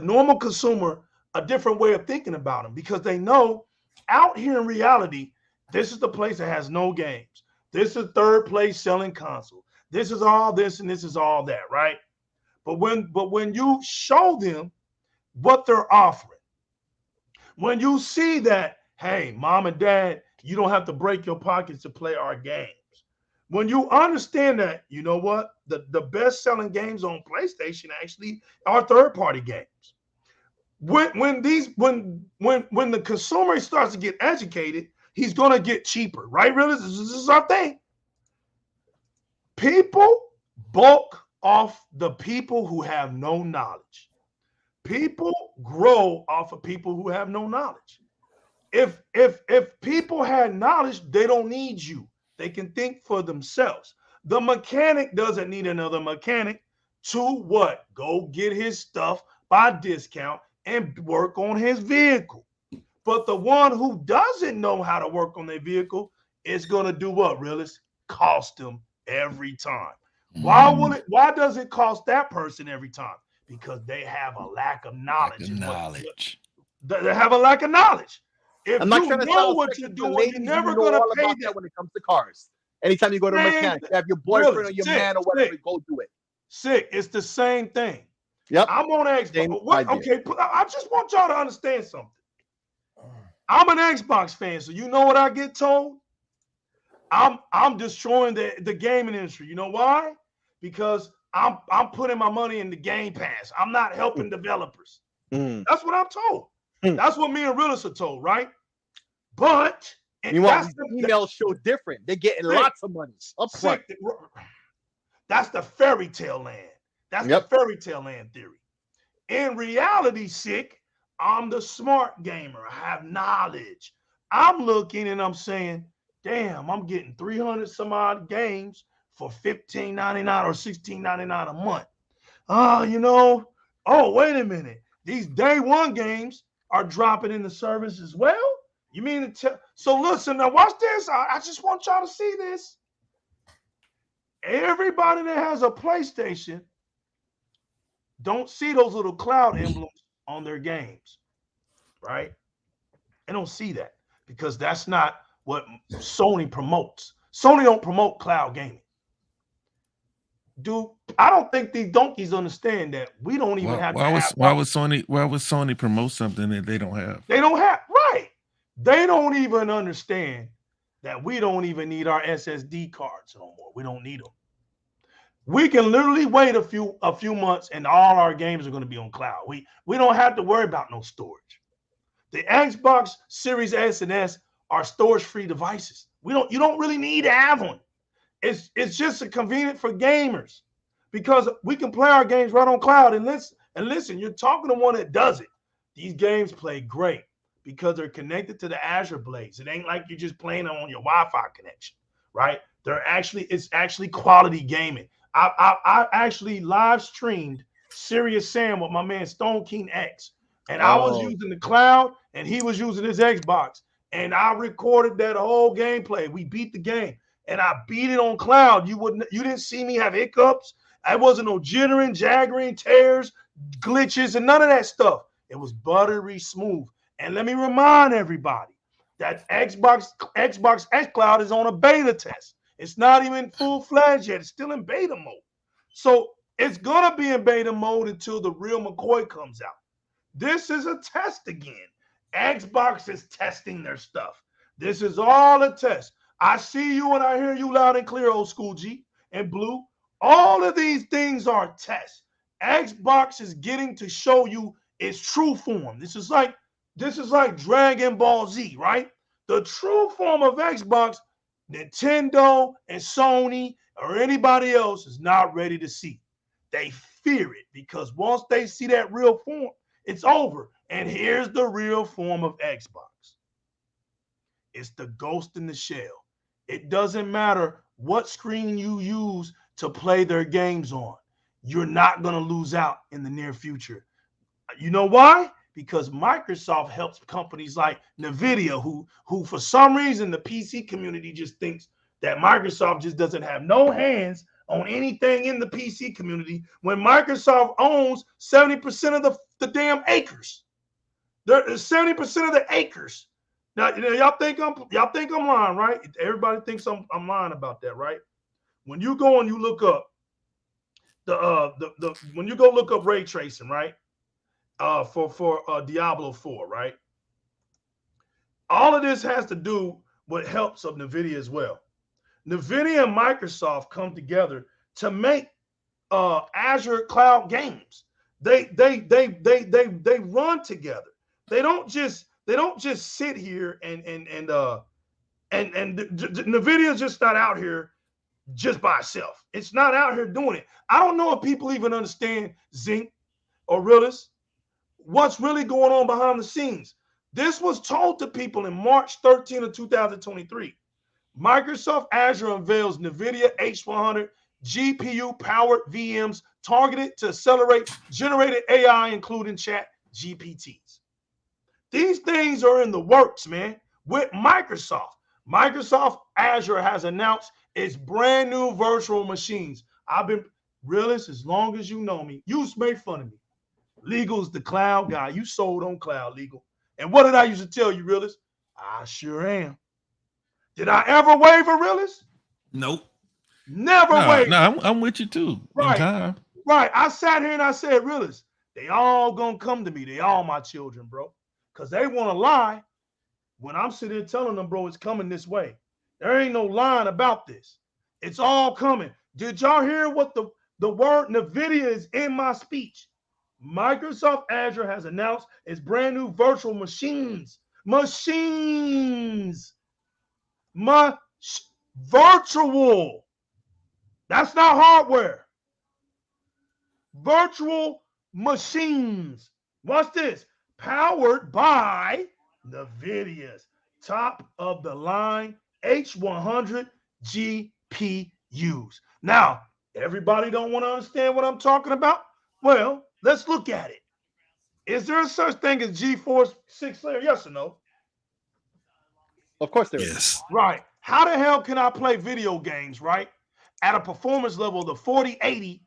normal consumer a different way of thinking about them, because they know out here in reality, this is the place that has no games. This is third place selling console. This is all this and this is all that, right? But when you show them what they're offering, when you see that, hey, mom and dad, you don't have to break your pockets to play our games. When you understand that, you know what? The best-selling games on PlayStation actually are third-party games. When the consumer starts to get educated, he's gonna get cheaper, right? Really, this is our thing. People bulk off the people who have no knowledge. People grow off of people who have no knowledge. If people had knowledge, they don't need you. They can think for themselves. The mechanic doesn't need another mechanic to what? Go get his stuff by discount and work on his vehicle. But the one who doesn't know how to work on their vehicle is going to do what, Realist? Cost them every time. Why does it cost that person every time? Because they have a lack of knowledge. They have a lack of knowledge. If I'm not you trying to know sell what you're doing, you're never going to pay that when it comes to cars. Anytime you go to a mechanic, you have your boyfriend or your man or whatever, go do it. Sick. It's the same thing. Yep. I'm on Xbox. Okay, I just want y'all to understand something. I'm an Xbox fan, so you know what I get told? I'm destroying the gaming industry. You know why? Because I'm putting my money in the Game Pass. I'm not helping developers. That's what I'm told. That's what me and Realist are told, right? But the emails show different. They're getting lots of money up front. That's the fairy tale land. That's the fairy tale land theory. In reality, sick, I'm the smart gamer. I have knowledge. I'm looking and I'm saying, damn, I'm getting 300 some odd games for $15.99 or $16.99 a month. Oh, wait a minute. These day one games are dropping in the service as well? You mean to so listen, now watch this. I just want y'all to see this. Everybody that has a PlayStation don't see those little cloud emblems on their games, right? They don't see that because that's not what Sony promotes. Sony don't promote cloud gaming. Dude, I don't think these donkeys understand that we don't even have why would Sony promote something that they don't have? They don't have, right. They don't even understand that we don't even need our SSD cards no more. We don't need them. We can literally wait a few months and all our games are going to be on cloud. We don't have to worry about no storage. The Xbox Series S and S are storage-free devices. You don't really need to have one. It's just a convenient for gamers because we can play our games right on cloud. And listen, you're talking to one that does it. These games play great because they're connected to the Azure Blades. It ain't like you're just playing on your Wi-Fi connection, right? It's actually quality gaming. I actually live streamed Serious Sam with my man Stone King X, and I was using the cloud, and he was using his Xbox, And I recorded that whole gameplay. We beat the game. And I beat it on cloud. You didn't see me have hiccups. I wasn't no jittering, jaggering, tears, glitches, and none of that stuff. It was buttery smooth. And let me remind everybody that Xbox xCloud is on a beta test. It's not even full-fledged yet. It's still in beta mode. So it's going to be in beta mode until the real McCoy comes out. This is a test again. Xbox is testing their stuff. This is all a test. I see you and I hear you loud and clear, old school G and Blue. All of these things are tests. Xbox is getting to show you its true form. This is like Dragon Ball Z, right? The true form of Xbox, Nintendo and Sony or anybody else is not ready to see. They fear it because once they see that real form, it's over. And here's the real form of Xbox. It's the ghost in the shell. It doesn't matter what screen you use to play their games on. You're not going to lose out in the near future. You know why? Because Microsoft helps companies like NVIDIA, who for some reason the PC community just thinks that Microsoft just doesn't have no hands on anything in the PC community when Microsoft owns 70% of the damn acres. There's 70% of the acres. Now, y'all think I'm lying, right? Everybody thinks I'm lying about that, right? When you go and you look up when you go look up ray tracing, right? For Diablo 4, right? All of this has to do with helps of NVIDIA as well. NVIDIA and Microsoft come together to make Azure cloud games. They run together. They don't just sit here and NVIDIA is just not out here just by itself. It's not out here doing it. I don't know if people even understand Zinc or Realist, what's really going on behind the scenes. This was told to people in March 13 of 2023. Microsoft Azure unveils NVIDIA H100 GPU-powered VMs targeted to accelerate generated AI, including chat GPTs. These things are in the works, man, with Microsoft. Microsoft Azure has announced its brand new virtual machines. I've been realist as long as you know me. You made fun of me. Legal's the cloud guy. You sold on cloud, Legal. And what did I used to tell you, realist? I sure am. Did I ever waver, realist? Nope. Never waver. No, I'm with you too. Right. In time. Right. I sat here and I said, realist, they all gonna come to me. They all my children, bro. Because they want to lie when I'm sitting here telling them, bro, it's coming this way. There ain't no lying about this. It's all coming. Did y'all hear what the word NVIDIA is in my speech? Microsoft Azure has announced its brand new virtual machines. Virtual. That's not hardware. Virtual machines. What's this? Powered by NVIDIA's top of the line H100 GPUs. Now, everybody don't want to understand what I'm talking about? Well, let's look at it. Is there a such thing as GeForce 6 layer? Yes or no? Of course there is. Yes. Right. How the hell can I play video games, right, at a performance level of the 4080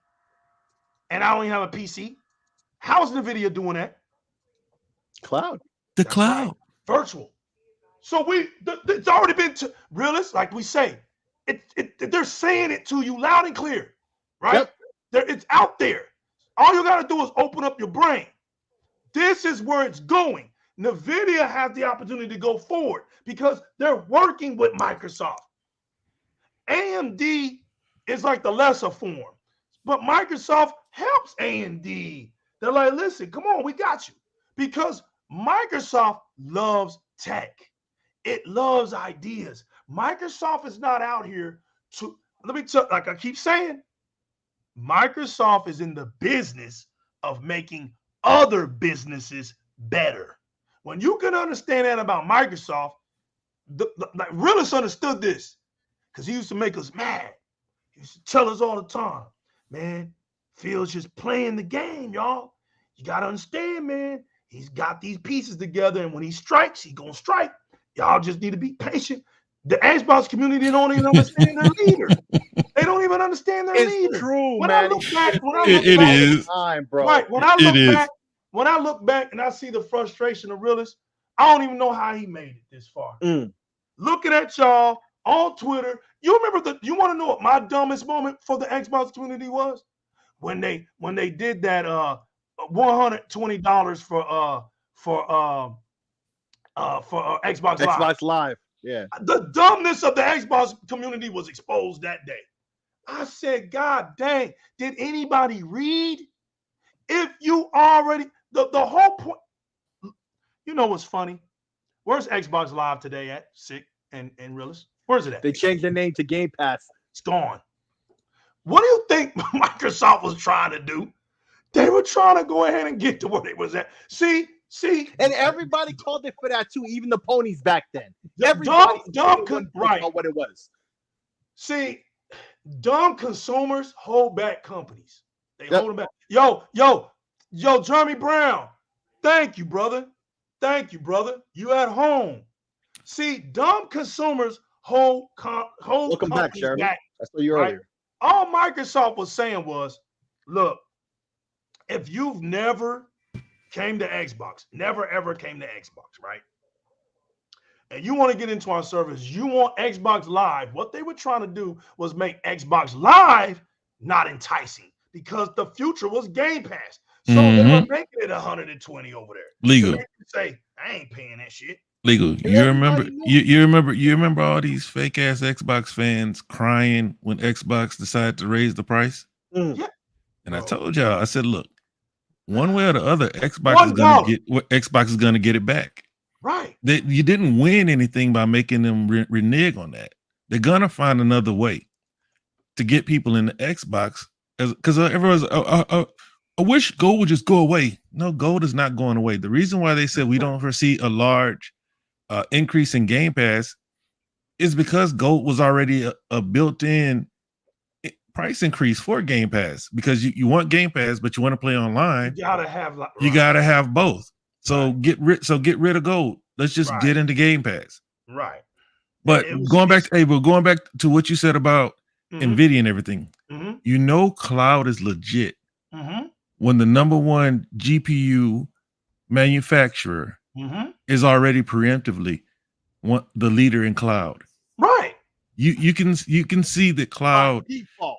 and I only have a PC? How's NVIDIA doing that? Cloud. The That's cloud. right. Virtual. So it's already been realist, like we say. They're saying it to you loud and clear, right? Yep. It's out there. All you got to do is open up your brain. This is where it's going. NVIDIA has the opportunity to go forward because they're working with Microsoft. AMD is like the lesser form, but Microsoft helps AMD. They're like, listen, come on, we got you. Because Microsoft loves tech. It loves ideas. Microsoft is not out here to, let me tell, like I keep saying, Microsoft is in the business of making other businesses better. When you can understand that about Microsoft, like Realist understood this because he used to make us mad. He used to tell us all the time, man, Phil's just playing the game, y'all. You got to understand, man. He's got these pieces together, and when he strikes, he's going to strike. Y'all just need to be patient. The Xbox community don't even understand their leader. They don't even understand their leader. It's true, When man. I look back, It is. Time, bro. right. When I look back and I see the frustration of realists, I don't even know how he made it this far. Looking at y'all on Twitter, you remember you want to know what my dumbest moment for the Xbox community was? When they did that $120 for Xbox Live. Xbox Live. Yeah. The dumbness of the Xbox community was exposed that day. I said, God dang, did anybody read? If you already, the whole point, you know what's funny? Where's Xbox Live today at, Sick and Realist? Where's it at? They changed the name to Game Pass. It's gone. What do you think Microsoft was trying to do? They were trying to go ahead and get to where they was at. See, and everybody called it for that too, even the ponies back then. Everybody right what it was. See, dumb consumers hold back companies. They hold them back. Yo, Jeremy Brown. Thank you, brother. You at home. See, dumb consumers hold Welcome back, Jeremy. Back, I saw you earlier. All Microsoft was saying was, look, if you've never came to Xbox, never ever came to Xbox, right? And you want to get into our service, you want Xbox Live. What they were trying to do was make Xbox Live not enticing because the future was Game Pass. So they were making it 120 over there. Legal. So say, I ain't paying that shit. Legal. You remember all these fake ass Xbox fans crying when Xbox decided to raise the price? Yeah. And I told y'all, I said, look, one way or the other, Xbox is gonna get it back. Right. You didn't win anything by making them renege on that. They're gonna find another way to get people in the Xbox, because everyone's I wish gold would just go away. No, gold is not going away. The reason why they said we don't foresee a large increase in Game Pass is because gold was already a built-in price increase for Game Pass, because you want Game Pass, but you want to play online. You gotta have you gotta have both. So get rid of gold. Let's just get into Game Pass. Right. But going back to what you said about Nvidia and everything, you know, cloud is legit when the #1 GPU manufacturer is already preemptively the leader in cloud. Right. You can see that cloud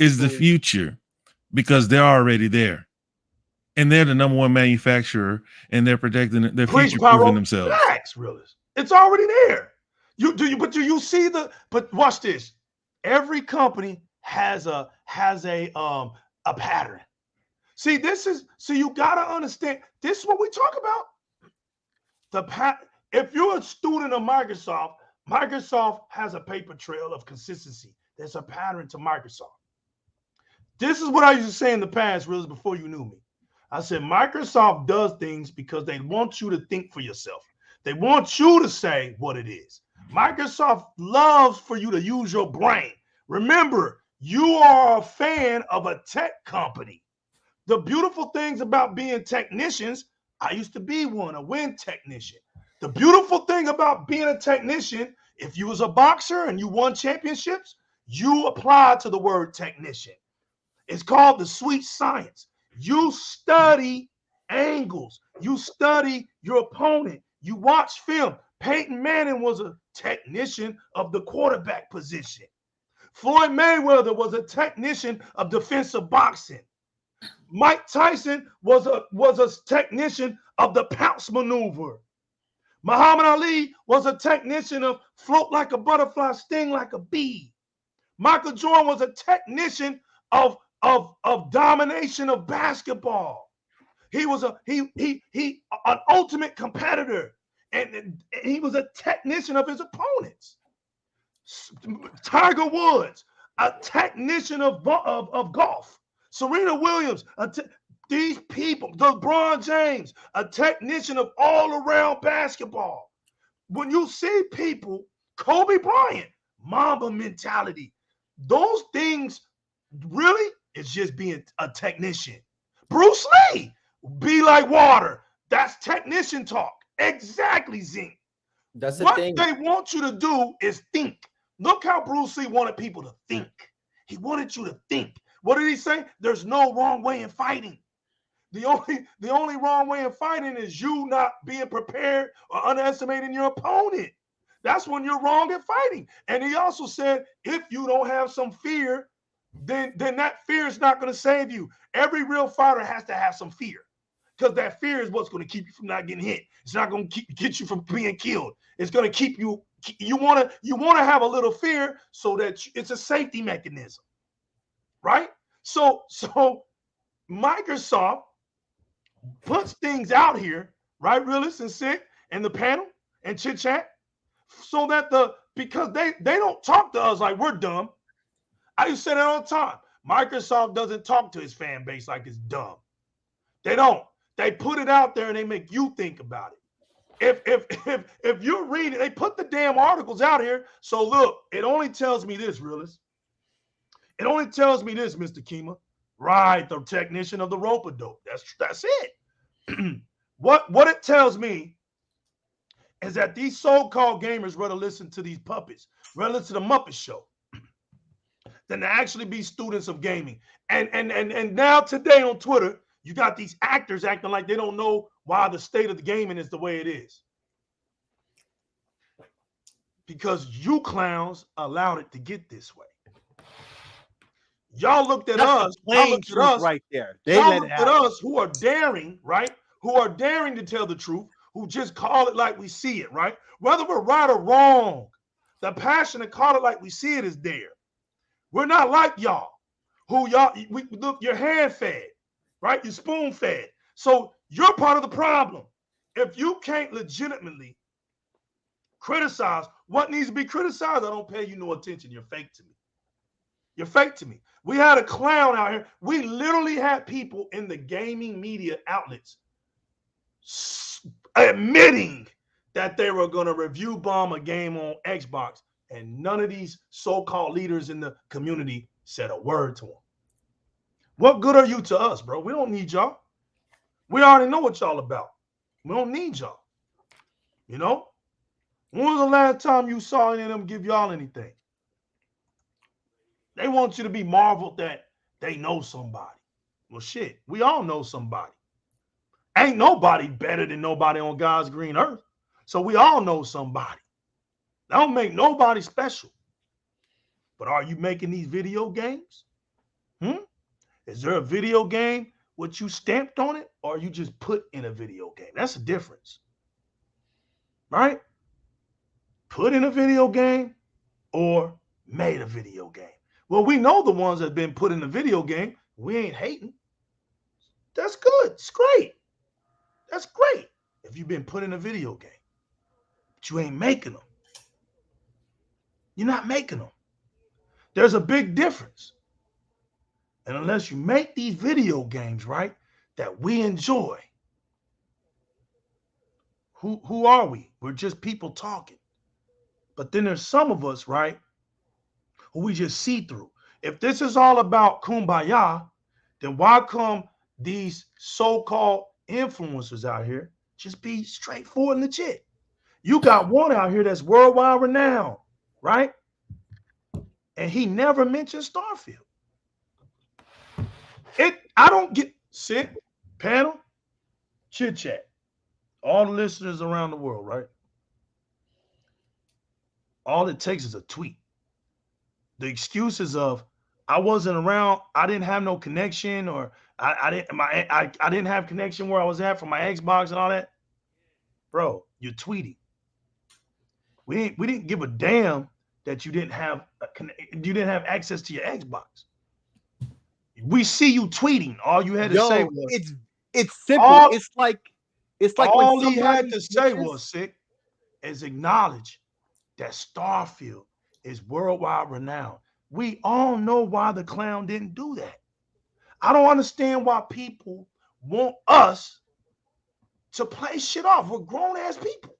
is the future because they're already there, and they're the #1 manufacturer, and they're protecting their future proofing themselves. Facts, realist. It's already there. But watch this. Every company has a pattern. See, you gotta understand. This is what we talk about. If you're a student of Microsoft has a paper trail of consistency. There's a pattern to Microsoft. This is what I used to say in the past, really, before you knew me. I said Microsoft does things because they want you to think for yourself. They want you to say what it is. Microsoft loves for you to use your brain. Remember, you are a fan of a tech company. The beautiful things about being technicians, I used to be one, a wind technician. The beautiful thing about being a technician, if you was a boxer and you won championships, you apply to the word technician. It's called the sweet science. You study angles. You study your opponent. You watch film. Peyton Manning was a technician of the quarterback position. Floyd Mayweather was a technician of defensive boxing. Mike Tyson was a technician of the pounce maneuver. Muhammad Ali was a technician of float like a butterfly, sting like a bee. Michael Jordan was a technician of domination of basketball. He was an ultimate competitor, and he was a technician of his opponents. Tiger Woods, a technician of golf. Serena Williams, these people, LeBron James, a technician of all around basketball. When you see people, Kobe Bryant, Mamba mentality, those things really is just being a technician. Bruce Lee, be like water. That's technician talk. Exactly, Zink. That's the What thing. they want you to do is think. Look how Bruce Lee wanted people to think. He wanted you to think. What did he say? There's no wrong way in fighting. The only wrong way in fighting is you not being prepared or underestimating your opponent. That's when you're wrong at fighting. And he also said, if you don't have some fear, then that fear is not going to save you. Every real fighter has to have some fear, because that fear is what's going to keep you from not getting hit. It's not going to get you from being killed. It's going to keep you. You want to have a little fear so that it's a safety mechanism, right? So Microsoft puts things out here, right, Realist and Sick and the panel and Chit Chat, so that because they don't talk to us like we're dumb. I used to say that all the time. Microsoft doesn't talk to his fan base like it's dumb. They don't. They put it out there and they make you think about it. If you read it, they put the damn articles out here. So look, it only tells me this, Realist. It only tells me this, Mr. Kima. Right, the technician of the rope-a-dope. That's it. What it tells me is that these so-called gamers rather listen to these puppets, rather listen to the Muppet Show, than to actually be students of gaming. And now today on Twitter, you got these actors acting like they don't know why the state of the gaming is the way it is. Because you clowns allowed it to get this way. Y'all looked at us. Y'all looked at us right there. Y'all looked at us who are daring, right? Who are daring to tell the truth, who just call it like we see it, right? Whether we're right or wrong, the passion to call it like we see it is there. We're not like y'all, look, you're hand fed, right? You're spoon fed. So you're part of the problem. If you can't legitimately criticize what needs to be criticized, I don't pay you no attention. You're fake to me. You're fake to me. We had a clown out here. We literally had people in the gaming media outlets admitting that they were going to review bomb a game on Xbox, and none of these so-called leaders in the community said a word to them. What good are you to us, bro? We don't need y'all. We already know what y'all about. We don't need y'all. You know? When was the last time you saw any of them give y'all anything? They want you to be marveled that they know somebody. Well, shit, we all know somebody. Ain't nobody better than nobody on God's green earth. So we all know somebody. That don't make nobody special. But are you making these video games? Is there a video game with you stamped on it, or you just put in a video game? That's the difference. Right? Put in a video game or made a video game. Well, we know the ones that have been put in the video game. We ain't hating. That's good. It's great. That's great if you've been put in a video game. But you ain't making them. You're not making them. There's a big difference. And unless you make these video games, right, that we enjoy, who are we? We're just people talking. But then there's some of us, right, who we just see through. If this is all about kumbaya, then why come these so-called influencers out here just be straightforward and legit? You got one out here that's worldwide renowned, right? And he never mentioned Starfield. I don't get sick, panel, chit chat. All the listeners around the world, right? All it takes is a tweet. The excuses of I wasn't around, I didn't have no connection, or I didn't have connection where I was at for my Xbox and all that. Bro, you're tweeting. We didn't give a damn that you didn't have access to your Xbox. We see you tweeting. All you had to say was it's simple. It's like all he had to say was sick is acknowledge that Starfield is worldwide renowned. We all know why the clown didn't do that. I don't understand why people want us to play shit off. We're grown-ass people,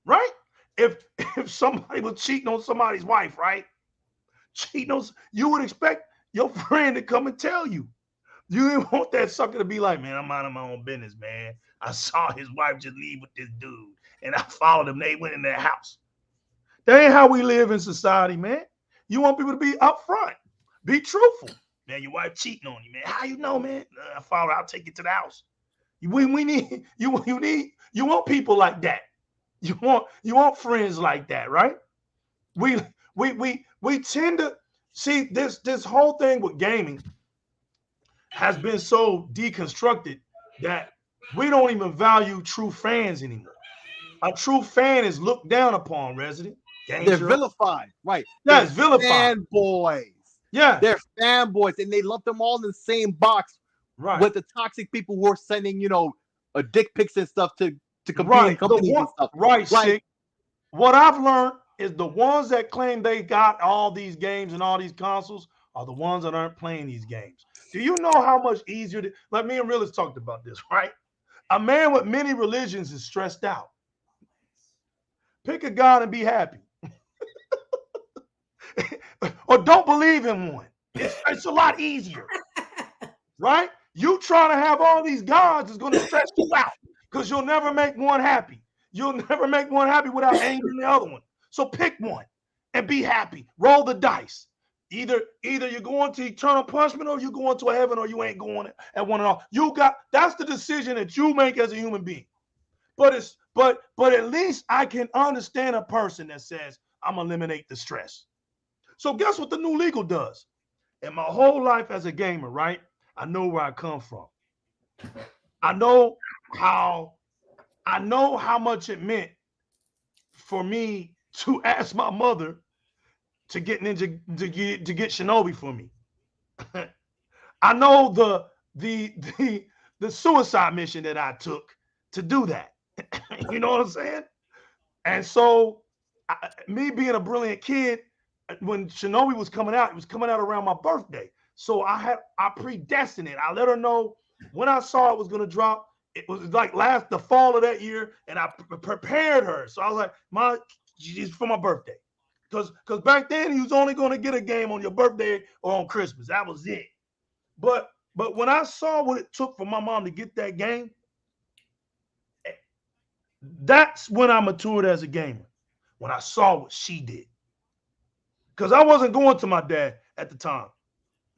right? If somebody was cheating on somebody's wife, right? Cheating on, you would expect your friend to come and tell you. You didn't want that sucker to be like, man, I'm minding my own business, man. I saw his wife just leave with this dude. and I followed them. They went in their house. That ain't how we live in society, man. You want people to be upfront, be truthful. Man, your wife cheating on you, man. How you know, man? I follow her. I'll take you to the house. We need you want people like that. You want friends like that, right? We tend to see this whole thing with gaming has been so deconstructed that we don't even value true fans anymore. A true fan is looked down upon, resident. They're vilified, right? Yeah, it's vilified. Fanboys. Yeah, they're fanboys, and they lump them all in the same box, right? With the toxic people who are sending, dick pics and stuff to competing companies and stuff. Right, like, what I've learned is the ones that claim they got all these games and all these consoles are the ones that aren't playing these games. Do you know how much easier? Like me and Realist talked about this, right? A man with many religions is stressed out. Pick a God and be happy. Or don't believe in one. It's a lot easier, right? You trying to have all these gods is going to stress you out because you'll never make one happy. You'll never make one happy without angering the other one. So pick one and be happy. Roll the dice. Either you're going to eternal punishment or you're going to a heaven or you ain't going at one and all. That's the decision that you make as a human being. But at least I can understand a person that says, I'm gonna eliminate the stress. So guess what the new legal does? In my whole life as a gamer, right? I know where I come from. I know how much it meant for me to ask my mother to get Ninja to get Shinobi for me. I know the suicide mission that I took to do that. You know what I'm saying? And so me being a brilliant kid, when Shinobi was coming out, it was coming out around my birthday. So I predestined it. I let her know when I saw it was going to drop. It was like the fall of that year, and I prepared her. So I was like, "Ma, it's for my birthday," because back then you was only going to get a game on your birthday or on Christmas. That was it. But when I saw what it took for my mom to get that game, that's when I matured as a gamer. When I saw what she did, because I wasn't going to my dad at the time.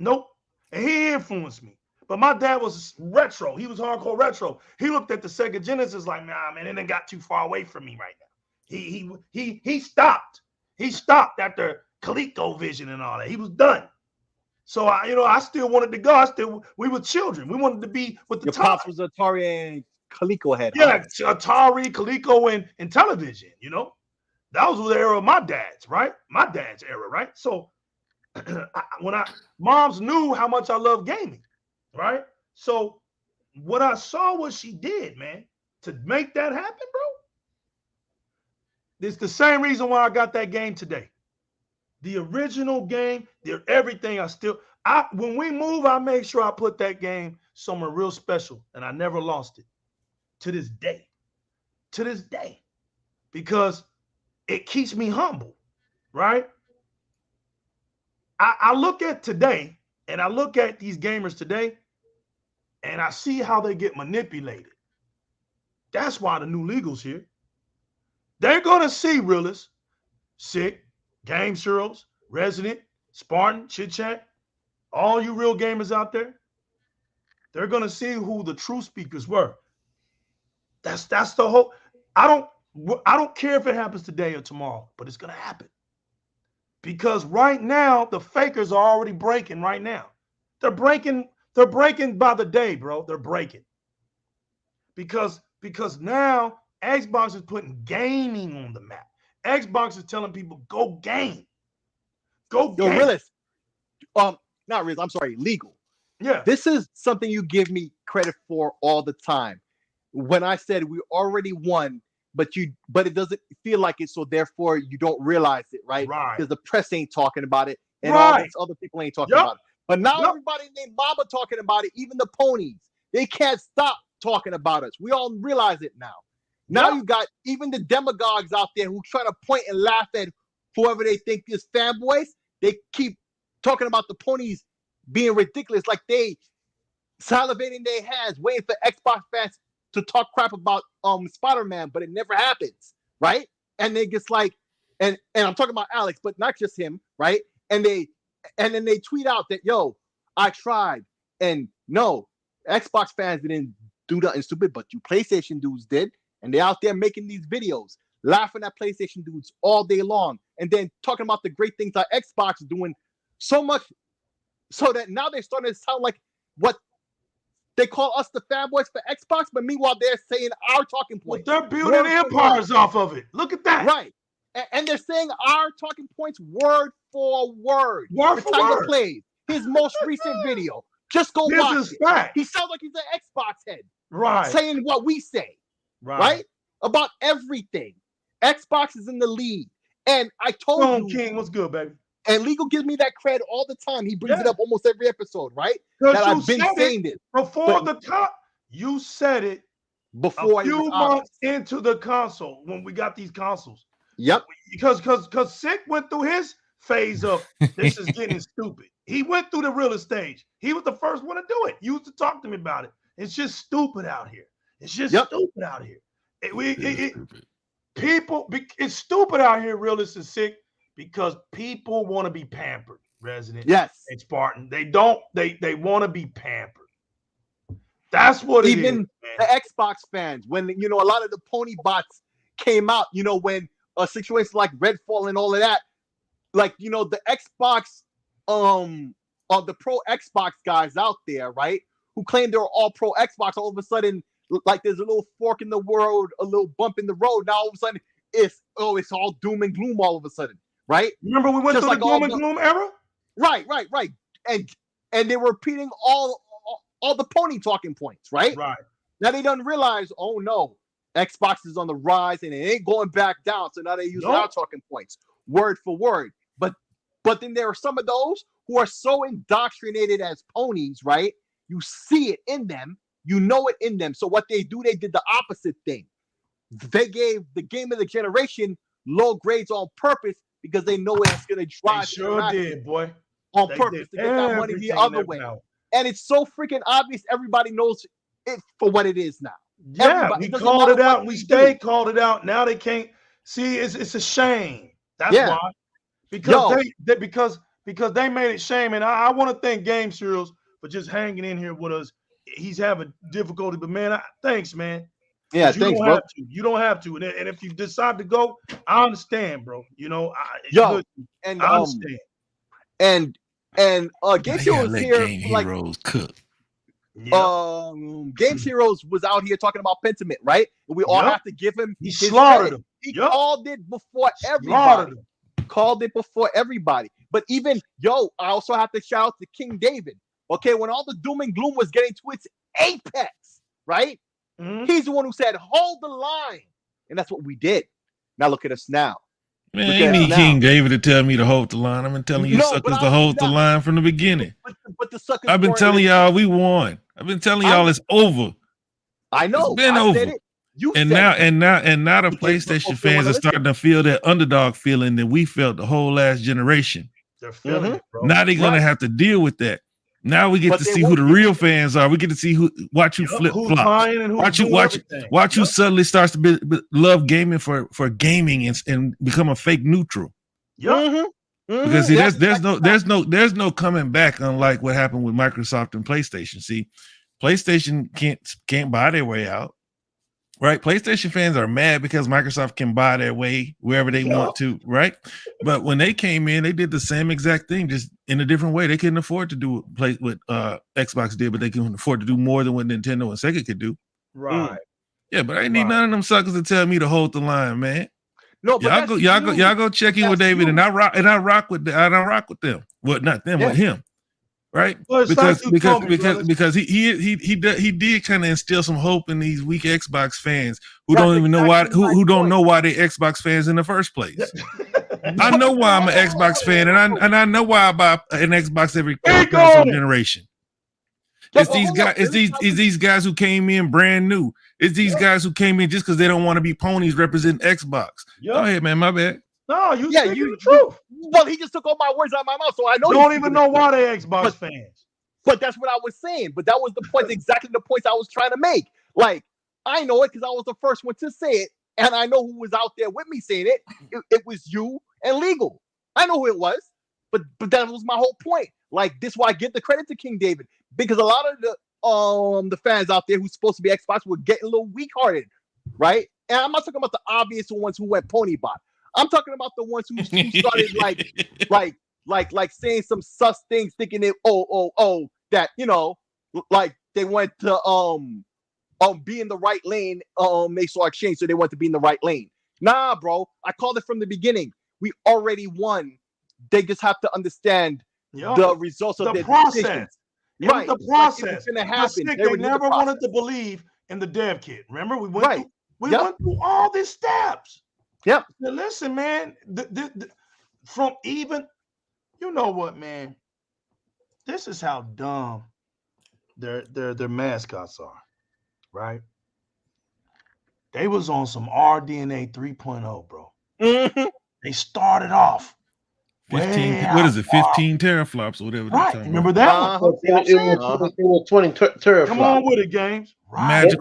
Nope, and he influenced me. But my dad was retro. He was hardcore retro. He looked at the Sega Genesis like, nah, man, it done got too far away from me right now. He stopped. He stopped after ColecoVision and all that. He was done. So I still wanted to go. We were children. We wanted to be with the Your top. pops was Atari and Coleco head. Yeah, Atari, Coleco, and television. That was the era of my dad's, right? My dad's era, right? So moms knew how much I love gaming. Right? So what I saw what she did, man, to make that happen, bro. It's the same reason why I got that game today. The original game, everything when we move, I make sure I put that game somewhere real special, and I never lost it to this day. To this day. Because it keeps me humble, right? I look at today, and I look at these gamers today, and I see how they get manipulated. That's why the new legal's here. They're going to see Realist, Sick, Game Churros, Resident, Spartan, Chit Chat, all you real gamers out there. They're going to see who the true speakers were. That's the whole. I don't care if it happens today or tomorrow, but it's going to happen. Because right now, the fakers are already breaking right now. They're breaking by the day, bro. They're breaking. Because now Xbox is putting gaming on the map. Xbox is telling people, go game. Go game. Yo, Realist. Not Realist, I'm sorry, legal. Yeah. This is something you give me credit for all the time. When I said we already won, but it doesn't feel like it, so therefore you don't realize it, right? Right. Because the press ain't talking about it, and all these other people ain't talking about it. But now everybody named Mama talking about it, even the ponies. They can't stop talking about us. We all realize it now. Now you got even the demagogues out there who try to point and laugh at whoever they think is fanboys. They keep talking about the ponies being ridiculous, like they salivating their hands, waiting for Xbox fans to talk crap about Spider-Man, but it never happens, right? And they just like, and I'm talking about Alex, but not just him, right? And then they tweet out that, yo, I tried, and no, Xbox fans didn't do nothing stupid, but you PlayStation dudes did, and they're out there making these videos, laughing at PlayStation dudes all day long, and then talking about the great things that Xbox is doing so much, so that now they're starting to sound like what they call us the fanboys for Xbox, but meanwhile they're saying our talking points. They're building empires off of it. Look at that. Right. And they're saying our talking points word for word. Word for word. Plays his most recent video. Just go watch it. He sounds like he's an Xbox head. Right. Saying what we say. Right? About everything. Xbox is in the lead. And I told you. King, what's good, baby? And Legal gives me that credit all the time. He brings it up almost every episode, right? That I've been saying this. Before the top, you said it before a few months into the console when we got these consoles. Yep. Because Sick went through his phase of this is getting stupid. He went through the realest stage. He was the first one to do it. You used to talk to me about it. It's just stupid out here. It's just stupid out here. It's stupid out here, realist and Sick, because people want to be pampered, Resident. Yes. And Spartan. They want to be pampered. That's what it is. Even the Xbox fans, when a lot of the pony bots came out, when a situation like Redfall and all of that, like the Xbox, the pro Xbox guys out there, right, who claim they're all pro Xbox, all of a sudden, like there's a little fork in the road, a little bump in the road. Now all of a sudden, it's all doom and gloom all of a sudden. Right? Remember we went through the doom and gloom era? Right. And they were repeating all the pony talking points, right? Right. Now they don't realize, oh no, Xbox is on the rise and it ain't going back down. So now they use our talking points, word for word. But then there are some of those who are so indoctrinated as ponies, right? You see it in them, you know it in them. So what they do, they did the opposite thing. They gave the game of the generation low grades on purpose, because they know it's going to drive. They sure did, boy. On purpose to get that money the other way. And it's so freaking obvious. Everybody knows it for what it is now. Yeah, we called it out. We called it out. Now they can't see. It's a shame. That's why. Because they made it shame. And I want to thank Game Serials for just hanging in here with us. He's having difficulty, but man, thanks, man. Yeah, thanks, bro. You don't have to. And if you decide to go, I understand, bro. I understand. And Game Heroes was here. Game Heroes cook. Game Heroes was out here talking about Pentiment, right? And we all have to give him. He slaughtered him. He called it before everybody. Called it before everybody. But even I also have to shout out to King David. Okay, when all the doom and gloom was getting to its apex, right? Mm-hmm. He's the one who said, hold the line. And that's what we did. Now look at us now. Man, ain't need King David to tell me to hold the line. I've been telling you suckers to hold the line from the beginning. But the suckers, I've been telling y'all we won. I've been telling y'all it's over. I know. It's been over. Now the PlayStation fans are starting to feel that underdog feeling that we felt the whole last generation. They're feeling it, bro. Now they're gonna have to deal with that. Now we get to see who the real fans are. We get to see watch you flip flop. Watch you suddenly starts to love gaming for gaming and become a fake neutral. Because see, there's no coming back, unlike what happened with Microsoft and PlayStation. See, PlayStation can't buy their way out. Right? PlayStation fans are mad because Microsoft can buy their way wherever they want to, right? But when they came in, they did the same exact thing, just in a different way. They couldn't afford to do what Xbox did, but they can afford to do more than what Nintendo and Sega could do. Right. Yeah, but I ain't need none of them suckers to tell me to hold the line, man. No, but y'all go check in with David, and I rock with them. Well, not them, with him. Right, well, because he did kind of instill some hope in these weak Xbox fans who don't even know why who don't know why they're Xbox fans in the first place. I know why I'm an Xbox fan, and I know why I buy an Xbox every console generation. It's these guys who came in brand new. It's these guys who came in just because they don't want to be ponies representing Xbox. Go ahead, man. My bad. No, you the truth. Well, he just took all my words out of my mouth, so I know. Don't even know why they're Xbox fans. But that's what I was saying. But that was the point, exactly the points I was trying to make. Like, I know it because I was the first one to say it, and I know who was out there with me saying it. It was you and Legal. I know who it was, but that was my whole point. Like, this is why I give the credit to King David, because a lot of the fans out there who's supposed to be Xbox were getting a little weak-hearted, right? And I'm not talking about the obvious ones who went pony bot. I'm talking about the ones who started like saying some sus things, thinking that that like they went to be in the right lane. They saw exchange, so they went to be in the right lane. Nah, bro, I called it from the beginning. We already won. They just have to understand the results of their process. Decisions. It was the process. Like, happen. They never wanted to believe in the dev kit. Remember, we went through, went through all these steps. Yep. Now, listen, man. From even, you know what, man? This is how dumb their mascots are, right? They was on some RDNA 3.0, bro. Mm-hmm. They started off 15. What is it? 15 teraflops or whatever. Right. Remember that one? It was 20 teraflops. Come on with it, games. Right.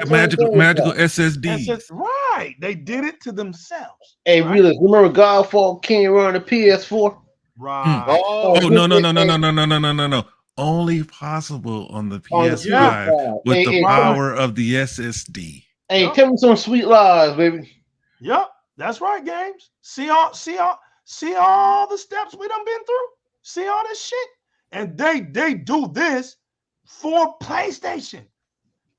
Magical SSDs. Right. They did it to themselves. Hey, really? Remember Godfall King run the PS4? Right. Oh, no. Only possible on the PS5 with the power of the SSD. Hey, tell me some sweet lies, baby. Yep, that's right, games. See all the steps we done been through. See all this shit, and they do this for PlayStation.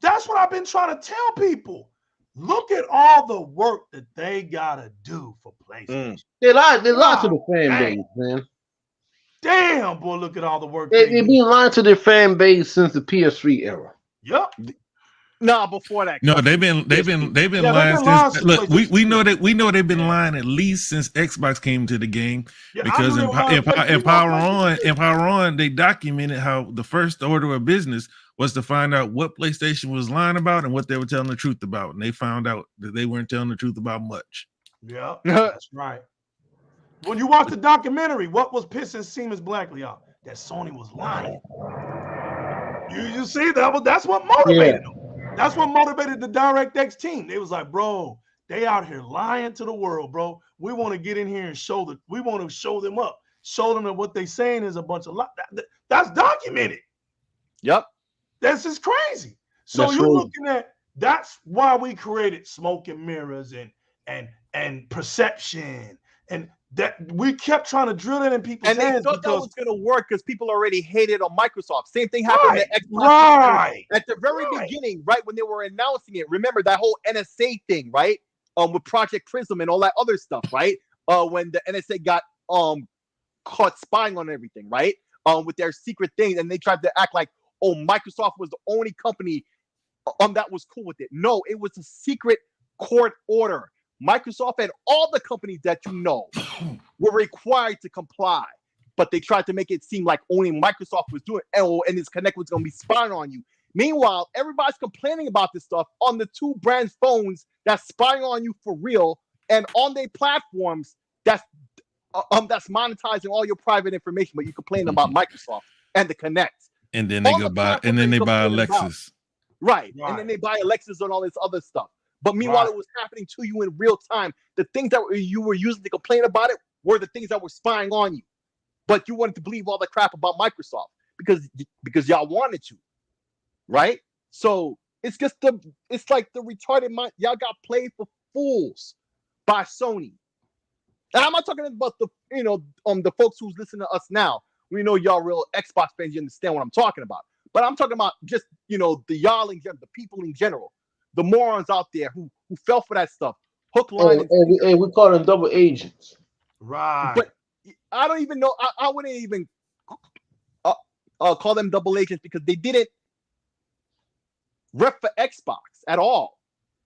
That's what I've been trying to tell people. Look at all the work that they gotta do for PlayStation. They lied to the fan base, man. Damn, boy, look at all the work they've been lying to their fan base since the PS3 era. Yep. No, before that. No, they've been lying since. Look, we know they've been lying at least since Xbox came to the game, because in Power On they documented how the first order of business was to find out what PlayStation was lying about and what they were telling the truth about, and they found out that they weren't telling the truth about much. Yeah, that's right. When you watch the documentary, what was pissing Siemens Blackley off? That Sony was lying. You see that's what motivated them. That's what motivated the DirectX team. They was like, bro, they out here lying to the world, bro. We want to get in here and we want to show them up. Show them that what they saying is a bunch of lies. That's documented. Yep. This is crazy. So you're looking at, that's why we created smoke and mirrors and perception, and that we kept trying to drill it in people's hands. And they thought that was going to work because people already hated on Microsoft. Same thing happened at Xbox. At the very beginning, right, when they were announcing it. Remember that whole NSA thing, right? With Project Prism and all that other stuff, right? When the NSA got caught spying on everything, right? With their secret things, and they tried to act like, oh, Microsoft was the only company that was cool with it. No, it was a secret court order. Microsoft and all the companies that you know were required to comply, but they tried to make it seem like only Microsoft was doing it, and this Connect was going to be spying on you. Meanwhile, everybody's complaining about this stuff on the two brand phones that's spying on you for real, and on their platforms that's monetizing all your private information. But you complain about Microsoft and the Connect, and then they buy a Lexus, right? And then they buy a Lexus and all this other stuff. But meanwhile, it was happening to you in real time. The things that you were using to complain about it were the things that were spying on you. But you wanted to believe all the crap about Microsoft because y'all wanted to, right? So it's just it's like the retarded mind. Y'all got played for fools by Sony. And I'm not talking about the folks who's listening to us now. We know y'all real Xbox fans. You understand what I'm talking about. But I'm talking about just the y'all in general, the people in general. The morons out there who fell for that stuff, hook, line, and we call them double agents, right? But I don't even know. I wouldn't even call them double agents because they didn't rep for Xbox at all.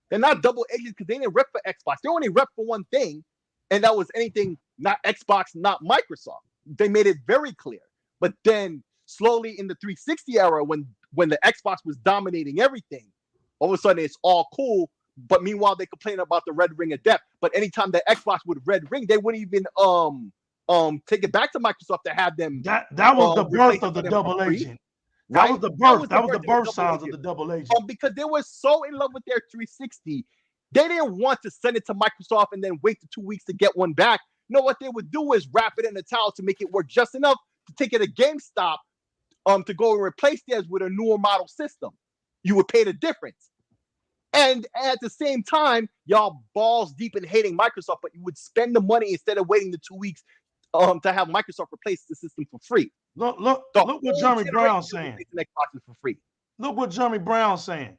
They're not double agents because they didn't rep for Xbox. They only rep for one thing, and that was anything not Xbox, not Microsoft. They made it very clear. But then slowly in the 360 era, when the Xbox was dominating everything, all of a sudden it's all cool, but meanwhile they complain about the red ring of death. But anytime the Xbox would red ring, they wouldn't even take it back to Microsoft to have them. That was the birth of the double agent. That right? was the birth. That was the of birth double signs of agent. the double agent. Because they were so in love with their 360, they didn't want to send it to Microsoft and then wait the 2 weeks to get one back. You know what they would do is wrap it in a towel to make it work just enough to take it to GameStop to go and replace theirs with a newer model system. You would pay the difference. And at the same time, y'all balls deep in hating Microsoft, but you would spend the money instead of waiting the 2 weeks to have Microsoft replace the system for free. Look what Jeremy Brown's saying. Xboxes for free. Look what Jeremy Brown's saying.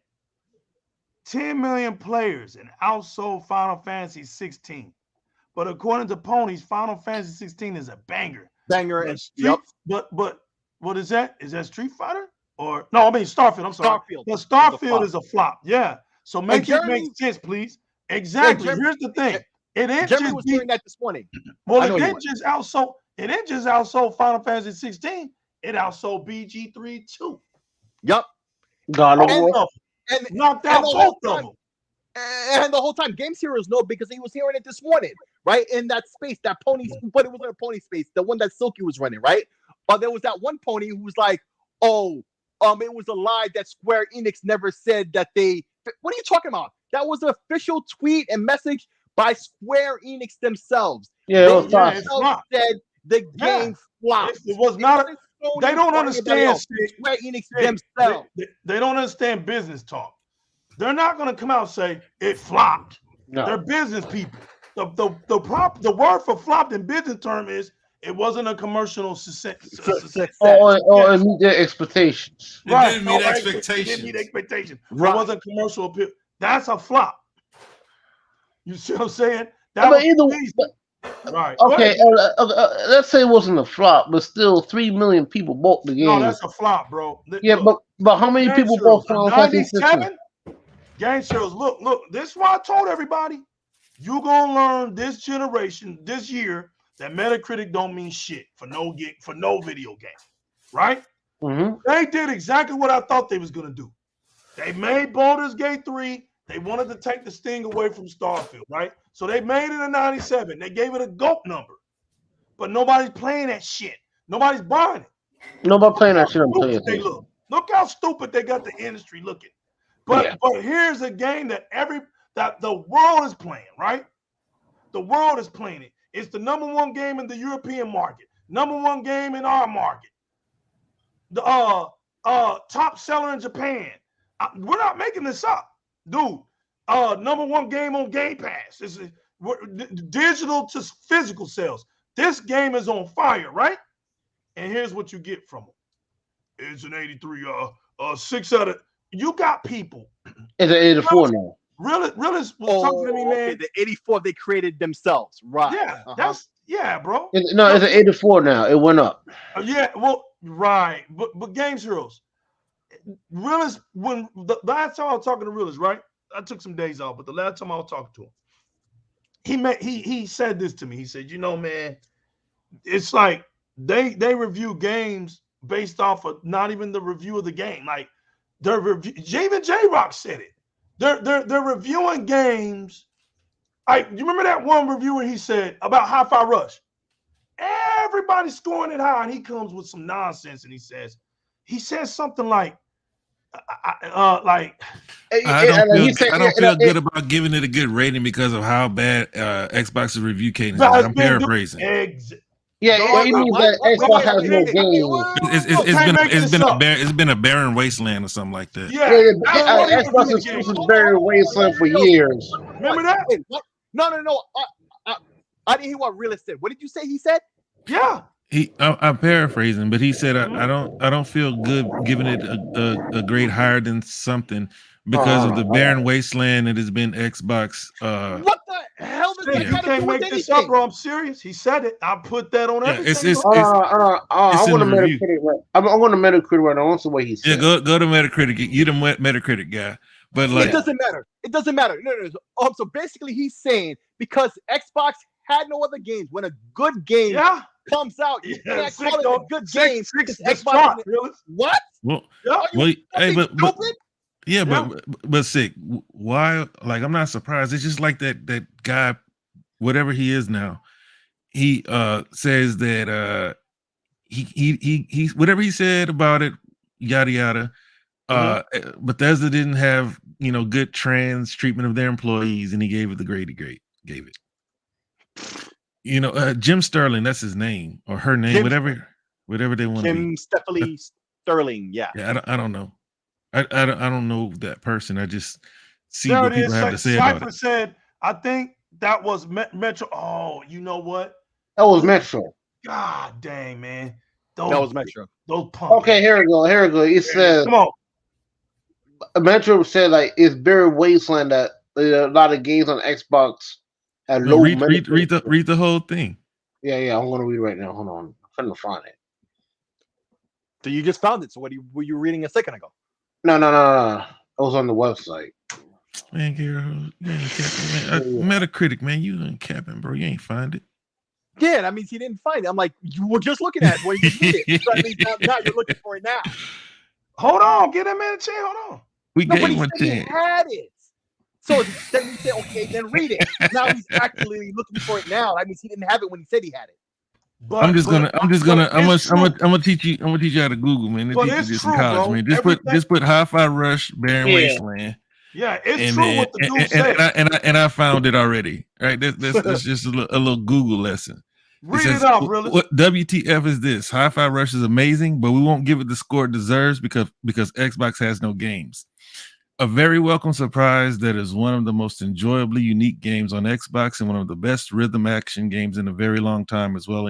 10 million players and outsold Final Fantasy 16. But according to Ponies, Final Fantasy 16 is a banger. Banger. But what is that? Is that Street Fighter? Or no, I mean Starfield. I'm sorry. But Starfield is a flop. Yeah. So make it make sense, please. Exactly. Here's the thing. It ain't Jeremy just was doing that this morning. Well, it didn't just outsold Final Fantasy 16. It outsold BG3 too. Yep. God of War. And knocked out both of them. And the whole time, Games Heroes know because he was hearing it this morning, right? In that space, that pony, but it was in a pony space, the one that Silky was running, right? There was that one pony who was like, it was a lie that Square Enix never said that they. What are you talking about? That was an official tweet and message by Square Enix themselves. Yeah, they said the game flopped. It was not. They don't understand. Square Enix themselves. They don't understand business talk. They're not going to come out and say it flopped. No. They're business people. The word for flopped in business term is it wasn't a commercial success. Or it meet their expectations. Right. It didn't meet expectations. It didn't meet expectations. Right. It wasn't commercial appeal. That's a flop. You see what I'm saying? Right. Okay. Let's say it wasn't a flop, but still 3 million people bought the game. No, that's a flop, bro. Yeah, look, but how many people bought Final Fantasy 16? Game shows. Look. This is why I told everybody. You're gonna learn this generation, this year, that Metacritic don't mean shit for no video game, right? Mm-hmm. They did exactly what I thought they was gonna do. They made Baldur's Gate 3. They wanted to take the sting away from Starfield, right? So they made it a 97. They gave it a GOAT number, but nobody's playing that shit. Nobody's buying it. Nobody playing that shit. Look how stupid they got the industry looking. But here's a game that the world is playing, right? The world is playing it. It's the #1 game in the European market, #1 game in our market. The top seller in Japan. We're not making this up, dude. #1 game on Game Pass. This is digital to physical sales. This game is on fire, right? And here's what you get from it. It's an 83. 6 out of. You got people. It's an 84 now. Really was talking to me, man. Okay, the 84 they created themselves, right? Yeah, bro. It's an 84 now. It went up. Yeah, well, right. But Games Heroes, Realist, when the last time I was talking to Realist, right? I took some days off, but the last time I was talking to him, he said this to me. He said, man, it's like they review games based off of not even the review of the game. Like even JyzalGamingTV said it. They're reviewing games. You remember that one reviewer he said about Hi-Fi Rush? Everybody's scoring it high, and he comes with some nonsense, and he says something like, I don't feel good about giving it a good rating because of how bad Xbox's review cadence is. I'm paraphrasing. He means that Xbox has no game. It's been a barren wasteland or something like that. Xbox exclusive barren wasteland for years. Remember that? Wait, what? No. I didn't hear what Realist said. What did you say? He said, yeah. I'm paraphrasing, but he said I don't feel good giving it a grade higher than something because of the barren wasteland that has been Xbox. What the hell does that You can't make this up, bro. I'm serious. He said it. I put that on everything. I'm going to Metacritic. I'm going to Metacritic right now. That's the way he said. Yeah, go to Metacritic. You're the Metacritic guy. But like, it doesn't matter. No. So basically, he's saying because Xbox had no other games. When a good game comes out, you can't call it a good game. Xbox. What? But sick. Why? Like, I'm not surprised. It's just like that guy, whatever he is now. He says that he whatever he said about it yada yada. Bethesda didn't have good trans treatment of their employees, and he gave it the grade he gave it. Jim Sterling, that's his name or her name, whatever they want to be. Kim Stephanie Sterling, yeah. Yeah, I don't know. I don't know that person. I just see There what it people is. have to say about Cypher it. said, I think that was Metro. Oh, you know what? That was Metro. God dang, man. That was Metro. Those punks. Okay, here we go. It says, come on. Metro said like it's very wasteland that a lot of games on Xbox have low. Read the whole thing. Yeah. I'm gonna read it right now. Hold on, I'm trying to find it. So you just found it. So were you reading a second ago? No. It was on the website. Man, Gyro, you ain't capping, man. Metacritic, man, you ain't capping, bro. You ain't find it. Yeah, that means he didn't find it. I'm like, you were just looking at it when you read it. So that means now you're looking for it now. Hold on, get that man a chance. Hold on. We gave him a chance. He had it. So then we said, okay, then read it. Now he's actively looking for it now. That means he didn't have it when he said he had it. But, I'm gonna teach you how to Google, man. But it's this true, in college, bro. Man. Just put Hi-Fi Rush, Barren Wasteland. Yeah, it's true what the dude said. And I found it already. Right, that's just a little Google lesson. Read it out, really. What WTF is this? Hi-Fi Rush is amazing, but we won't give it the score it deserves because Xbox has no games. A very welcome surprise that is one of the most enjoyably unique games on Xbox and one of the best rhythm action games in a very long time, as well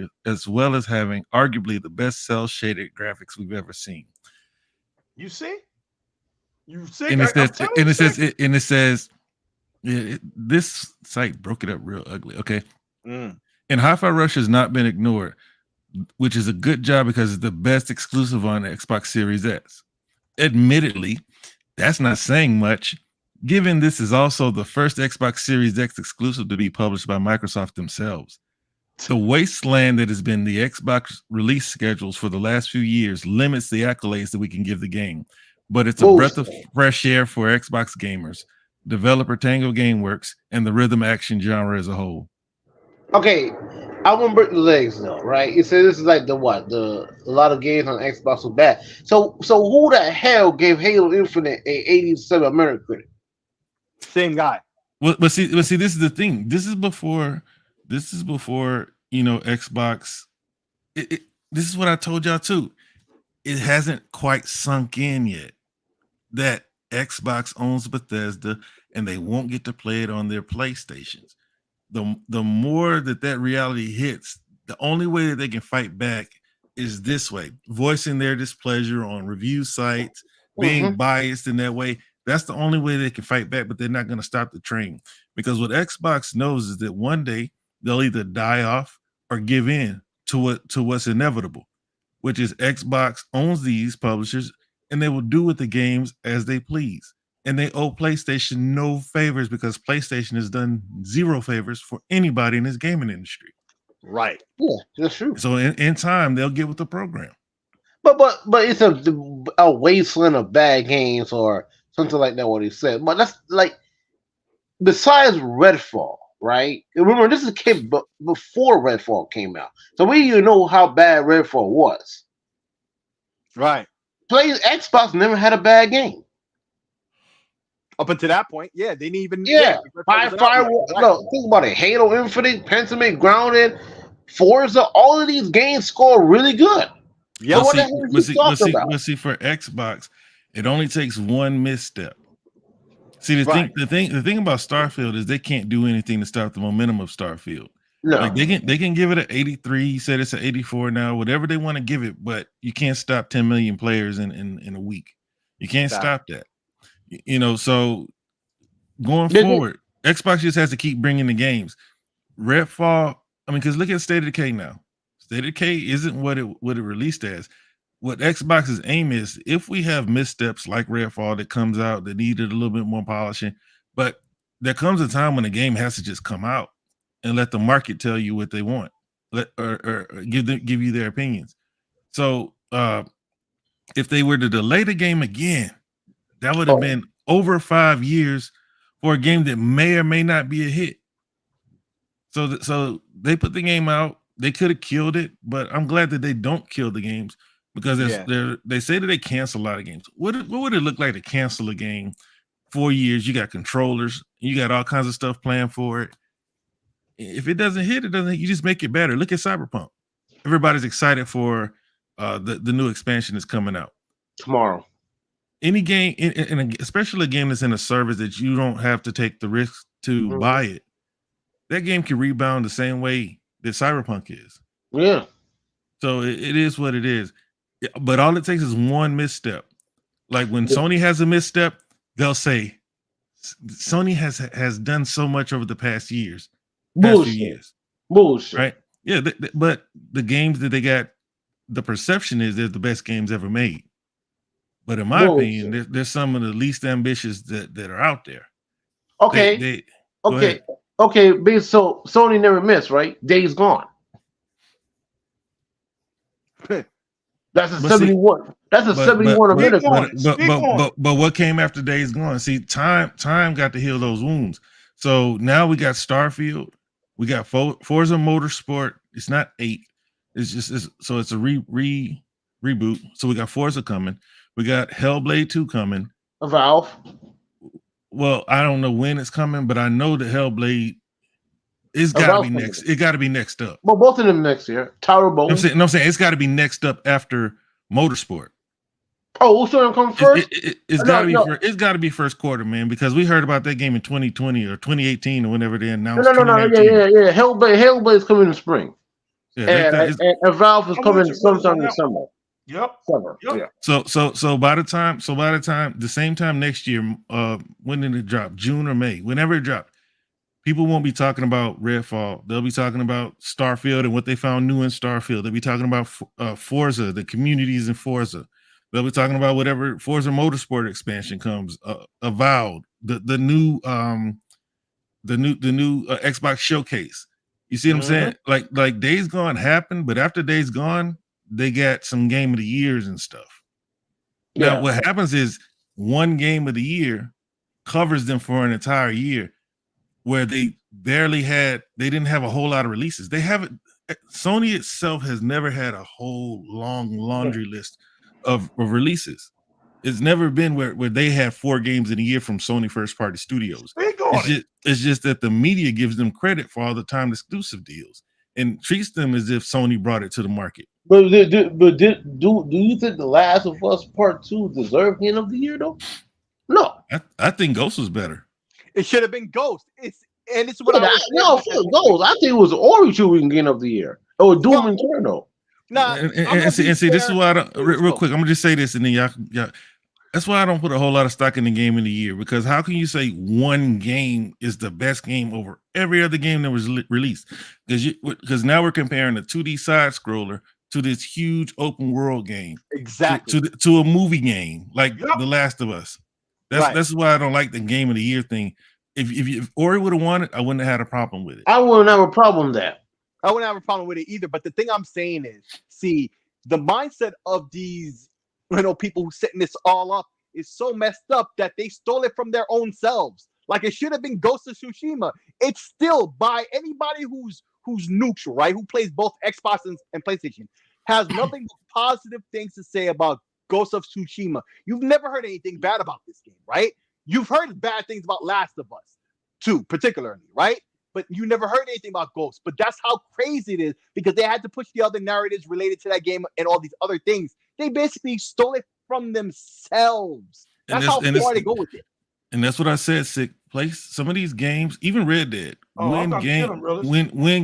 as having arguably the best cell shaded graphics we've ever seen. You see? You see? And it says this site broke it up real ugly. Okay. And Hi-Fi Rush has not been ignored, which is a good job because it's the best exclusive on the Xbox Series X. Admittedly, that's not saying much, given this is also the first Xbox Series X exclusive to be published by Microsoft themselves. The wasteland that has been the Xbox release schedules for the last few years limits the accolades that we can give the game, but it's a breath of fresh air for Xbox gamers, developer Tango Gameworks, and the rhythm action genre as a whole. Okay, I won't break the legs though, right? It says this is like a lot of games on Xbox were bad. So who the hell gave Halo Infinite a 87 Metacritic? Same guy. Well, see, this is the thing. This is before Xbox. This is what I told y'all too. It hasn't quite sunk in yet that Xbox owns Bethesda and they won't get to play it on their PlayStations. The more that reality hits, the only way that they can fight back is this way, voicing their displeasure on review sites, being biased in that way. That's the only way they can fight back, but they're not going to stop the train, because what Xbox knows is that one day they'll either die off or give in to what's inevitable, which is Xbox owns these publishers and they will do with the games as they please. And they owe PlayStation no favors because PlayStation has done zero favors for anybody in this gaming industry. Right. Yeah, that's true. So in time, they'll get with the program. But it's a wasteland of bad games or something like that, what he said. But that's like, besides Redfall, right? Remember, this is before Redfall came out. So we even know how bad Redfall was. Right. Xbox never had a bad game. Up until that point, yeah, they didn't even. Firewall. No, think about it. Halo Infinite, Pentiment, Grounded, Forza. All of these games score really good. Yeah, let's see. For Xbox, it only takes one misstep. See, the thing about Starfield is they can't do anything to stop the momentum of Starfield. No, like they can give it an 83. You said it's an 84 now. Whatever they want to give it, but you can't stop 10 million players in a week. You can't stop that. So going forward, Xbox just has to keep bringing the games. Redfall, because look at State of Decay now. State of Decay isn't what it released as. What Xbox's aim is, if we have missteps like Redfall that comes out that needed a little bit more polishing, but there comes a time when the game has to just come out and let the market tell you what they want, or give you their opinions. So if they were to delay the game again, that would have been over 5 years for a game that may or may not be a hit. So they put the game out. They could have killed it, but I'm glad that they don't kill the games, because they say that they cancel a lot of games. What would it look like to cancel a game 4 years? You got controllers, you got all kinds of stuff planned for it. If it doesn't hit, it doesn't. You just make it better. Look at Cyberpunk. Everybody's excited for the new expansion that's coming out tomorrow. Any game, especially a game that's in a service that you don't have to take the risk to buy it, that game can rebound the same way that Cyberpunk is. Yeah. So it is what it is. But all it takes is one misstep. Like when Sony has a misstep, they'll say Sony has done so much over the past years. Bullshit. Right? Yeah, but the games that they got, the perception is they're the best games ever made. But in my opinion, they're some of the least ambitious that are out there. Okay. Okay. So Sony never missed, right? Days Gone. That's a 71. That's a 71 a minute. But what came after Days Gone? See, time got to heal those wounds. So now we got Starfield. We got Forza Motorsport. It's not 8. It's just it's a reboot. So we got Forza coming. We got Hellblade 2 coming. Valve. Well, I don't know when it's coming, but I know that Hellblade is got to be next. It got to be next up. Well, both of them next year. Tower Bowl. I'm saying it's got to be next up after Motorsport. Oh, which one comes first? It's got to be. It's got to be first quarter, man, because we heard about that game in 2020 or 2018 or whenever they announced. No. Yeah. Hellblade's coming in spring. Yeah, and Valve is coming sometime in summer. Yep. Summer. Yep. Yeah. So by the time the same time next year, when did it drop? June or May? Whenever it dropped, people won't be talking about Redfall. They'll be talking about Starfield and what they found new in Starfield. They'll be talking about Forza, the communities in Forza. They'll be talking about whatever Forza Motorsport expansion comes. Avowed, the new Xbox Showcase. You see what I'm saying? Like Days Gone happened, but after Days Gone, they got some Game of the Years and stuff. Yeah. Now, what happens is one Game of the Year covers them for an entire year, where they didn't have a whole lot of releases. Sony itself has never had a whole long laundry list of releases. It's never been where they have 4 games in a year from Sony first party studios. It's just that the media gives them credit for all the time exclusive deals and treats them as if Sony brought it to the market. But do you think The Last of Us Part 2 deserved Game of the Year though? No. I think Ghost was better. It should have been Ghost. Ghost. I think it was Ori shooting Game of the Year. Or Doom Eternal. And see, this is why I don't. Real quick, I'm gonna just say this, and then y'all. That's why I don't put a whole lot of stock in the Game of the Year, because how can you say one game is the best game over every other game that was released? Because now we're comparing a 2D side scroller to this huge open world game, exactly, to a movie game like The Last of Us. That's why I don't like the Game of the Year thing. If Ori would have won it, I wouldn't have had a problem with it. I wouldn't have a problem with that. I wouldn't have a problem with it either. But the thing I'm saying is, see, the mindset of these, people who setting this all up is so messed up that they stole it from their own selves. Like, it should have been Ghost of Tsushima. It's still, by anybody who's neutral, right? Who plays both Xbox and PlayStation, has nothing but positive things to say about Ghost of Tsushima. You've never heard anything bad about this game, right? You've heard bad things about Last of Us 2, particularly, right? But you never heard anything about Ghost. But that's how crazy it is, because they had to push the other narratives related to that game and all these other things. They basically stole it from themselves. That's how far they go with it. And that's what I said, Sick Place. Some of these games, even Red Dead, win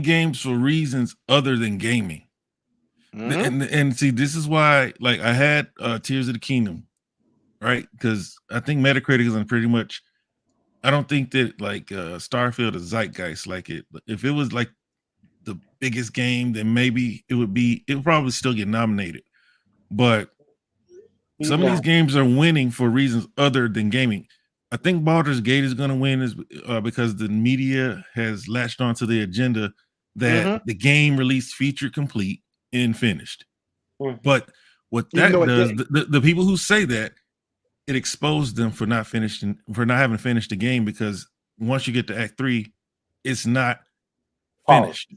games for reasons other than gaming. Mm-hmm. And see, this is why, like, I had Tears of the Kingdom, right? Because I think Metacritic is on pretty much. I don't think that like Starfield is zeitgeist like it. If it was like the biggest game, then maybe it would probably still get nominated. But some of these games are winning for reasons other than gaming. I think Baldur's Gate is going to win is because the media has latched onto the agenda that the game released feature complete and finished. But what that does, the people who say that, it exposed them for not having finished the game, because once you get to Act 3, it's not finished.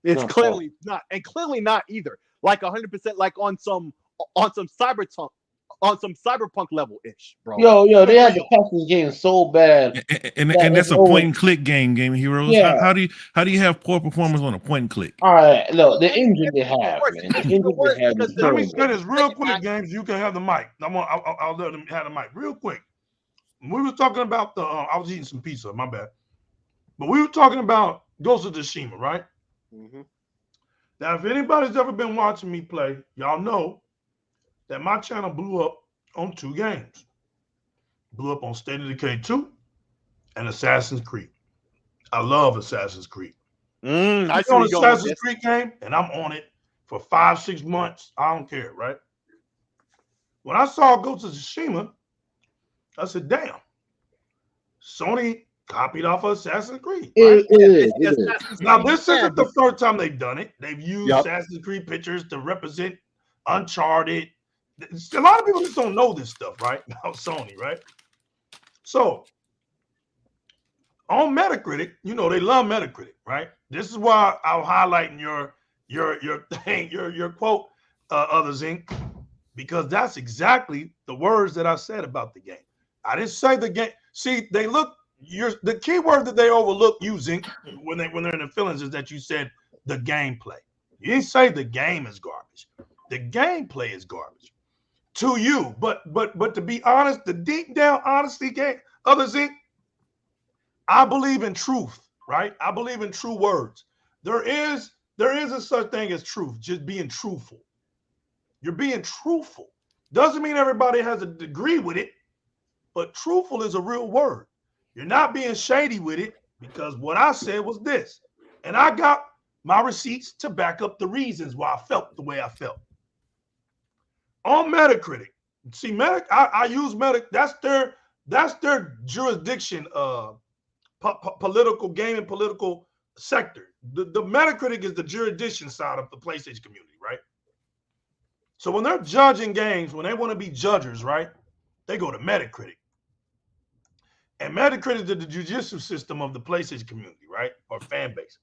It's clearly not, and clearly not either. Like 100%, like on some on some cyberpunk level ish, bro. Yo, they had to pass this game so bad. And that's a point and click game, Heroes. Yeah. How do you have poor performance on a point and click? All right, look, the engine they have, man. The engine they have is Let me terrible. say this real quick, Games. You can have the mic. I'll let them have the mic real quick. We were talking about I was eating some pizza, my bad. But we were talking about Ghost of Tsushima, right? Mm-hmm. Now, if anybody's ever been watching me play, y'all know that my channel blew up on 2 games. Blew up on State of Decay 2 and Assassin's Creed. I love Assassin's Creed. I see on Assassin's Creed game, and I'm on it for 5-6 months. I don't care, right? When I saw Ghost of Tsushima, I said, damn, Sony copied off of Assassin's Creed. Right? It is. Now, this isn't the first time they've done it. They've used Assassin's Creed pictures to represent Uncharted. A lot of people just don't know this stuff, right? About Sony, right? So, on Metacritic, they love Metacritic, right? This is why I'm highlighting your quote, Other Zinc, because that's exactly the words that I said about the game. I didn't say the game. See, the key word that they overlook using when they're in the feelings is that you said the gameplay. You didn't say the game is garbage. The gameplay is garbage to you. But to be honest, the deep down honesty game, Other Zinc, I believe in truth, right? I believe in true words. There is a such thing as truth, just being truthful. You're being truthful. Doesn't mean everybody has a degree with it, but truthful is a real word. You're not being shady with it, because what I said was this. And I got my receipts to back up the reasons why I felt the way I felt. On Metacritic, see, I use Metacritic. That's their jurisdiction, political gaming, political sector. The Metacritic is the jurisdiction side of the PlayStation community, right? So when they're judging games, when they want to be judges, right, they go to Metacritic. And Metacritic is the judicial system of the PlayStation community, right, or fan base.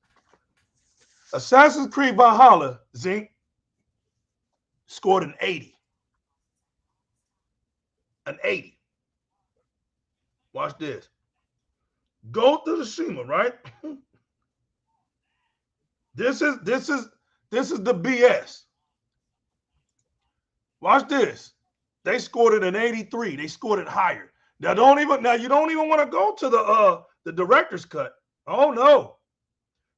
Assassin's Creed Valhalla, Zinc, scored an 80. An 80. Watch this. Go to the Tsushima, right? This is the BS. Watch this. They scored it an 83. They scored it higher. Now you don't even want to go to the director's cut. Oh no.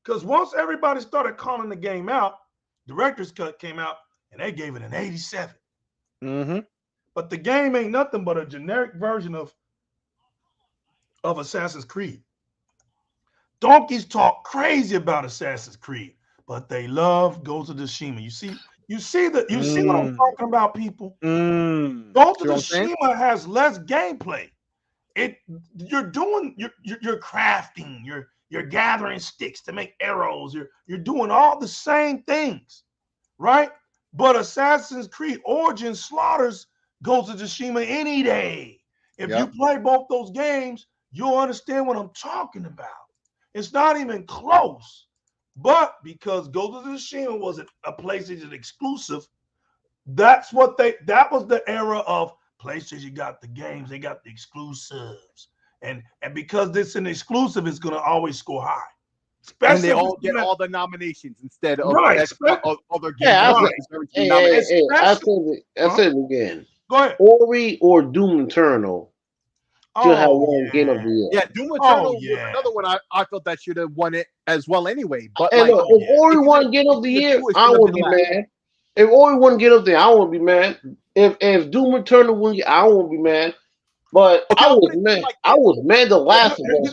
Because once everybody started calling the game out, director's cut came out and they gave it an 87. Mm-hmm. But the game ain't nothing but a generic version of Assassin's Creed. Donkeys talk crazy about Assassin's Creed, but they love Ghost of Tsushima. You see what I'm talking about, people? Ghost of Tsushima has less gameplay. You're crafting, you're gathering sticks to make arrows, you're doing all the same things, right? But Assassin's Creed Origins slaughters Ghost of Tsushima any day. If you play both those games, you'll understand what I'm talking about. It's not even close. But because Ghost of Tsushima was a PlayStation exclusive, that was the era of PlayStation got the games, they got the exclusives. And because this is an exclusive, it's going to always score high. Especially and they all get all the nominations instead of other games. Yeah, I said it again. Go ahead. Ori or Doom Eternal should have won Game of the Year. Yeah, Doom Eternal was another one I thought that should have won it as well anyway. But if Ori won Game of the Year, I wouldn't be mad. If Ori won Game of the Year, I wouldn't be mad. If Doom Eternal won, I won't be mad. But I was mad. I was mad the last one.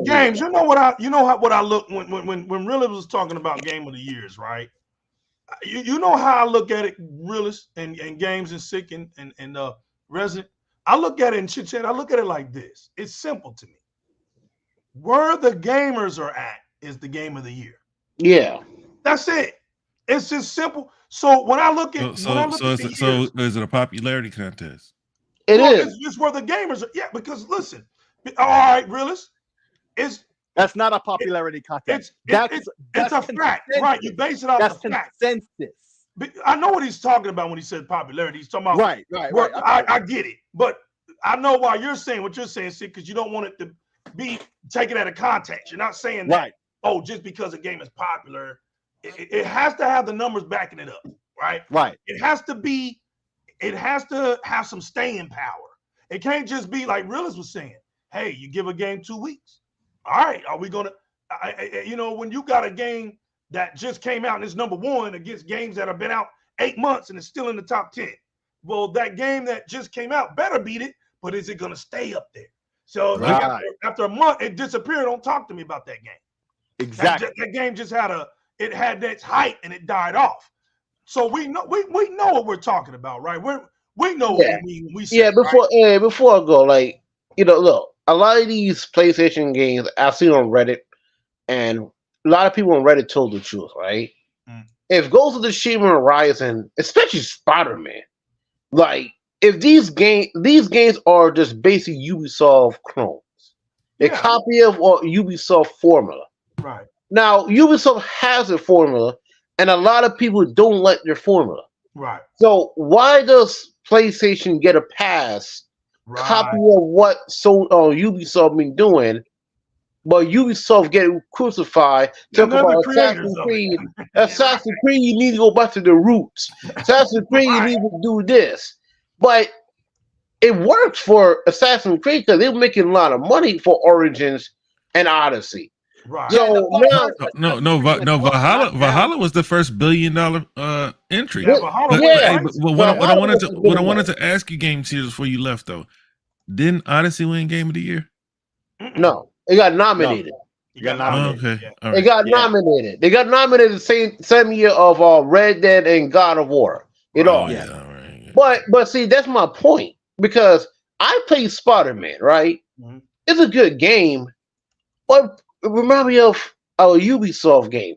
Games, you know what I look when Realist was talking about Game of the Years, right? You know how I look at it, Realist and Games and Sick and Resident. I look at it in Chit Chat. I look at it like this. It's simple to me. Where the gamers are at is the Game of the Year. Yeah, that's it. It's just simple. So when I look at is it a popularity contest? It is. It's where the gamers are. Yeah, because listen, all right, Realist, that's not a popularity contest. It's a fact, right? You base it off the fact. Consensus. I know what he's talking about when he says popularity. He's talking about Right. I get it, but I know why you're saying what you're saying, Sid, because you don't want it to be taken out of context. You're not saying that. Right. Oh, just because a game is popular, it has to have the numbers backing it up, right? Right. It has to have some staying power. It can't just be like Realist was saying. Hey, you give a game 2 weeks. All right, are we gonna? When you got a game that just came out and it's number 1 against games that have been out 8 months and it's still in the top 10. Well, that game that just came out better beat it, but is it gonna stay up there? So Right. after a month, it disappeared. Don't talk to me about that game. Exactly. That game just had its height and it died off. So we know what we're talking about, right? We know what we mean when we say before I go, like, look, a lot of these PlayStation games I've seen on Reddit, and a lot of people on Reddit told the truth, right? If Ghost of Tsushima Horizon, especially Spider-Man, like, if these games are just basic Ubisoft clones, a copy of Ubisoft formula. Right. Now, Ubisoft has a formula, and a lot of people don't like their formula. Right. So why does PlayStation get a pass copy of what Ubisoft been doing, but Ubisoft get crucified? Talk about Assassin's Creed. Assassin's Creed, you need to go back to the roots. Assassin's Creed, you need to do this. But it works for Assassin's Creed because they're making a lot of money for Origins and Odyssey. Right. So Valhalla was the first $1 billion entry. Yeah, what I wanted to ask you, Game Series, before you left though, didn't Odyssey win Game of the Year? No, it got nominated. You got nominated. Okay, all They right. got nominated. They got nominated the same year of Red Dead and God of War. All right. But see, that's my point, because I played Spider-Man, right? Mm-hmm. It's a good game, but it reminds me of a Ubisoft game.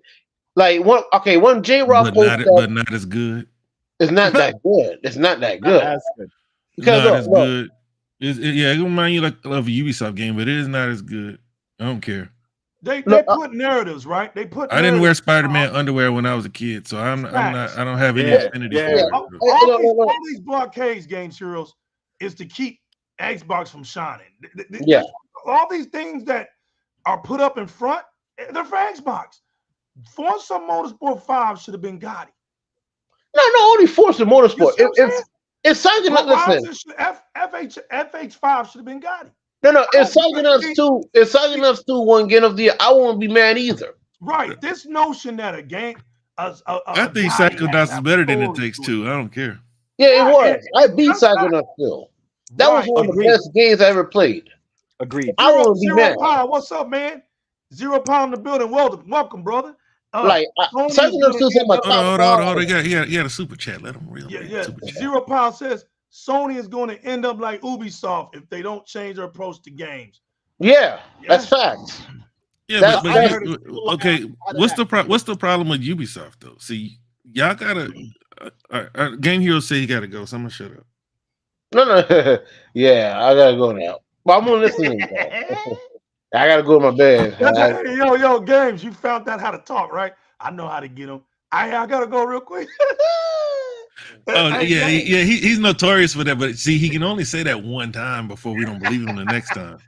Like one J-Rock but not as good. It's not that good. It's not that good. That's good. Because not as good. It reminds you of a Ubisoft game, but it is not as good. I don't care. They put narratives, right? They put. I didn't wear Spider-Man underwear when I was a kid, so I don't have any affinity for it. All these blockades, Game Heroes, is to keep Xbox from shining. All these things that are put up in front, they're for Xbox. Forza Motorsport 5 should have been Gotti. No, only Forza Motorsport. It's something like listen. FH5 should have been Gotti. No, it's something else too. One game of the year, I won't be mad either. Right. This notion that a game, I think Psychonauts is better than It Takes Two. I don't care. Yeah, it was. I beat Psychonauts still. That was one of the best games I ever played. Agreed. I won't be mad. Power. What's up, man? 0 Pound in the building. Welcome, brother. Psychonauts 2 is my top. Hold on. He got a super chat. Let him real. Yeah. 0 Pound says Sony is going to end up like Ubisoft if they don't change their approach to games. Yeah, that's facts. Yeah, okay. What's the problem with Ubisoft though? See, y'all gotta. Game Hero say you gotta go, so I'm gonna shut up. No. Yeah, I gotta go now. But I'm gonna listen. I gotta go to my bed. Yo, Games, you found out how to talk, right? I know how to get them. I gotta go real quick. He's notorious for that, but see, he can only say that one time before we don't believe him the next time.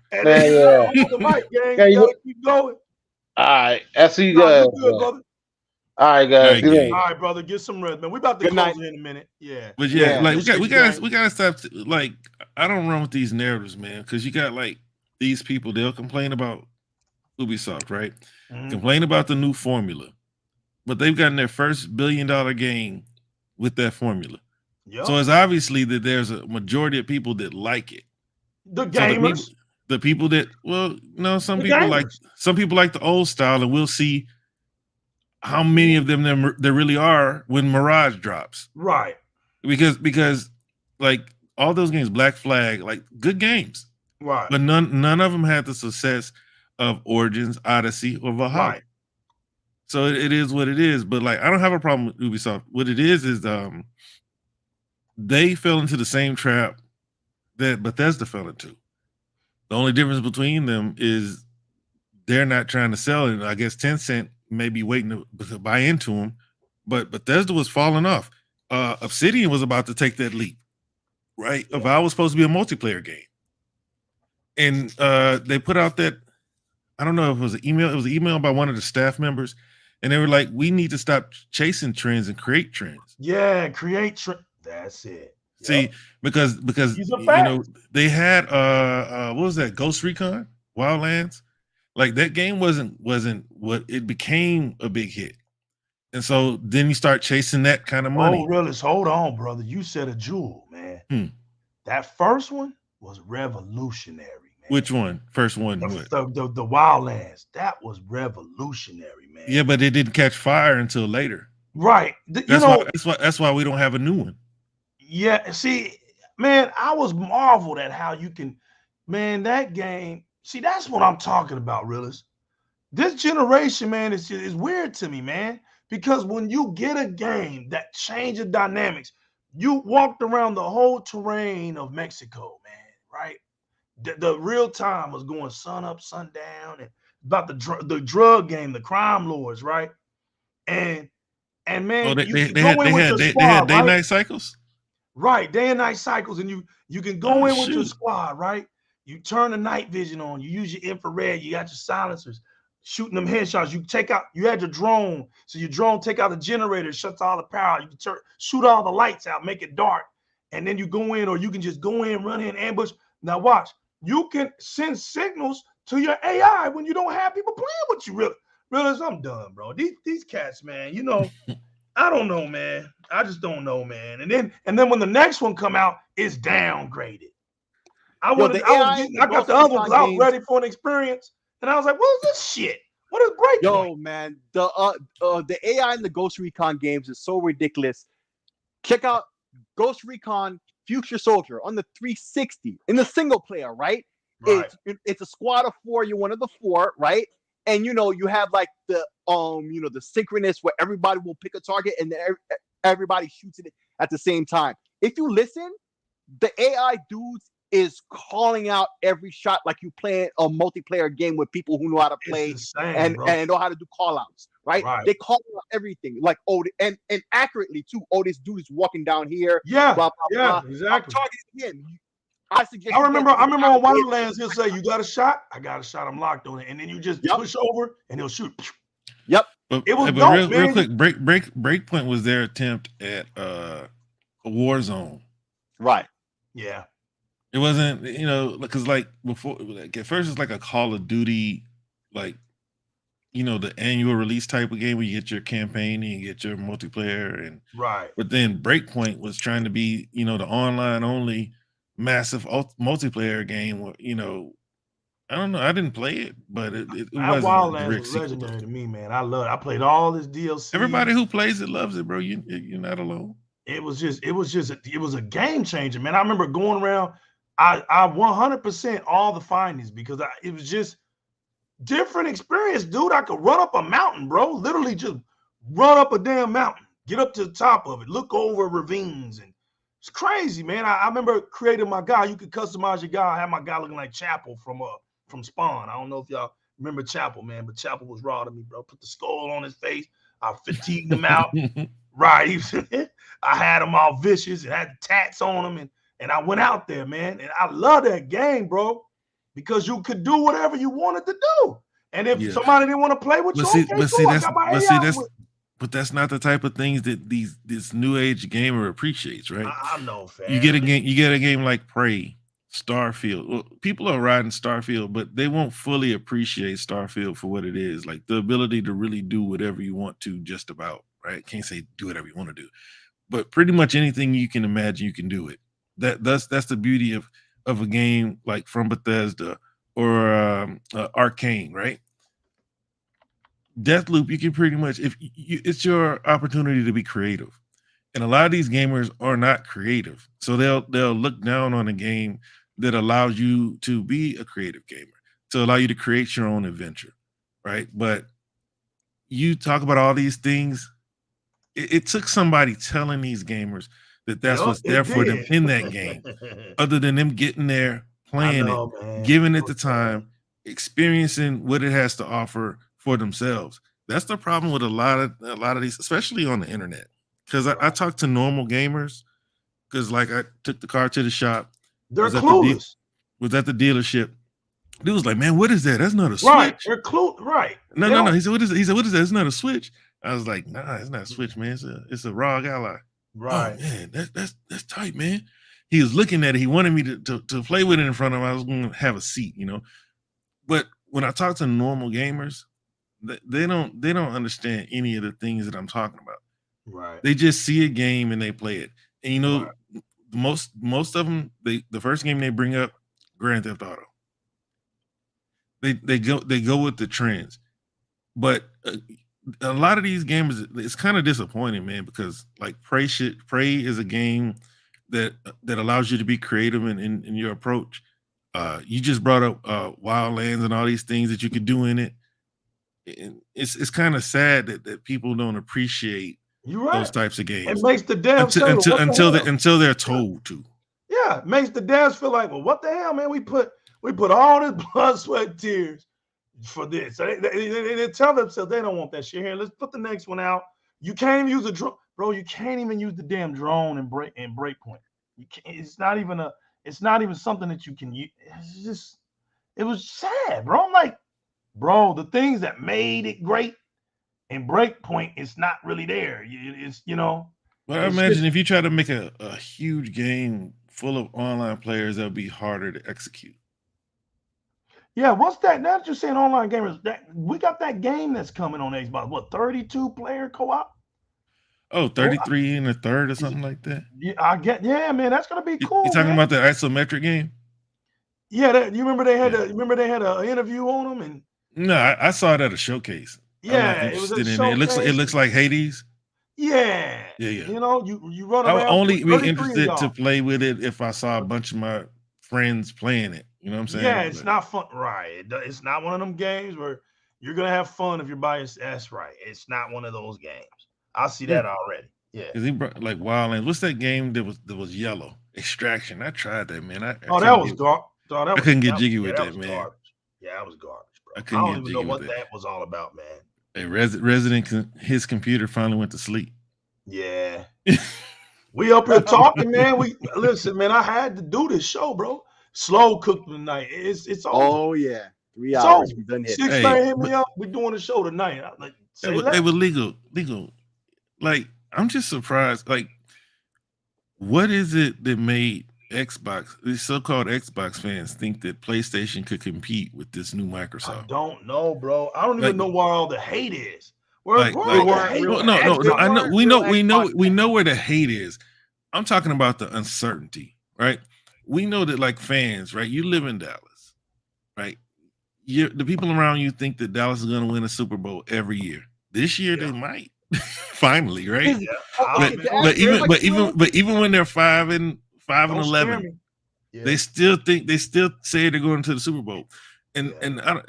Keep going. All right, I see you guys. All right, guys. All right, brother, get some rest, man. We about to close in a minute. Yeah, but we gotta stop. Like, I don't run with these narratives, man, because you got like these people. They'll complain about Ubisoft, right? Mm-hmm. Complain about the new formula, but they've gotten their first $1 billion game with that formula. Yep. So it's obviously that there's a majority of people that like it. The gamers, the people that, some people like the old style, and we'll see how many of them there really are when Mirage drops. Right. Because like all those games, Black Flag, like good games. Right. But none of them had the success of Origins, Odyssey, or Valhalla. Right. So it is what it is. But like I don't have a problem with Ubisoft. What it is they fell into the same trap that Bethesda fell into. The only difference between them is they're not trying to sell it. I guess Tencent may be waiting to buy into them but Bethesda was falling off. Obsidian was about to take that leap, right? Yeah. Avowed was supposed to be a multiplayer game, and they put out that, I don't know if it was an email. It was an email by one of the staff members, and they were like, "We need to stop chasing trends and create trends." Yeah, create trend. That's it. See, because These are you facts. know, they had what was that, Ghost Recon Wildlands? Like, that game wasn't what it became, a big hit. And so then you start chasing that kind of money. Oh, Realist, hold on, brother. You said a jewel, man. That first one was revolutionary, man. Which one? First one? The What? the Wildlands. That was revolutionary, man. Yeah, but it didn't catch fire until later. Right. That's why we don't have a new one. Yeah, see, man, I was marveled at how you can, man, that game. See, that's what I'm talking about, Realist. This generation, man, is weird to me, man, because when you get a game that changes dynamics, you walked around the whole terrain of Mexico, man, right? The real time was going sun up, sun down, and about the drug game, the crime lords, right? And man, they had day night cycles. Right, day and night cycles, and you can go in with your squad, right? You turn the night vision on, you use your infrared, you got your silencers, shooting them headshots. You had your drone, so your drone take out the generator, shuts all the power. You can shoot all the lights out, make it dark, and then you go in, or you can just go in, run in, ambush. Now watch, you can send signals to your AI when you don't have people playing with you. Realize I'm done, bro. These cats, man, you know, I don't know, man. I just don't know, man. And then when the next one come out, it's downgraded. I got the other ones. I was ready for an experience, and I was like, "What is this shit? What is Breakpoint?" Yo, man, the AI in the Ghost Recon games is so ridiculous. Check out Ghost Recon Future Soldier on the 360 in the single player, right? It's a squad of 4. You're one of the 4, right? And you know you have like the the synchronous where everybody will pick a target and then everybody shoots it at the same time. If you listen, the AI dudes is calling out every shot like you play a multiplayer game with people who know how to play and know how to do call outs, right? They call out everything like, and accurately too. This dude is walking down here. Yeah, blah, blah, blah. Exactly. Targeting him. I remember on Wildlands, he'll say, "You got a shot? I got a shot. I'm locked on it." And then you just push over and he'll shoot. Yep. It was dope, real quick. Breakpoint was their attempt at a war zone. Right. Yeah. It wasn't, because like before, like at first it's like a Call of Duty, like, the annual release type of game where you get your campaign and you get your multiplayer, and but then Breakpoint was trying to be, the online only massive multiplayer game where, I don't know, I didn't play it, but it wasn't Wildlands was legendary to me, man. I love it. I played all this DLC. Everybody who plays it loves it, bro. You're not alone. It was a game changer, man. I remember going around. I 100% all the findings because it was just different experience, dude. I could run up a mountain, bro. Literally just run up a damn mountain, get up to the top of it, look over ravines, and it's crazy, man. I remember creating my guy. You could customize your guy. I had my guy looking like Chapel from Spawn. I don't know if y'all remember Chapel, man, but Chapel was raw to me, bro. Put the skull on his face. I fatigued him out. Right. I had him all vicious and had tats on him, and I went out there, man. And I love that game, bro, because you could do whatever you wanted to do. And if somebody didn't want to play with you, but that's not the type of things that this new age gamer appreciates, right? I know, fam. You get a game like Prey, Starfield. Well, people are riding Starfield, but they won't fully appreciate Starfield for what it is, like the ability to really do whatever you want to, just about, right? Can't say do whatever you want to do, but pretty much anything you can imagine, you can do it. That's the beauty of a game like from Bethesda or Arcane, right? Deathloop, you can pretty much, it's your opportunity to be creative, and a lot of these gamers are not creative, so they'll look down on a game that allows you to be a creative gamer, to allow you to create your own adventure, right? But you talk about all these things. It took somebody telling these gamers that that's what's there for them in that game, other than them getting there, playing it, giving it the time, experiencing what it has to offer for themselves. That's the problem with a lot of these, especially on the internet. Because I talk to normal gamers. Because like I took the car to the shop. They're clueless. Was at the dealership. Dude was like, "Man, what is that? That's not a switch." Right. They're right. No. He said, "What is it?" He said, "What is that? It's not a switch." I was like, "Nah, it's not a switch, man. It's a ROG Ally." Right. Oh man, that's tight, man. He was looking at it. He wanted me to play with it in front of him. I was going to have a seat, you know. But when I talk to normal gamers, they don't understand any of the things that I'm talking about. Right. They just see a game and they play it. And you know, most of them, the first game they bring up, Grand Theft Auto. They go with the trends, but a lot of these games, it's kind of disappointing, man, because like Prey is a game that allows you to be creative in your approach. You just brought up Wildlands and all these things that you could do in it. And it's kind of sad that people don't appreciate those types of games. It makes the devs until they're told to. Yeah, it makes the devs feel like, well, what the hell, man? We put all this blood, sweat, tears for this. So they tell themselves they don't want that shit here. Let's put the next one out. You can't even use a drone, bro. You can't even use the damn drone and breakpoint. You can't. It's not even something that you can use. It was sad, bro. I'm like, bro, the things that made it great and breakpoint, it's not really there. It's, you know. But I imagine if you try to make a huge game full of online players, that'll be harder to execute. Yeah, what's that? Now that you're saying online gamers, we got that game that's coming on Xbox. What, 32-player co-op? Oh, 33 and a third or something like that. Yeah, man, that's gonna be cool. You talking about the isometric game? Yeah, you remember they had an interview on them, and no, I saw it at a showcase. Yeah, it was a showcase. It looks like Hades. Yeah. You know, you run around. I would only be interested to play with it if I saw a bunch of my friends playing it. You know what I'm saying? Yeah, it's not fun, right? It's not one of them games where you're gonna have fun if you're by yourself. That's right. It's not one of those games. I see that already. Yeah. Because he brought like Wildlands. What's that game that was yellow? Extraction. I tried that, man. I couldn't get jiggy with that, man. Garbage. Yeah, that was garbage, bro. I don't even know what that was all about, man. Hey, Resident, his computer finally went to sleep. Yeah. We up here talking, man. Listen, man, I had to do this show, bro. Slow cooked tonight. It's over. Oh yeah, 3 hours. We done hit. 6 hit me up. We're doing the show tonight. I'm like, they were legal. Like, I'm just surprised. Like, what is it that made Xbox, these so-called Xbox fans, think that PlayStation could compete with this new Microsoft? I don't know, bro. I don't even know where all the hate is. No. I know. We know where the hate is. I'm talking about the uncertainty, right? We know that, like, fans, right? You live in Dallas, right? The people around you think that Dallas is going to win a Super Bowl every year. This year they might, finally, right? But even when they're 5-11, they still say they're going to the Super Bowl. And I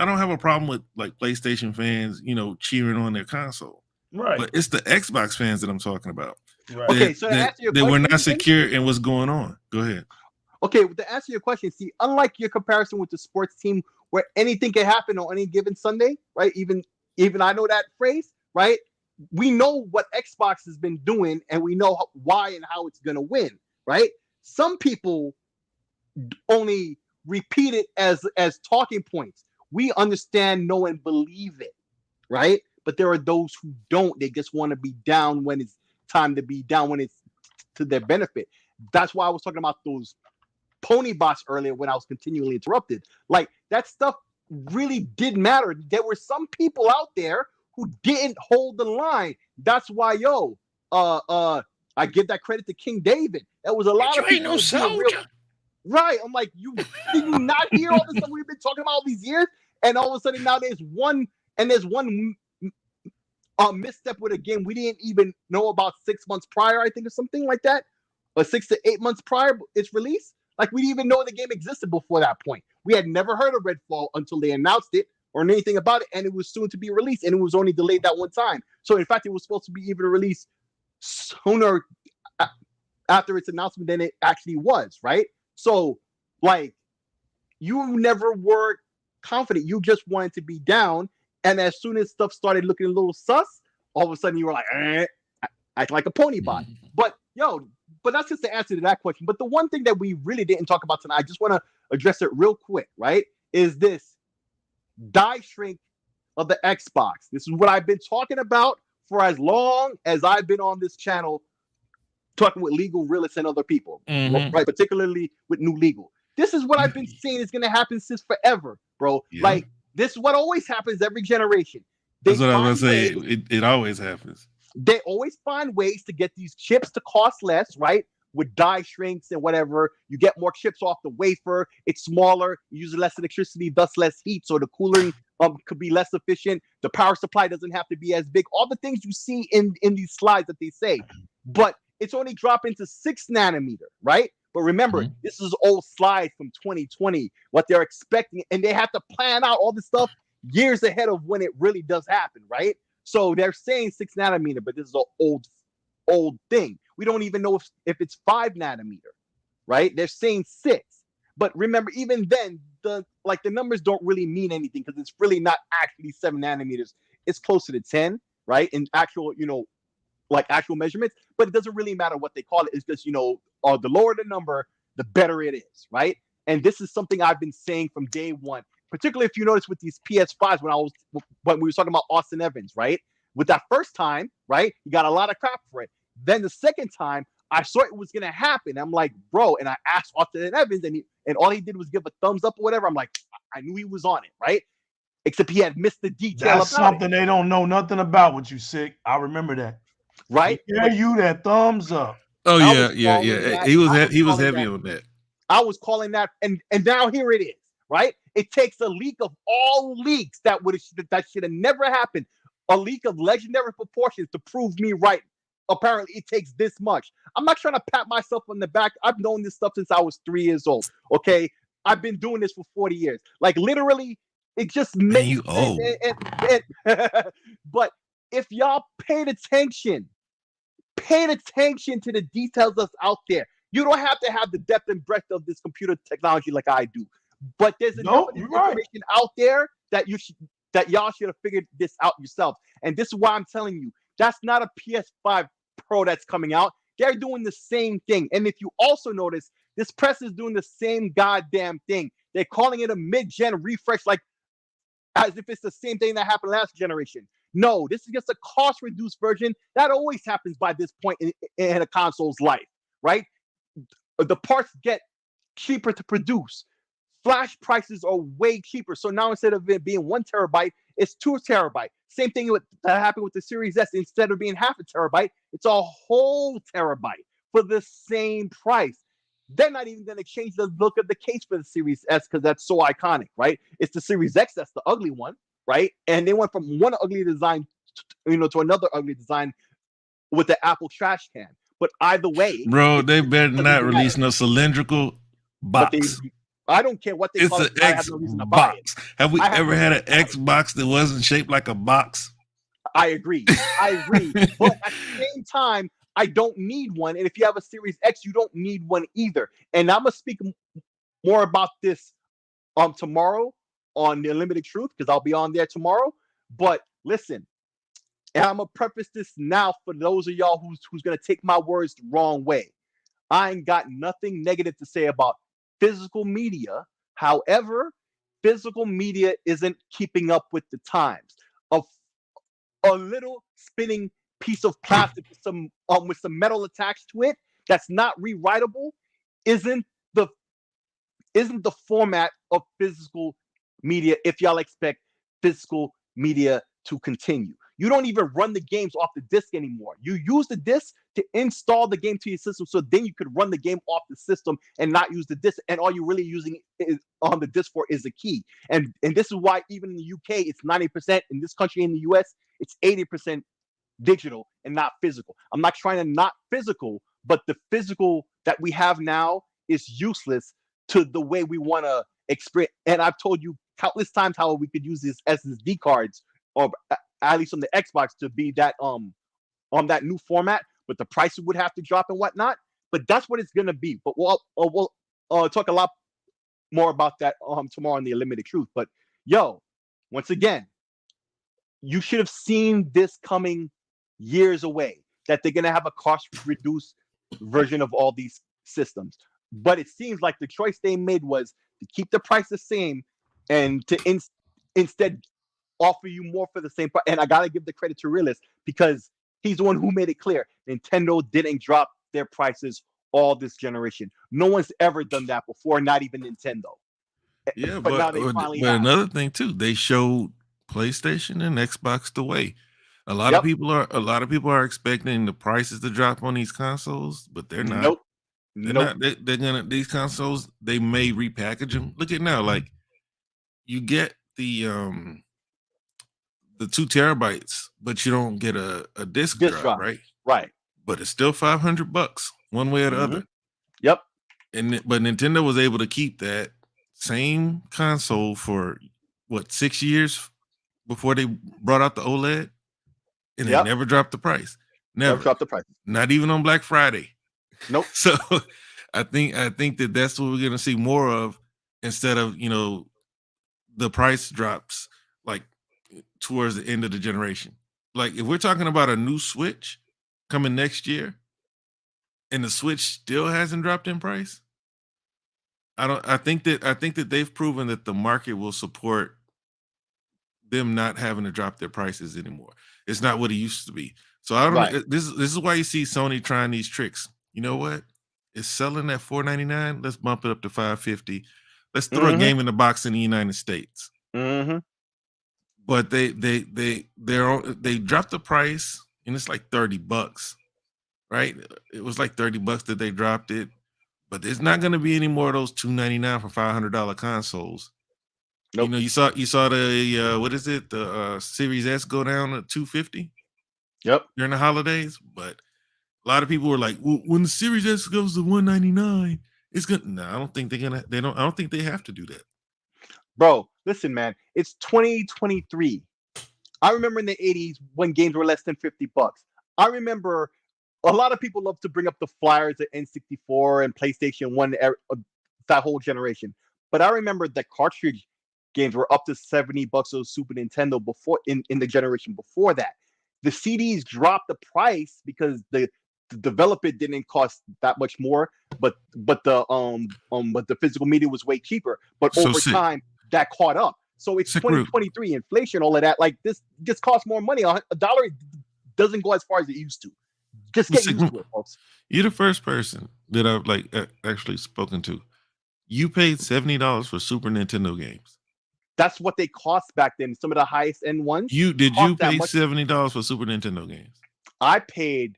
don't have a problem with like PlayStation fans, you know, cheering on their console. Right. But it's the Xbox fans that I'm talking about. Right. Okay, so they were not secure in what's going on. Go ahead. Okay, to answer your question, see, unlike your comparison with the sports team where anything can happen on any given Sunday, right? Even I know that phrase, right? We know what Xbox has been doing and we know why and how it's going to win, right? Some people only repeat it as talking points. We understand, know, and believe it, right? But there are those who don't. They just want to be down when it's time to be down, when it's to their benefit. That's why I was talking about those pony bots earlier when I was continually interrupted. Like, that stuff really did matter. There were some people out there who didn't hold the line. That's why, I give that credit to King David. There was a lot of people. Ain't no soldier. Right. I'm like, did you not hear all the stuff we've been talking about all these years? And all of a sudden now there's one misstep with a game we didn't even know about 6 months prior, I think, or something like that, or 6 to 8 months prior its release. Like, we didn't even know the game existed before that point. We had never heard of Redfall until they announced it or anything about it, and it was soon to be released, and it was only delayed that one time. So in fact, it was supposed to be even released sooner after its announcement than it actually was, right? So, like, you never were confident. You just wanted to be down, And as soon as stuff started looking a little sus, all of a sudden you were like, act like a pony bot. But that's just the answer to that question. But the one thing that we really didn't talk about tonight, I just want to address it real quick, right? Is this die shrink of the Xbox. This is what I've been talking about for as long as I've been on this channel, talking with legal realists and other people, right? Particularly with New Legal. This is what I've been saying is going to happen since forever, bro. Yeah. Like, this is what always happens every generation. That's what I was going to say. It always happens. They always find ways to get these chips to cost less, right? With die shrinks and whatever. You get more chips off the wafer. It's smaller. You use less electricity, thus less heat. So the cooling could be less efficient. The power supply doesn't have to be as big. All the things you see in these slides that they say. But it's only dropping to 6 nanometer, right? But remember, this is old slide from 2020, what they're expecting. And they have to plan out all this stuff years ahead of when it really does happen, right? So they're saying 6 nanometer, but this is an old thing. We don't even know if it's 5 nanometer, right? They're saying 6. But remember, even then, the numbers don't really mean anything because it's really not actually 7 nanometers. It's closer to 10, right? In actual, actual measurements. But it doesn't really matter what they call it. It's just, the lower the number, the better it is, right? And this is something I've been saying from day one. Particularly if you notice with these PS5s when we were talking about Austin Evans, right? With that first time, right? You got a lot of crap for it. Then the second time, I saw it was gonna happen. I'm like, bro, and I asked Austin Evans, and all he did was give a thumbs up or whatever. I'm like, I knew he was on it, right? Except he had missed the detail. That's something they don't know nothing about. What you sick? I remember that, right? Yeah, you that thumbs up. Oh yeah. He was heavy on that. I was calling that, and now here it is. Right? It takes a leak of all leaks that should have never happened. A leak of legendary proportions to prove me right. Apparently, it takes this much. I'm not trying to pat myself on the back. I've known this stuff since I was 3 years old. Okay, I've been doing this for 40 years. Like literally, it just makes you old. But if y'all paid attention to the details that's out there, you don't have to have the depth and breadth of this computer technology like I do. But there's enough information out there that y'all should have figured this out yourself. And this is why I'm telling you, that's not a PS5 Pro that's coming out. They're doing the same thing. And if you also notice, this press is doing the same goddamn thing. They're calling it a mid-gen refresh, like as if it's the same thing that happened last generation. No, this is just a cost-reduced version. That always happens by this point in a console's life, right? The parts get cheaper to produce. Flash prices are way cheaper. So now instead of it being 1 terabyte, it's 2 terabyte. Same thing that happened with the Series S. Instead of being half a terabyte, it's a whole terabyte for the same price. They're not even going to change the look of the case for the Series S because that's so iconic, right? It's the Series X that's the ugly one, right? And they went from one ugly design, to another ugly design with the Apple trash can. But either way, bro, they better not release no cylindrical box. I don't care what they call it. I have no reason to buy it. Have we ever had an Xbox that wasn't shaped like a box? I agree. But at the same time, I don't need one. And if you have a Series X, you don't need one either. And I'm going to speak more about this tomorrow on The Unlimited Truth because I'll be on there tomorrow. But listen, and I'm going to preface this now for those of y'all who's going to take my words the wrong way. I ain't got nothing negative to say about physical media. However, physical media isn't keeping up with the times. A little spinning piece of plastic with some metal attached to it that's not rewritable isn't the format of physical media if y'all expect physical media to continue. You don't even run the games off the disc anymore. You use the disc to install the game to your system so then you could run the game off the system and not use the disc. And all you're really using is on the disc for is a key. And this is why even in the UK, it's 90%. In this country, in the US, it's 80% digital and not physical. I'm not trying to not physical, but the physical that we have now is useless to the way we want to experience. And I've told you countless times how we could use these SSD cards, or at least on the Xbox, to be that on that new format, but the price would have to drop and whatnot. But that's what it's gonna be. But we'll talk a lot more about that tomorrow on The Unlimited Truth. But once again, you should have seen this coming years away, that they're gonna have a cost reduced version of all these systems. But it seems like the choice they made was to keep the price the same and to instead offer you more for the same price. And I gotta give the credit to Realist, because he's the one who made it clear Nintendo didn't drop their prices all this generation. No one's ever done that before, not even Nintendo. Yeah, but now they finally but have. another thing too, they showed PlayStation and Xbox the way. A lot of people are expecting the prices to drop on these consoles, but they're not. Nope. They're not. They're gonna, these consoles, they may repackage them. Look at now, like you get the 2 terabytes, but you don't get a disc drive, right? Right. But it's still $500 one way or the other. Yep. But Nintendo was able to keep that same console for what, 6 years before they brought out the OLED, and they never dropped the price. Never dropped the price. Not even on Black Friday. Nope. So I think that's what we're gonna see more of, instead of, you know, the price drops like towards the end of the generation. Like if we're talking about a new Switch coming next year, and the Switch still hasn't dropped in price, I think that they've proven that the market will support them not having to drop their prices anymore. It's not what it used to be. So I don't know. This is why you see Sony trying these tricks. You know what? It's selling at $499. Let's bump it up to $550. Let's throw a game in the box in the United States. But they dropped the price, and it's like $30, right? It was like $30 that they dropped it. But there's not going to be any more of those $299 for $500 consoles. Nope. You know, you saw the what is it? The Series S go down to $250. Yep. During the holidays, but a lot of people were like, well, when the Series S goes to $199, it's good. No, I don't think I don't think they have to do that. Bro, listen, man, it's 2023. I remember in the 80s when games were less than $50. I remember a lot of people love to bring up the flyers at N64 and PlayStation 1, that whole generation. But I remember the cartridge games were up to $70 on Super Nintendo before in the generation before that. The CDs dropped the price because the developer didn't cost that much more, but the physical media was way cheaper. But over time, that caught up. So it's 2023, inflation, all of that. Like this costs more money. $1 doesn't go as far as it used to. Just get used to it, folks. You're the first person that I've actually spoken to. You paid $70 for Super Nintendo games. That's what they cost back then. Some of the highest end ones. Did you pay $70 for Super Nintendo games? I paid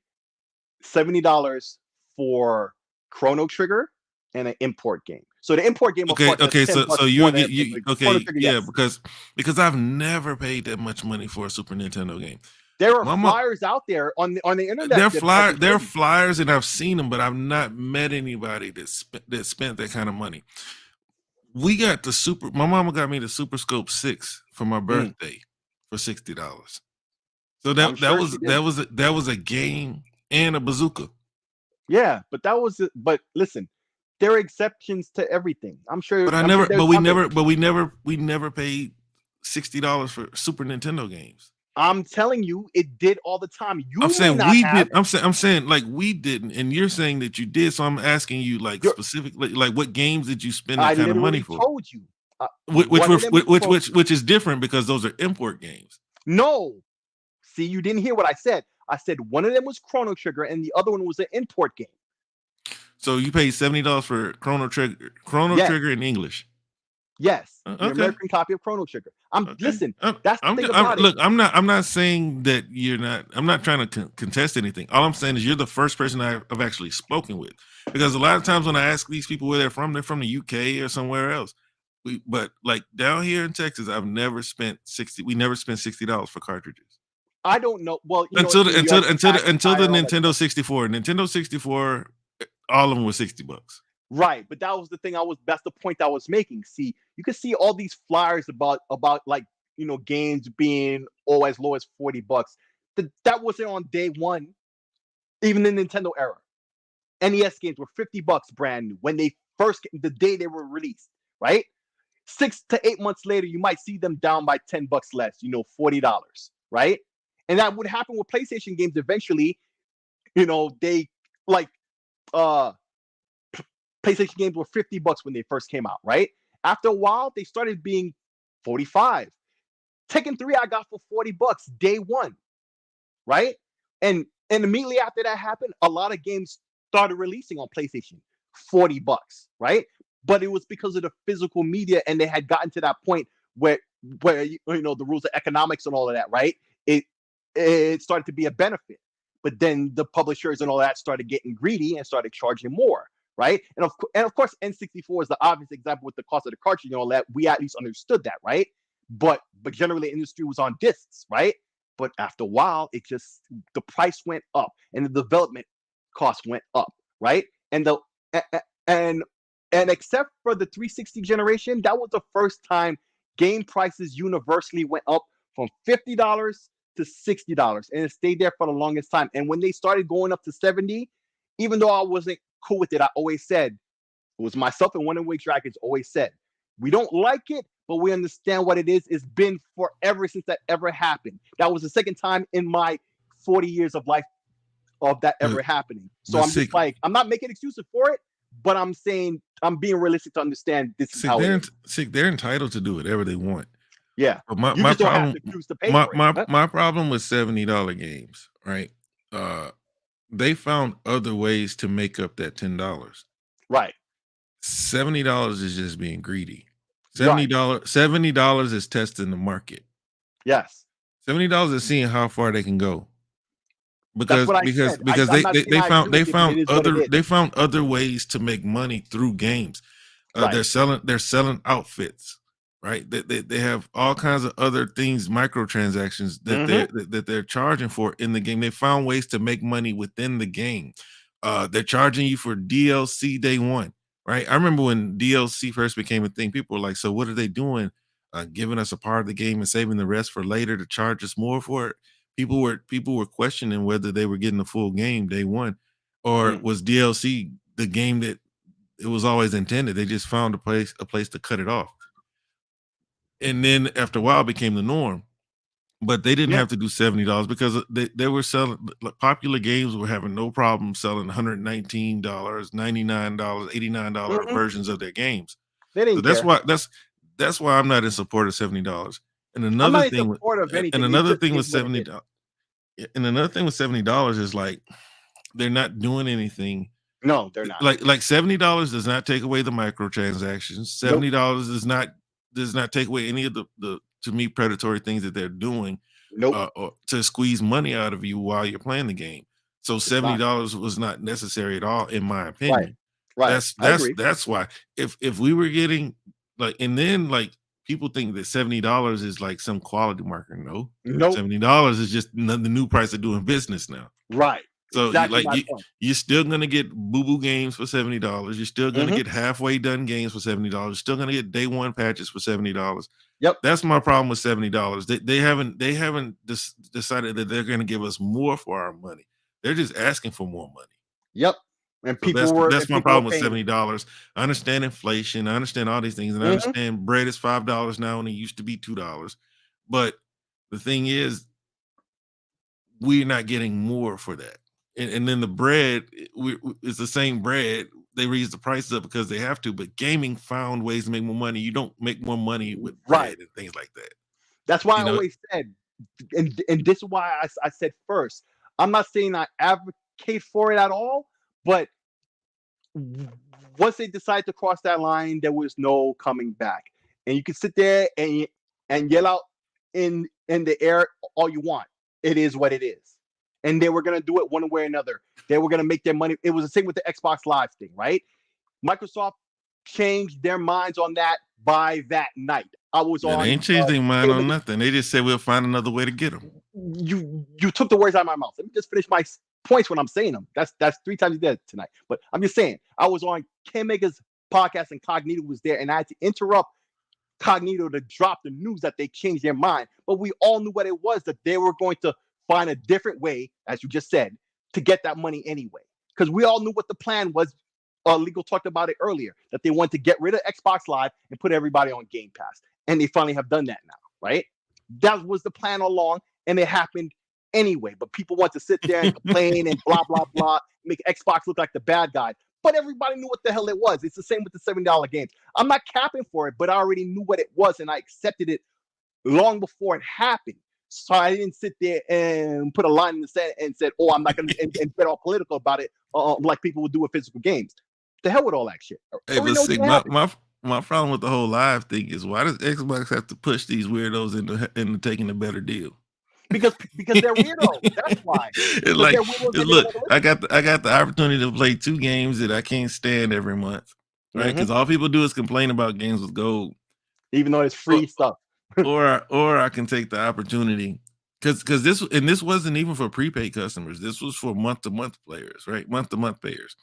$70 for Chrono Trigger and an import game. So the import game, okay, so because I've never paid that much money for a Super Nintendo game. There are flyers out there on the internet. There are flyers, and I've seen them, but I've not met anybody that spent that kind of money. We got my mama got me the Super Scope 6 for my birthday for $60. So that was a game and a bazooka. Yeah, but listen, there are exceptions to everything. I'm sure. But we never paid $60 for Super Nintendo games. I'm telling you, it did all the time. I'm saying we did. I'm saying like we didn't, and you're saying that you did. So I'm asking you, like, specifically, like, what games did you spend that kind of money for? I told you, which is different because those are import games. No, see, you didn't hear what I said. I said one of them was Chrono Trigger, and the other one was an import game. So you paid $70 for Chrono Trigger in English. Yes, the American copy of Chrono Trigger. Listen. That's the thing about it. Look, I'm not saying that you're not. I'm not trying to contest anything. All I'm saying is you're the first person I've actually spoken with, because a lot of times when I ask these people where they're from the UK or somewhere else. But like down here in Texas, I've never spent $60. We never spent $60 for cartridges. I don't know. Well, until the Nintendo 64. Nintendo 64, all of them were $60. Right, but that was the thing. That's the point I was making. See, you can see all these flyers about like, you know, games being as low as $40. That wasn't on day one, even in the Nintendo era. NES games were $50 brand new when they the day they were released. Right, 6 to 8 months later, you might see them down by $10 less. You know, $40. right? And that would happen with PlayStation games eventually. You know, they like PlayStation games were $50 when they first came out, right? After a while, they started being 45. Tekken 3 I got for $40 day one, right? And immediately after that happened, a lot of games started releasing on PlayStation, $40, right? But it was because of the physical media, and they had gotten to that point where you know, the rules of economics and all of that, right? It started to be a benefit. But then the publishers and all that started getting greedy and started charging more, right? And of course, N64 is the obvious example with the cost of the cartridge and all that. We at least understood that, right? But generally, the industry was on discs, right? But after a while, the price went up and the development cost went up, right? And except for the 360 generation, that was the first time game prices universally went up from $50 to $60, and it stayed there for the longest time. And when they started going up to 70, even though I wasn't cool with it, I always said, it was myself and One and Wake Dragons always said, we don't like it, but we understand what it is. It's been forever since that ever happened. That was the second time in my 40 years of life of that ever happening. So I'm just like, I'm not making excuses for it, but I'm saying I'm being realistic to understand this is how it is. They're entitled to do whatever they want. Yeah. But You my just don't have problem, to choose to pay for it. my problem with $70 games, right? They found other ways to make up that $10. Right. $70 is just being greedy. $70 is testing the market. Yes. $70 is seeing how far they can go. Because they found other ways to make money through games. They're selling outfits, right? They have all kinds of other things, microtransactions that they're charging for in the game. They found ways to make money within the game. They're charging you for DLC day one, right? I remember when DLC first became a thing, people were like, so what are they doing? Giving us a part of the game and saving the rest for later to charge us more for it. People were questioning whether they were getting the full game day one, or was DLC the game that it was always intended. They just found a place to cut it off. And then after a while it became the norm. But they didn't have to do $70 because they were selling, popular games were having no problem selling $119, $99, $89 versions of their games. They didn't care. That's why I'm not in support of $70. And another thing with $70, and another thing with $70 is like they're not doing anything. No, they're not. Like $70 does not take away the microtransactions. $70 does not take away any of the to me predatory things that they're doing. Or to squeeze money out of you while you're playing the game. So $70 was not necessary at all, in my opinion. Right. That's why if we were getting like, and then like people think that $70 is like some quality marker. No, $70 is just the new price of doing business now. Right. So you're still gonna get boo-boo games for $70. You're still gonna get halfway done games for $70. You're still gonna get day one patches for $70. Yep. That's my problem with $70. They haven't decided that they're gonna give us more for our money. They're just asking for more money. Yep. And that's my problem with $70. I understand inflation. I understand all these things, and I understand bread is $5 now, and it used to be $2. But the thing is, we're not getting more for that. And then the bread is the same bread. They raise the prices up because they have to, but gaming found ways to make more money. You don't make more money with bread and things like that. That's why I always said, and this is why I said first, I'm not saying I advocate for it at all, but once they decide to cross that line, there was no coming back. And you can sit there and yell out in the air all you want. It is what it is. And they were going to do it one way or another. They were going to make their money. It was the same with the Xbox Live thing, right? Microsoft changed their minds on that by that night. They ain't changed their mind on nothing. They just said we'll find another way to get them. You took the words out of my mouth. Let me just finish my points when I'm saying them. That's 3 times you did tonight. But I'm just saying, I was on Ken Mega's podcast and Cognito was there, and I had to interrupt Cognito to drop the news that they changed their mind. But we all knew what it was, that they were going to find a different way, as you just said, to get that money anyway. Because we all knew what the plan was. Legal talked about it earlier, that they want to get rid of Xbox Live and put everybody on Game Pass. And they finally have done that now, right? That was the plan all along. and it happened anyway. But people want to sit there and complain and blah blah blah, make Xbox look like the bad guy. But everybody knew what the hell it was. It's the same with the $70 games. I'm not capping for it, but I already knew what it was, and I accepted it long before it happened. So I didn't sit there and put a line in the sand and said, "Oh, I'm not going to," and get all political about it, like people would do with physical games. The hell with all that shit. Hey, but see, my problem with the whole live thing is, why does Xbox have to push these weirdos into taking a better deal? Because they're weirdos. That's why. It's like, look, I got the opportunity to play 2 games that I can't stand every month, right? Because all people do is complain about games with gold, even though it's free stuff. or I can take the opportunity, because this wasn't even for prepaid customers. This was for month-to-month players, right? Month-to-month payers.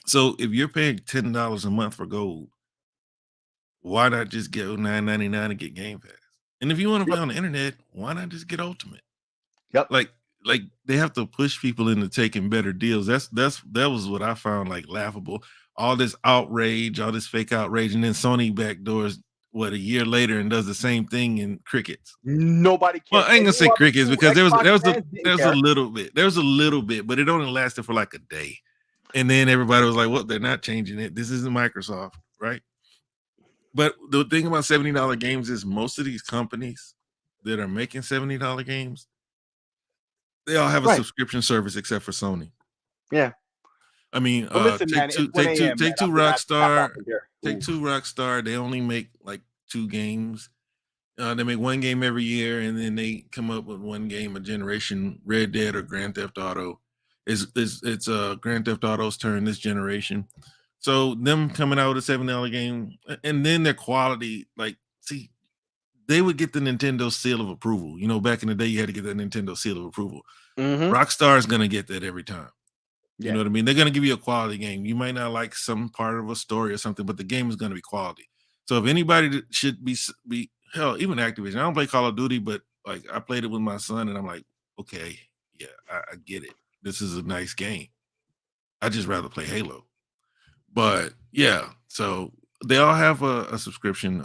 So if you're paying $10 a month for gold, why not just get $9.99 and get Game Pass? And if you want to play on the internet, why not just get Ultimate? Yep. Like they have to push people into taking better deals. That was what I found like laughable. All this outrage, all this fake outrage, and then Sony backdoors a year later and does the same thing in crickets. Nobody cares. Well, I ain't gonna say crickets because there was a little bit, but it only lasted for like a day. And then everybody was like, well, they're not changing it. This isn't Microsoft, right? But the thing about $70 games is most of these companies that are making $70 games, they all have a subscription service except for Sony. Yeah. I mean, Take Two Rockstar, they only make like 2 games. They make 1 game every year, and then they come up with 1 game a generation, Red Dead or Grand Theft Auto. It's Grand Theft Auto's turn this generation. So them coming out with a $7 game, and then their quality, like, see, they would get the Nintendo seal of approval. You know, back in the day, you had to get that Nintendo seal of approval. Rockstar is going to get that every time. You know what I mean? They're going to give you a quality game. You might not like some part of a story or something, but the game is going to be quality. So if anybody should be hell, even Activision. I don't play Call of Duty, but like I played it with my son, and I'm like, okay, yeah, I get it. This is a nice game. I'd just rather play Halo. But yeah, so they all have a subscription.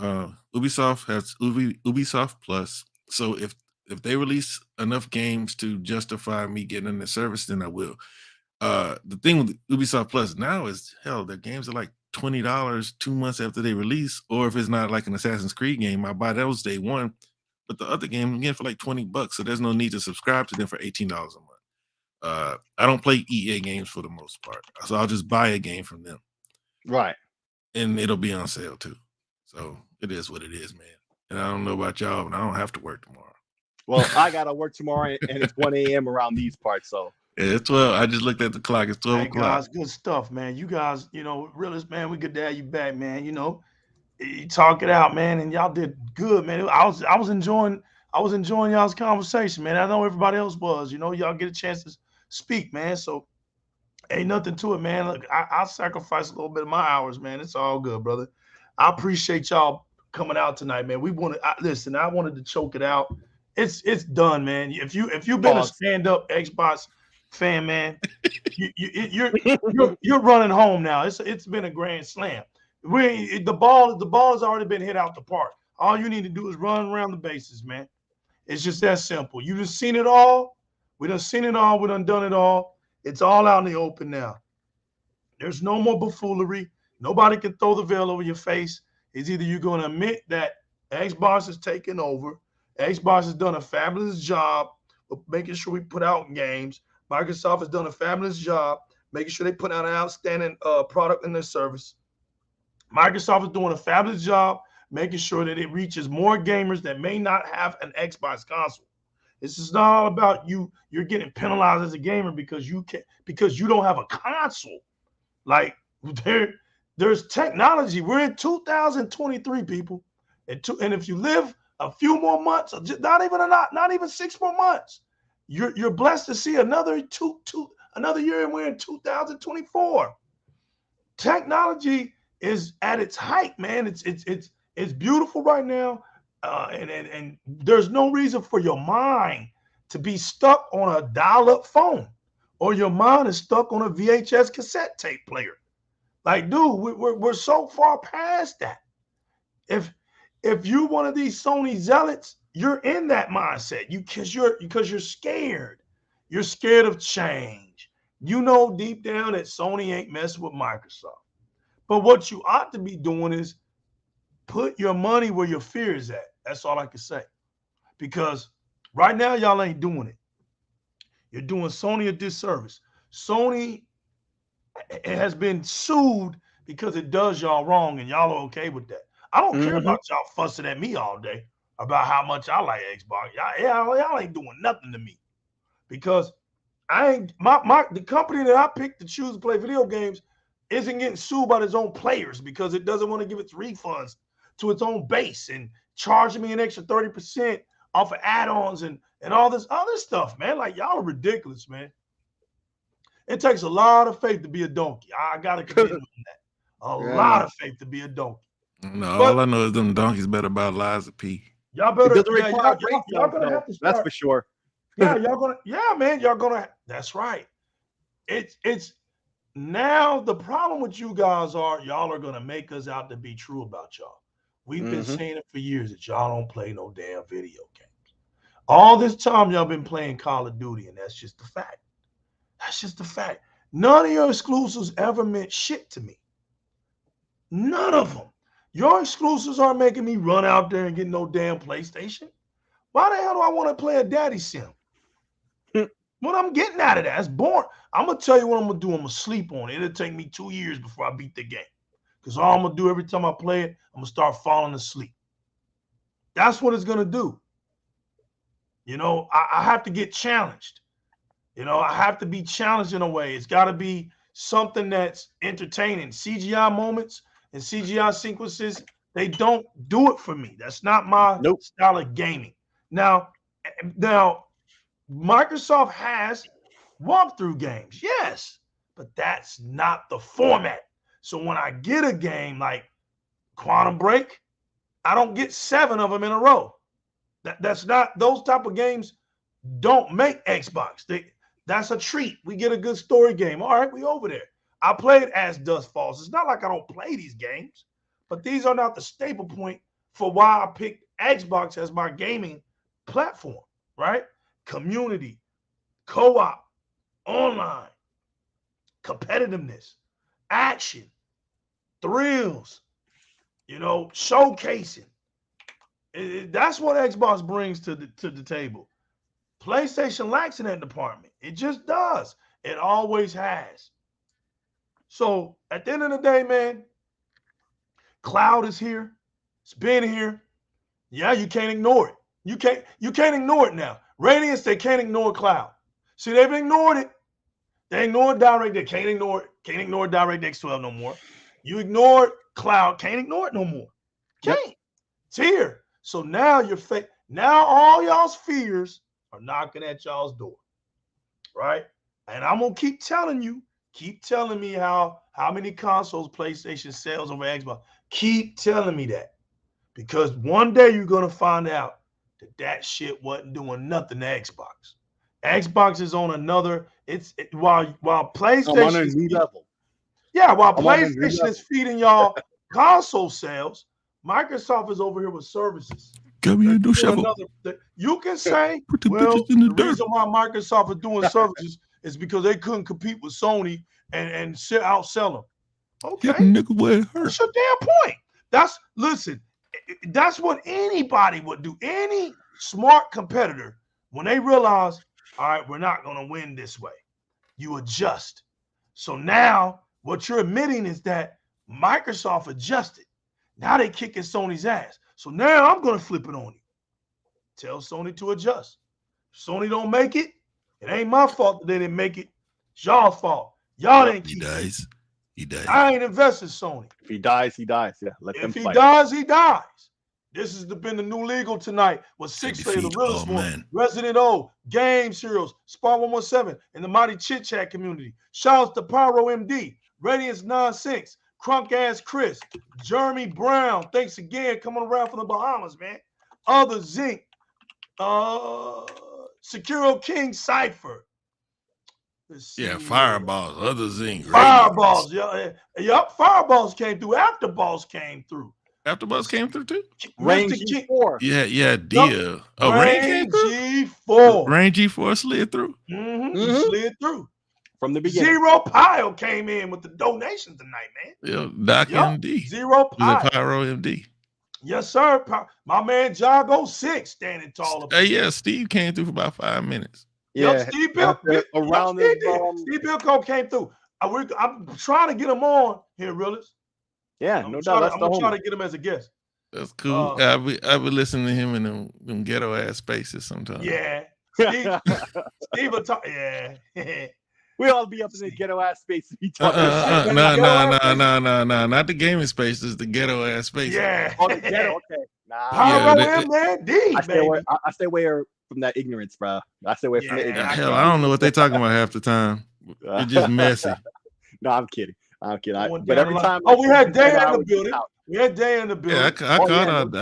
Ubisoft has Ubisoft Plus. So if they release enough games to justify me getting in the service, then I will. The thing with Ubisoft Plus now is, hell, their games are like $20 2 months after they release, or if it's not like an Assassin's Creed game, I buy those day one. But the other game again for like $20, so there's no need to subscribe to them for $18 a month. I don't play EA games for the most part, so I'll just buy a game from them. Right. And it'll be on sale too. So it is what it is, man. And I don't know about y'all, but I don't have to work tomorrow. Well, I gotta work tomorrow, and it's 1 a.m. around these parts. So yeah, it's 12. I just looked at the clock. It's 12 o'clock. Guys, good stuff, man. You guys, you know, realist, man. We good to have you back, man. You know, you talk it out, man, and y'all did good, man. I was enjoying y'all's conversation, man. I know everybody else was. You know, y'all get a chance to speak, man. So ain't nothing to it, man. Look, I'll sacrifice a little bit of my hours, man. It's all good, brother. I appreciate y'all coming out tonight, man. Listen, I wanted to choke it out. It's done, man. If you've been a stand-up Xbox fan, man, you're running home now. It's been a grand slam. The ball has already been hit out the park. All you need to do is run around the bases, man. It's just that simple. You just seen it all. We done seen it all. We done done it all. It's all out in the open now. There's no more buffoonery. Nobody can throw the veil over your face. It's either you're going to admit that Xbox is taking over. Xbox has done a fabulous job of making sure we put out games. Microsoft has done a fabulous job making sure they put out an outstanding product in their service. Microsoft is doing a fabulous job making sure that it reaches more gamers that may not have an Xbox console. This is not all about you're getting penalized as a gamer because you don't have a console. Like there's technology. We're in 2023, people. And if you live a few more months, not even 6 more months, you're blessed to see another year, and we're in 2024. Technology is at its height, man. It's beautiful right now. And there's no reason for your mind to be stuck on a dial-up phone, or your mind is stuck on a VHS cassette tape player. Like, dude, we're so far past that. If you're one of these Sony zealots you're in that mindset. Because you're scared. You're scared of change. You know deep down that Sony ain't messing with Microsoft. But what you ought to be doing is put your money where your fear is at. That's all I can say. Because right now, y'all ain't doing it. You're doing Sony a disservice. Sony has been sued because it does y'all wrong, and y'all are okay with that. I don't care about y'all fussing at me all day about how much I like Xbox. Y'all ain't doing nothing to me because I ain't the company that I picked to choose to play video games isn't getting sued by its own players because it doesn't want to give its refunds to its own base and charging me an extra 30% off of add-ons and all this other stuff, man. Like, y'all are ridiculous, man. It takes a lot of faith to be a donkey. I got to commend on that. A lot of faith to be a donkey. No, all I know is them donkeys better buy Liza P. Y'all better. It doesn't require y'all gonna have to start. That's for sure. Y'all gonna. Yeah, man. Y'all gonna. That's right. It's now the problem with you guys are y'all are gonna make us out to be true about y'all. We've been saying it for years that y'all don't play no damn video games. All this time y'all been playing Call of Duty, and that's just the fact. That's just the fact. None of your exclusives ever meant shit to me. None of them. Your exclusives aren't making me run out there and get no damn PlayStation. Why the hell do I want to play a daddy sim? What I'm getting out of that, it's boring. I'm going to tell you what I'm going to do. I'm going to sleep on it. It'll take me 2 years before I beat the game. Because all I'm going to do every time I play it, I'm going to start falling asleep. That's what it's going to do. You know, I have to get challenged. You know, I have to be challenged in a way. It's got to be something that's entertaining. CGI moments and CGI sequences, they don't do it for me. That's not my style of gaming. Now, Microsoft has walkthrough games, yes, but that's not the format. So when I get a game like Quantum Break, I don't get 7 of them in a row. That's not, those type of games don't make Xbox. That's a treat. We get a good story game. All right, we over there. I played As Dusk Falls. It's not like I don't play these games, but these are not the staple point for why I picked Xbox as my gaming platform, right? Community, co-op, online, competitiveness, action, thrills, you know, showcasing. That's what Xbox brings to the table. PlayStation lacks in that department. It just does. It always has. So at the end of the day, man, cloud is here. It's been here. Yeah, you can't ignore it. You can't ignore it now. Radiance, they can't ignore cloud. See, they've ignored it. They ignored Di-RRec. They can't ignore it. Can't ignore DirectX 12 no more. You ignored cloud. Can't ignore it no more. Can't. It's here. So now now all y'all's fears are knocking at y'all's door, right? And I'm gonna keep telling me how many consoles PlayStation sells over Xbox. Keep telling me that, because one day you're gonna find out that shit wasn't doing nothing to Xbox. Xbox is on another. While PlayStation on a new level. Yeah, while PlayStation is feeding y'all console sales, Microsoft is over here with services. Got me a new shovel. You can say, well, the reason why Microsoft is doing services is because they couldn't compete with Sony and outsell them. Okay, that's your damn point. That's what anybody would do. Any smart competitor, when they realize, all right, we're not going to win this way, you adjust. So now what you're admitting is that Microsoft adjusted. Now they kicking Sony's ass. So now I'm going to flip it on you. Tell Sony to adjust. If Sony don't make it, it ain't my fault that they didn't make it. It's y'all's fault. Y'all didn't keep it. He dies. I ain't invested Sony. If he dies, he dies. Yeah, if he dies, he dies. This has been the new legal tonight with 6 Play, the realest one, Resident O, Games Heroes, Spar 117, and the Mighty Chit Chat community. Shouts to Pyro MD, Radiance 96, Crunk Ass Chris, Jeremy Brown. Thanks again, coming around from the Bahamas, man. Other Zinc, Securo King Cypher. Yeah, Fireballs, Other Zinc. Fireballs, Yup, Fireballs came through after Balls came through. AfterBuzz came through too. Rain Mr. King. G4. Yeah, Dia. Oh, Rain came through. G4. Rain G4 slid through. He slid through. From the beginning. Zero Pile came in with the donations tonight, man. Yeah, Doc MD. Zero Was Pile. it Pyro MD? Yes, sir. My man JyzalGo6 standing tall up. Hey, yeah, Steve came through for about 5 minutes. Yep, Steve Bill. Around Steve, this, Steve Bilko came through. I'm trying to get him on here, realist. Yeah, no doubt. I'm gonna try to get him as a guest. That's cool. I'll be listening to him in them ghetto ass spaces sometimes. Yeah. Steve will talk. Yeah. We all be up in the ghetto ass space. No, not the gaming spaces, the ghetto ass spaces. Yeah. Oh, the ghetto. Okay. Nah. I stay away from that ignorance, bro. I stay away from the ignorance. Hell, I don't know what they're talking about half the time. It's just messy. No, I'm kidding. But every time. We had Day in the building. We had Day in the building. Yeah,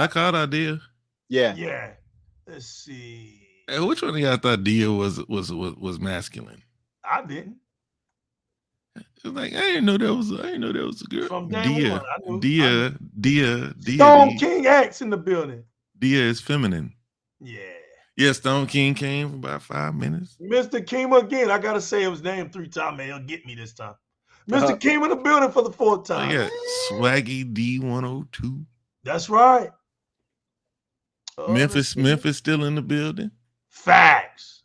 I caught Dia. Yeah. Yeah. Let's see. Hey, which one of y'all thought Dia was masculine? I didn't. It's like I didn't know that was a girl. From day one, I knew. Dia. Stone King X in the building. Dia is feminine. Yeah. Yeah, Stone King came for about 5 minutes. Mr. Kima again. I gotta say his name 3 times, man. He'll get me this time. Mr. Kima in the building for the 4th time. Yeah, Swaggy D102. That's right. Memphis still in the building. Facts.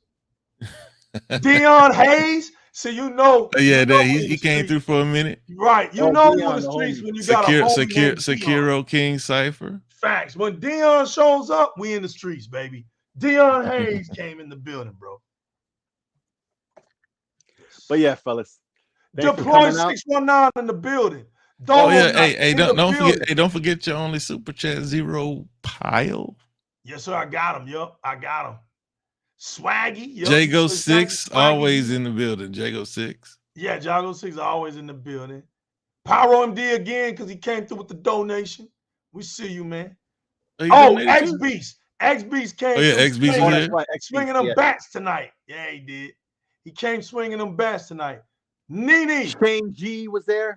Dion Hayes. So he came through for a minute. Right. You know you in the streets when you got a Sekiro King Cypher. Facts. When Dion shows up, we in the streets, baby. Dion Hayes came in the building, bro. But yeah, fellas. Deploy 619 in the building. Don't forget your only super chat Zero Pile. Yes, sir. I got him. Yup, I got him. Swaggy. JyzalGo6 always in the building. JyzalGo6. Yeah, JyzalGo6 always in the building. Pyro MD again because he came through with the donation. We see you, man. X Beast. X Beast came. Oh yeah, X Beast here. Swinging them bats tonight. Yeah, he did. He came swinging them bats tonight. Nene. Shane G was there.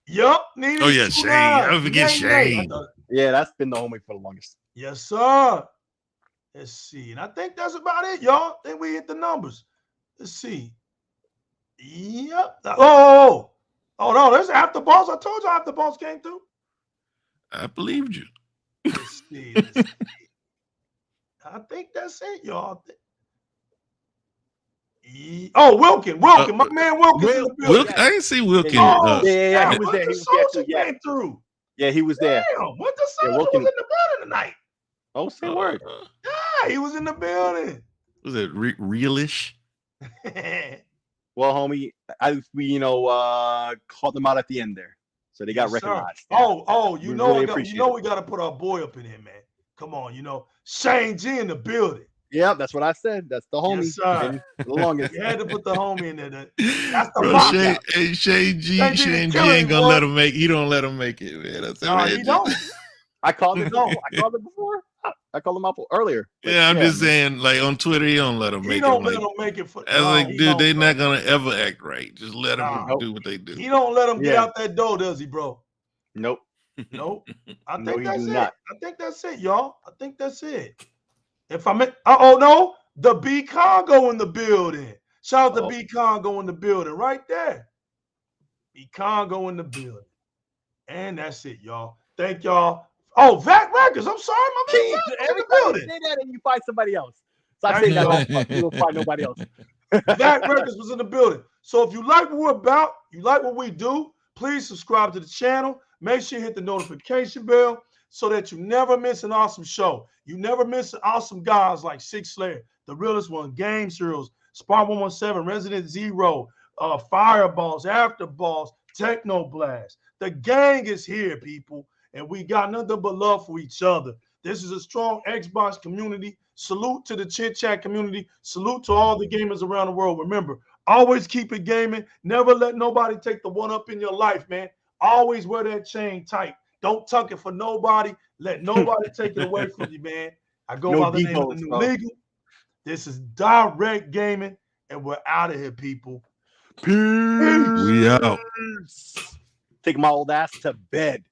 Yup. Nene. Oh yeah, Shane. I don't forget Shane. Yeah, that's been the homie for the longest. Yes, sir. Let's see. And I think that's about it, y'all. I think we hit the numbers. Let's see. Yep. Oh no, there's AfterBuzz. I told you AfterBuzz came through. I believed you. Let's see. I think that's it, y'all. Wilkin. My man Wilkin's in the building. I didn't see Wilkin. He was there. He was there. Came through. Yeah, he was there. Damn, what the Soldier was in the building tonight? Oh, say word. Yeah, he was in the building. Was it realish? Well, homie, we called them out at the end there, so they got recognized. We got to put our boy up in here, man. Come on, Shane G in the building. Yeah, that's what I said. That's the homie. Yes, sir. The longest. You had to put the homie in there. That's the Shane G ain't gonna let him make. He don't let him make it, man. He don't. I called it. No, I called it before. I called him up earlier. Yeah, I'm just saying, like on Twitter, he don't let them make it. He don't let them make it. I was like, dude, they're not gonna ever act right. Just let them do what they do. He don't let them get out that door, does he, bro? Nope. I think that's it. I think that's it, y'all. I think that's it. If I'm the B Congo in the building. Shout out to B Congo in the building, right there. B Congo in the building. And that's it, y'all. Thank y'all. Oh, Vac Records. I'm sorry, my man. Every time you say that and you find somebody else. So I say that you don't find nobody else. Vac Records was in the building. So if you like what we're about, you like what we do, please subscribe to the channel. Make sure you hit the notification bell so that you never miss an awesome show. You never miss awesome guys like Six Slayer, The Realest One, Game Serials, Spark 117, Resident Zero, Fireballs, AfterBuzz, Teknoblast. The gang is here, people, and we got nothing but love for each other. This is a strong Xbox community. Salute to the Chit Chat community. Salute to all the gamers around the world. Remember, always keep it gaming. Never let nobody take the one up in your life, man. Always wear that chain tight. Don't tuck it for nobody. Let nobody take it away from you, man. I go by the name of the New Legal. This is Di-RRec Gaming, and we're out of here, people. Peace. We out. Take my old ass to bed.